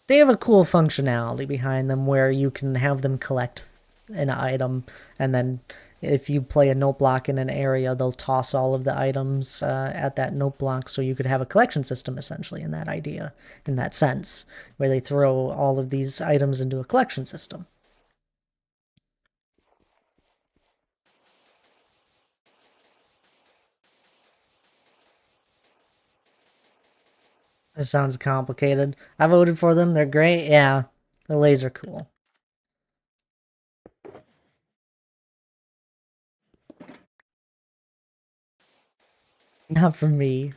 They have a cool functionality behind them where you can have them collect an item, and then if you play a note block in an area, they'll toss all of the items at that note block, so you could have a collection system essentially in that idea, in that sense, where they throw all of these items into a collection system. This sounds complicated. I voted for them. They're great. Yeah, the laser cool. Not for me.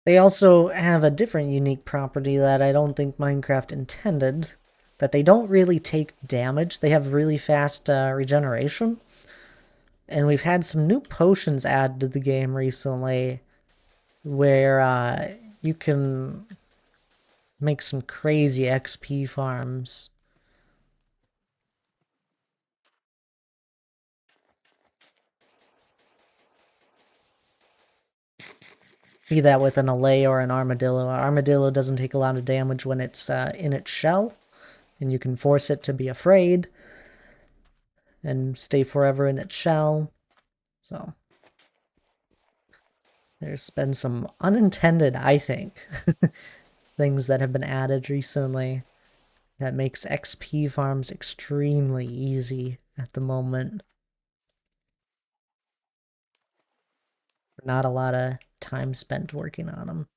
They also have a different unique property that I don't think Minecraft intended, that they don't really take damage. They have really fast regeneration. And we've had some new potions added to the game recently where you can make some crazy XP farms. Be that with an Allay or an Armadillo. Armadillo doesn't take a lot of damage when it's in its shell, and you can force it to be afraid and stay forever in its shell. So there's been some unintended, I think, things that have been added recently that makes XP farms extremely easy at the moment. Not a lot of time spent working on them.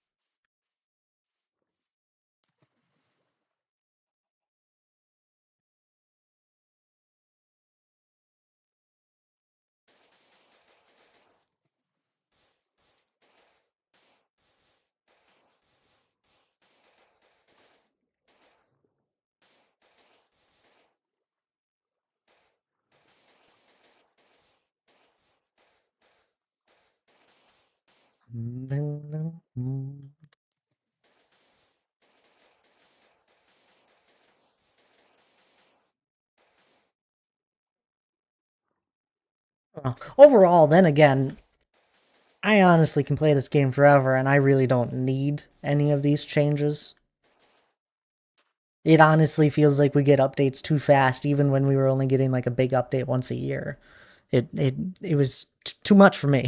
Overall, then again, I honestly can play this game forever, and I really don't need any of these changes. It honestly feels like we get updates too fast, even when we were only getting like a big update once a year. It was too much for me.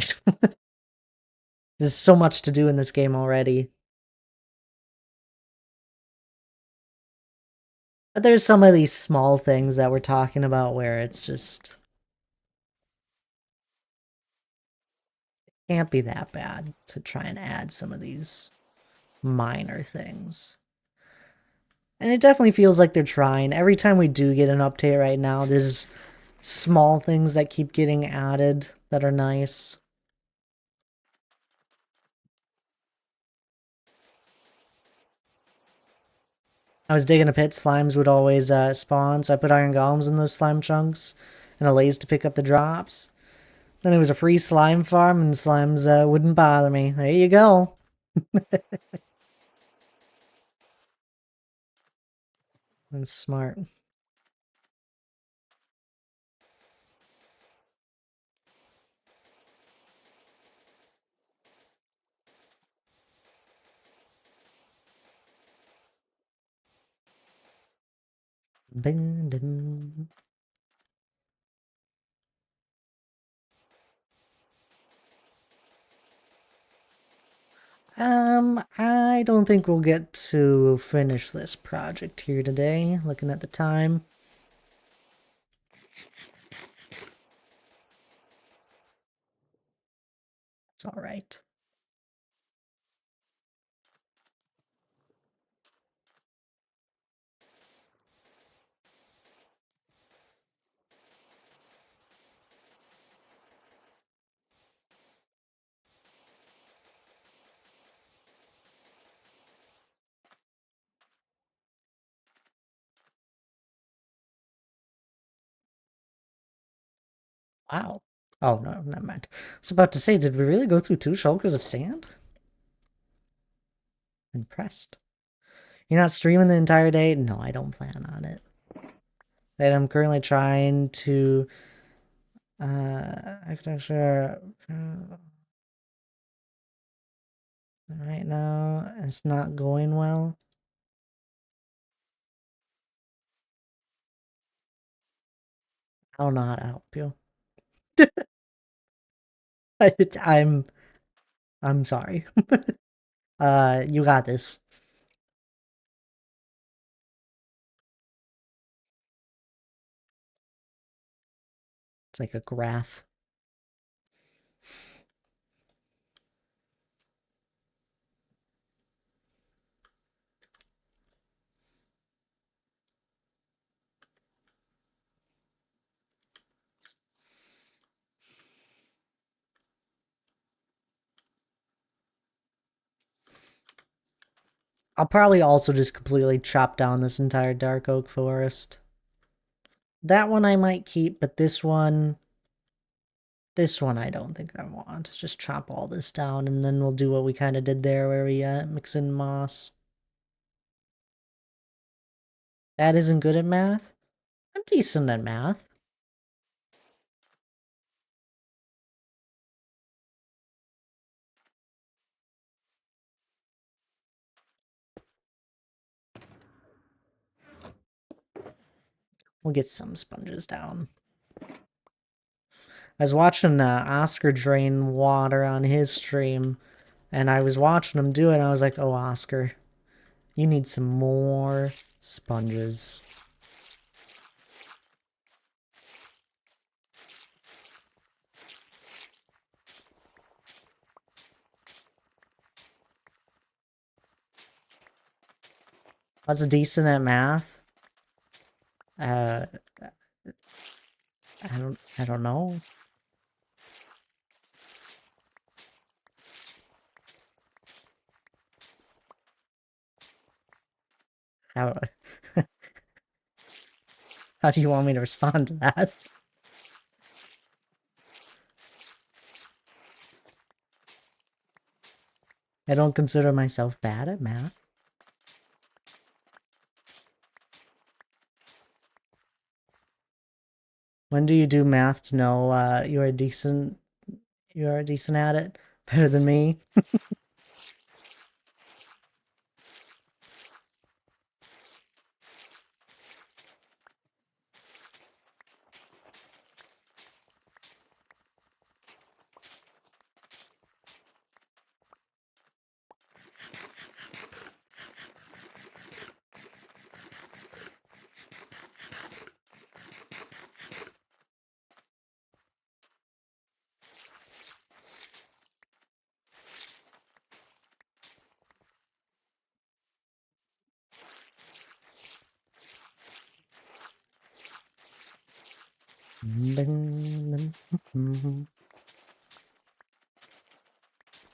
There's so much to do in this game already. But there's some of these small things that we're talking about where it's just can't be that bad to try and add some of these minor things. And it definitely feels like they're trying. Every time we do get an update right now, there's small things that keep getting added that are nice. I was digging a pit, slimes would always spawn, so I put iron golems in those slime chunks and allays to pick up the drops. Then it was a free slime farm, and slimes wouldn't bother me. There you go. That's smart. Ding, ding. I don't think we'll get to finish this project here today, looking at the time. It's alright. Wow. Oh, no, never mind. I was about to say, did we really go through 2 shulkers of sand? Impressed. You're not streaming the entire day? No, I don't plan on it. And I'm currently trying to architecture right now. It's not going well. I don't know how to help you. I'm sorry. You got this. It's like a graph. I'll probably also just completely chop down this entire dark oak forest. That one I might keep, but this one I don't think I want. Just chop all this down, and then we'll do what we kind of did there, where we mix in moss. That isn't good at math? I'm decent at math. We'll get some sponges down. I was watching Oscar drain water on his stream, and I was watching him do it, and I was like, oh, Oscar, you need some more sponges. What's decent at math? I don't know. How how do you want me to respond to that? I don't consider myself bad at math. When do you do math to know you're decent at it? Better than me?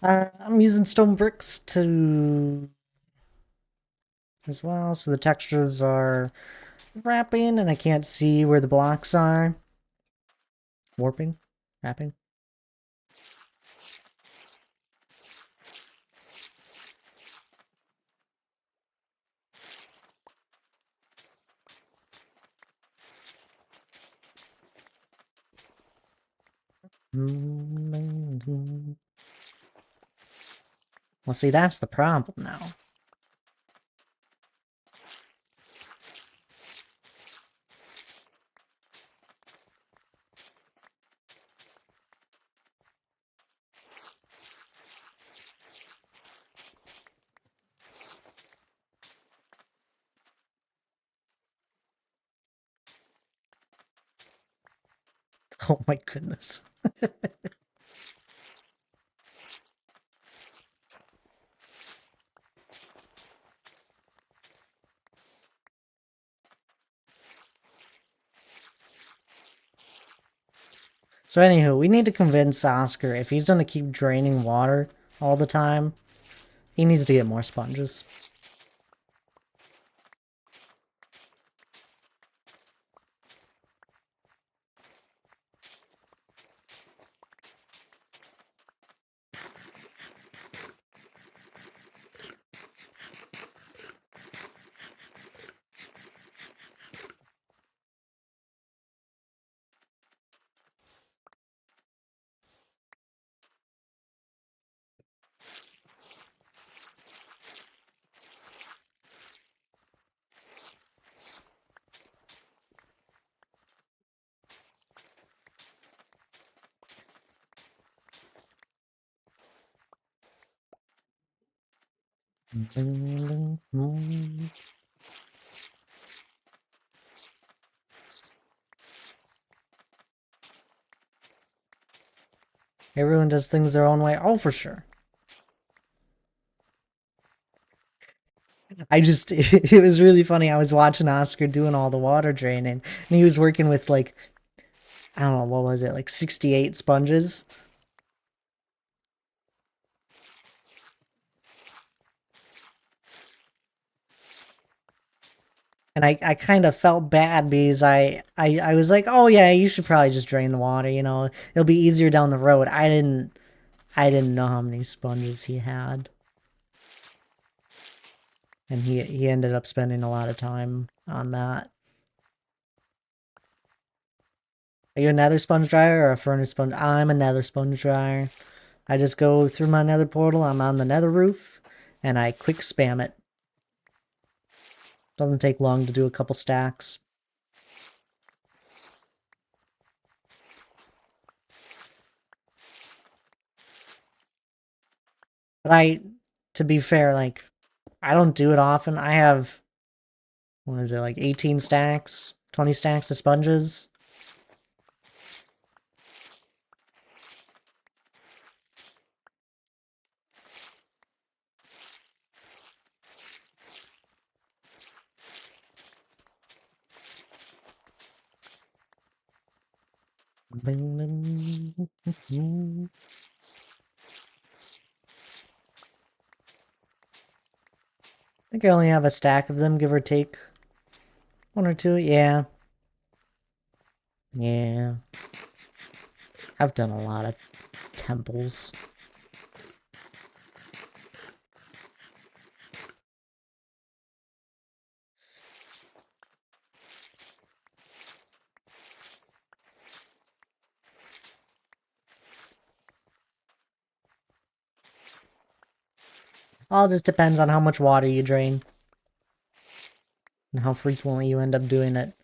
I'm using stone bricks to as well, so the textures are wrapping and I can't see where the blocks are. Warping? Wrapping? Well, see, that's the problem now. Oh my goodness. So anywho, we need to convince Oscar if he's gonna keep draining water all the time, he needs to get more sponges. Everyone does things their own way. Oh, for sure. It was really funny. I was watching Oscar doing all the water draining, and he was working with like, I don't know, what was it, like 68 sponges? And I kind of felt bad because I was like, oh yeah, you should probably just drain the water, you know. It'll be easier down the road. I didn't know how many sponges he had. And he ended up spending a lot of time on that. Are you a nether sponge dryer or a furnace sponge? I'm a nether sponge dryer. I just go through my nether portal, I'm on the nether roof, and I quick spam it. Doesn't take long to do a couple stacks. But to be fair, like, I don't do it often. I have, what is it, like 18 stacks? 20 stacks of sponges? I think I only have a stack of them, give or take. One or two, yeah. Yeah. I've done a lot of temples. All just depends on how much water you drain. And how frequently you end up doing it.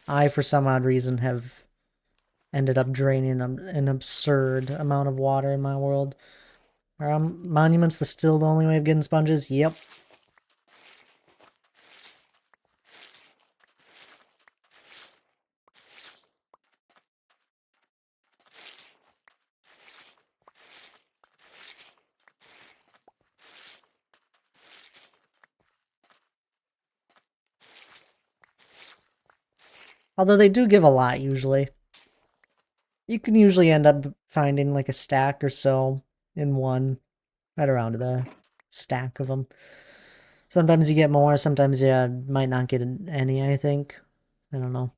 I, for some odd reason, have ended up draining an absurd amount of water in my world. Are monuments still the only way of getting sponges? Yep. Although they do give a lot, usually. You can usually end up finding like a stack or so in one. Right around the stack of them. Sometimes you get more, sometimes you might not get any, I think. I don't know.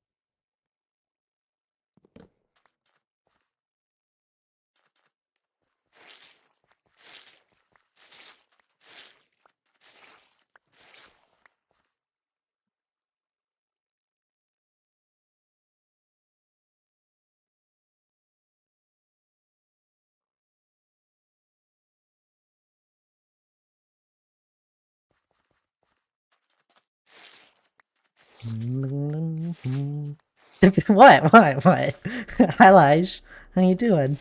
What? What? Hi, Lige. How you doing?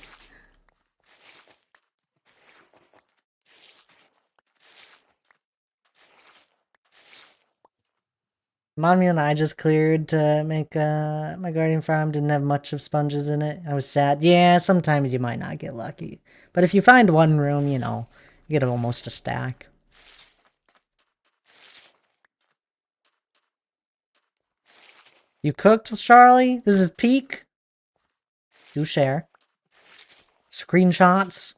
Mommy and I just cleared to make my guardian farm. Didn't have much of sponges in it. I was sad. Yeah, sometimes you might not get lucky. But if you find one room, you know, you get almost a stack. You cooked, Charlie? This is peak? Do share. Screenshots.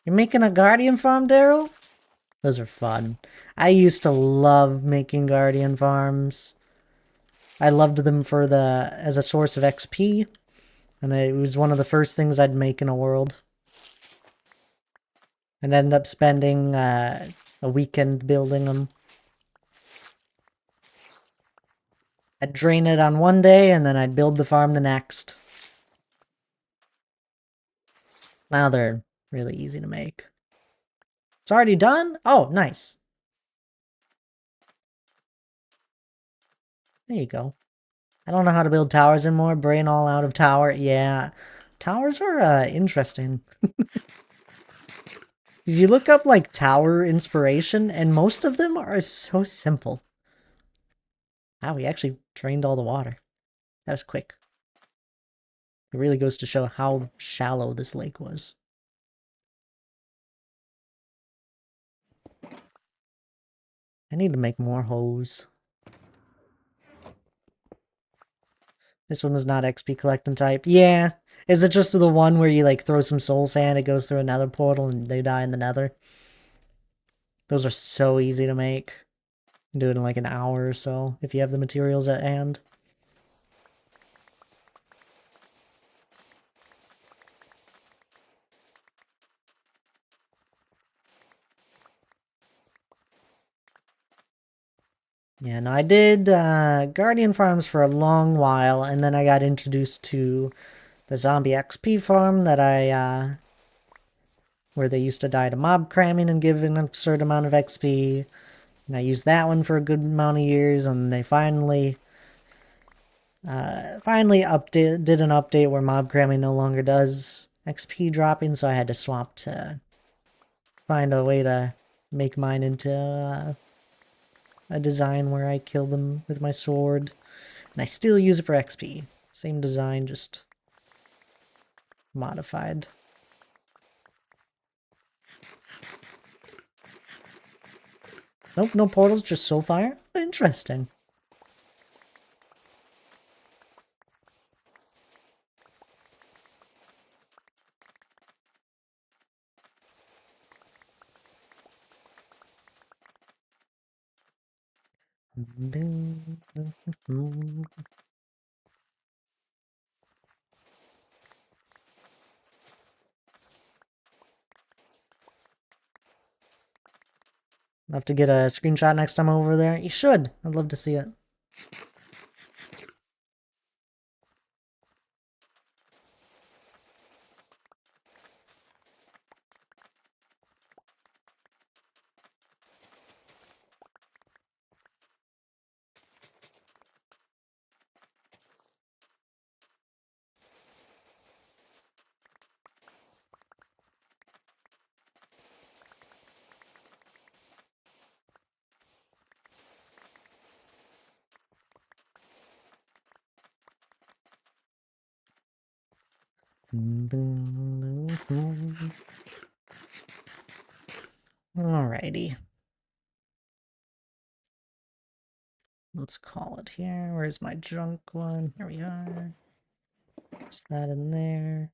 You're making a guardian farm, Daryl? Those are fun. I used to love making guardian farms. I loved them for as a source of XP, and it was one of the first things I'd make in a world. And end up spending a weekend building them. I'd drain it on one day, and then I'd build the farm the next. Now they're really easy to make. It's already done? Oh, nice. There you go. I don't know how to build towers anymore. Brain all out of tower. Yeah. Towers are interesting. You look up like tower inspiration, and most of them are so simple. Wow, we actually drained all the water. That was quick. It really goes to show how shallow this lake was. I need to make more hose. This one was not XP collecting type. Yeah. Is it just the one where you like throw some soul sand, it goes through another portal and they die in the nether? Those are so easy to make. You can do it in like an hour or so if you have the materials at hand. Yeah, no, I did Guardian farms for a long while, and then I got introduced to the zombie XP farm that where they used to die to mob cramming and give an absurd amount of XP. And I used that one for a good amount of years, and they finally did an update where mob cramming no longer does XP dropping, so I had to swap to find a way to make mine into a design where I kill them with my sword. And I still use it for XP. Same design, just modified. Nope, no portals, just soulfire. Interesting. I'll have to get a screenshot next time I'm over there. You should. I'd love to see it. Alrighty. Let's call it here. Where's my junk one? Here we are. There's that in there.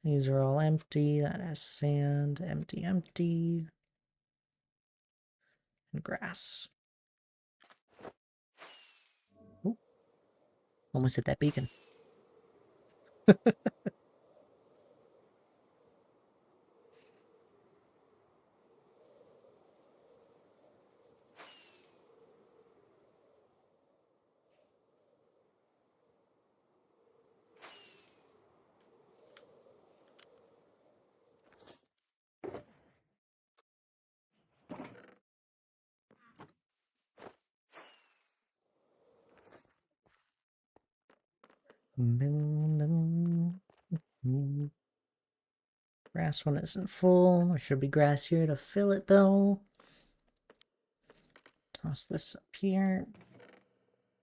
These are all empty. That has sand. Empty, empty. And grass. Ooh. Almost hit that beacon. Grass one isn't full. There should be grass here to fill it though. Toss this up here.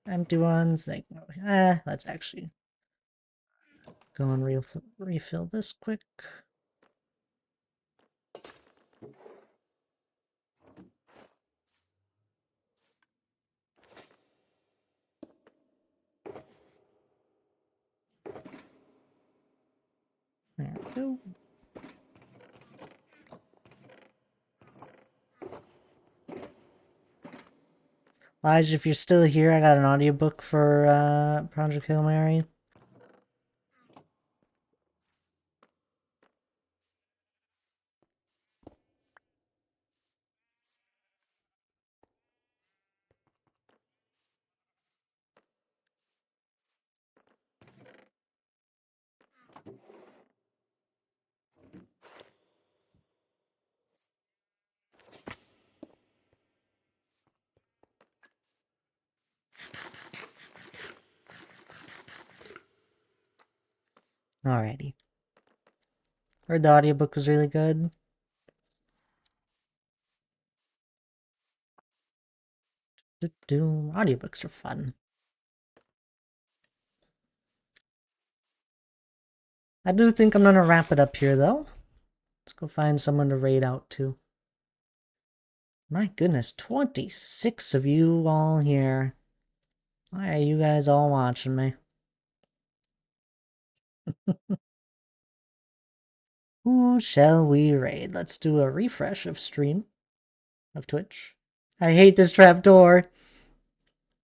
Empty ones. Let's actually go and refill this quick. There we go. Elijah, if you're still here, I got an audiobook for Project Hail Mary. Alrighty. Heard the audiobook was really good. Audiobooks are fun. I do think I'm gonna wrap it up here though. Let's go find someone to raid out to. My goodness, 26 of you all here. Why are you guys all watching me? Who shall we raid? Let's do a refresh of stream. Of Twitch. I hate this trapdoor.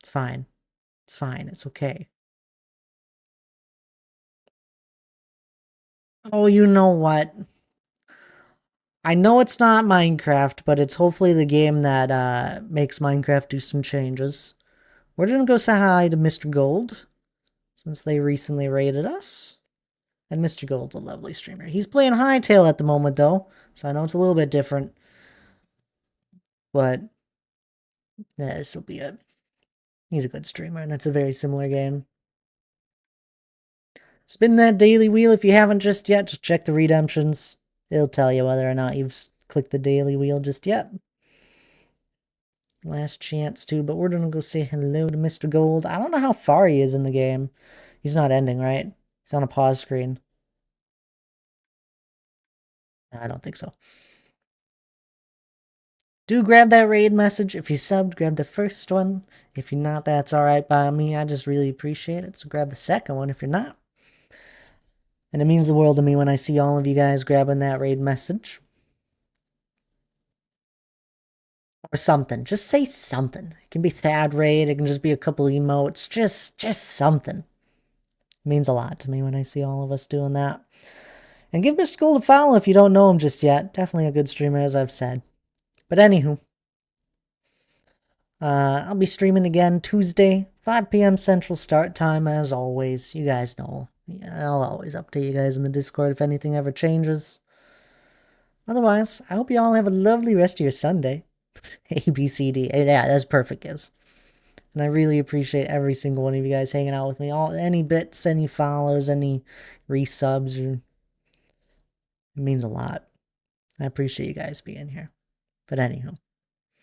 It's fine. It's fine. It's okay. Oh, you know what? I know it's not Minecraft, but it's hopefully the game that makes Minecraft do some changes. We're gonna go say hi to Mr. Gold, since they recently raided us. And Mr. Gold's a lovely streamer. He's playing Hytale at the moment, though, so I know it's a little bit different. But yeah, this will be it. He's a good streamer, and it's a very similar game. Spin that daily wheel if you haven't just yet. Just check the redemptions. It'll tell you whether or not you've clicked the daily wheel just yet. Last chance too, but we're gonna go say hello to Mr. Gold. I don't know how far he is in the game. He's not ending, right? He's on a pause screen. I don't think so. Do grab that raid message. If you subbed, grab the first one. If you're not, that's alright by me. I just really appreciate it. So grab the second one if you're not. And it means the world to me when I see all of you guys grabbing that raid message. Or something. Just say something. It can be Thad raid. It can just be a couple emotes. Just something. It means a lot to me when I see all of us doing that. And give Mr. Gold a follow if you don't know him just yet. Definitely a good streamer, as I've said. But anywho. I'll be streaming again Tuesday, 5 p.m. Central start time, as always. You guys know. I'll always update you guys in the Discord if anything ever changes. Otherwise, I hope you all have a lovely rest of your Sunday. A, B, C, D. Yeah, that's perfect, guys. And I really appreciate every single one of you guys hanging out with me. Any bits, any follows, any resubs. It means a lot. I appreciate you guys being here. But anywho.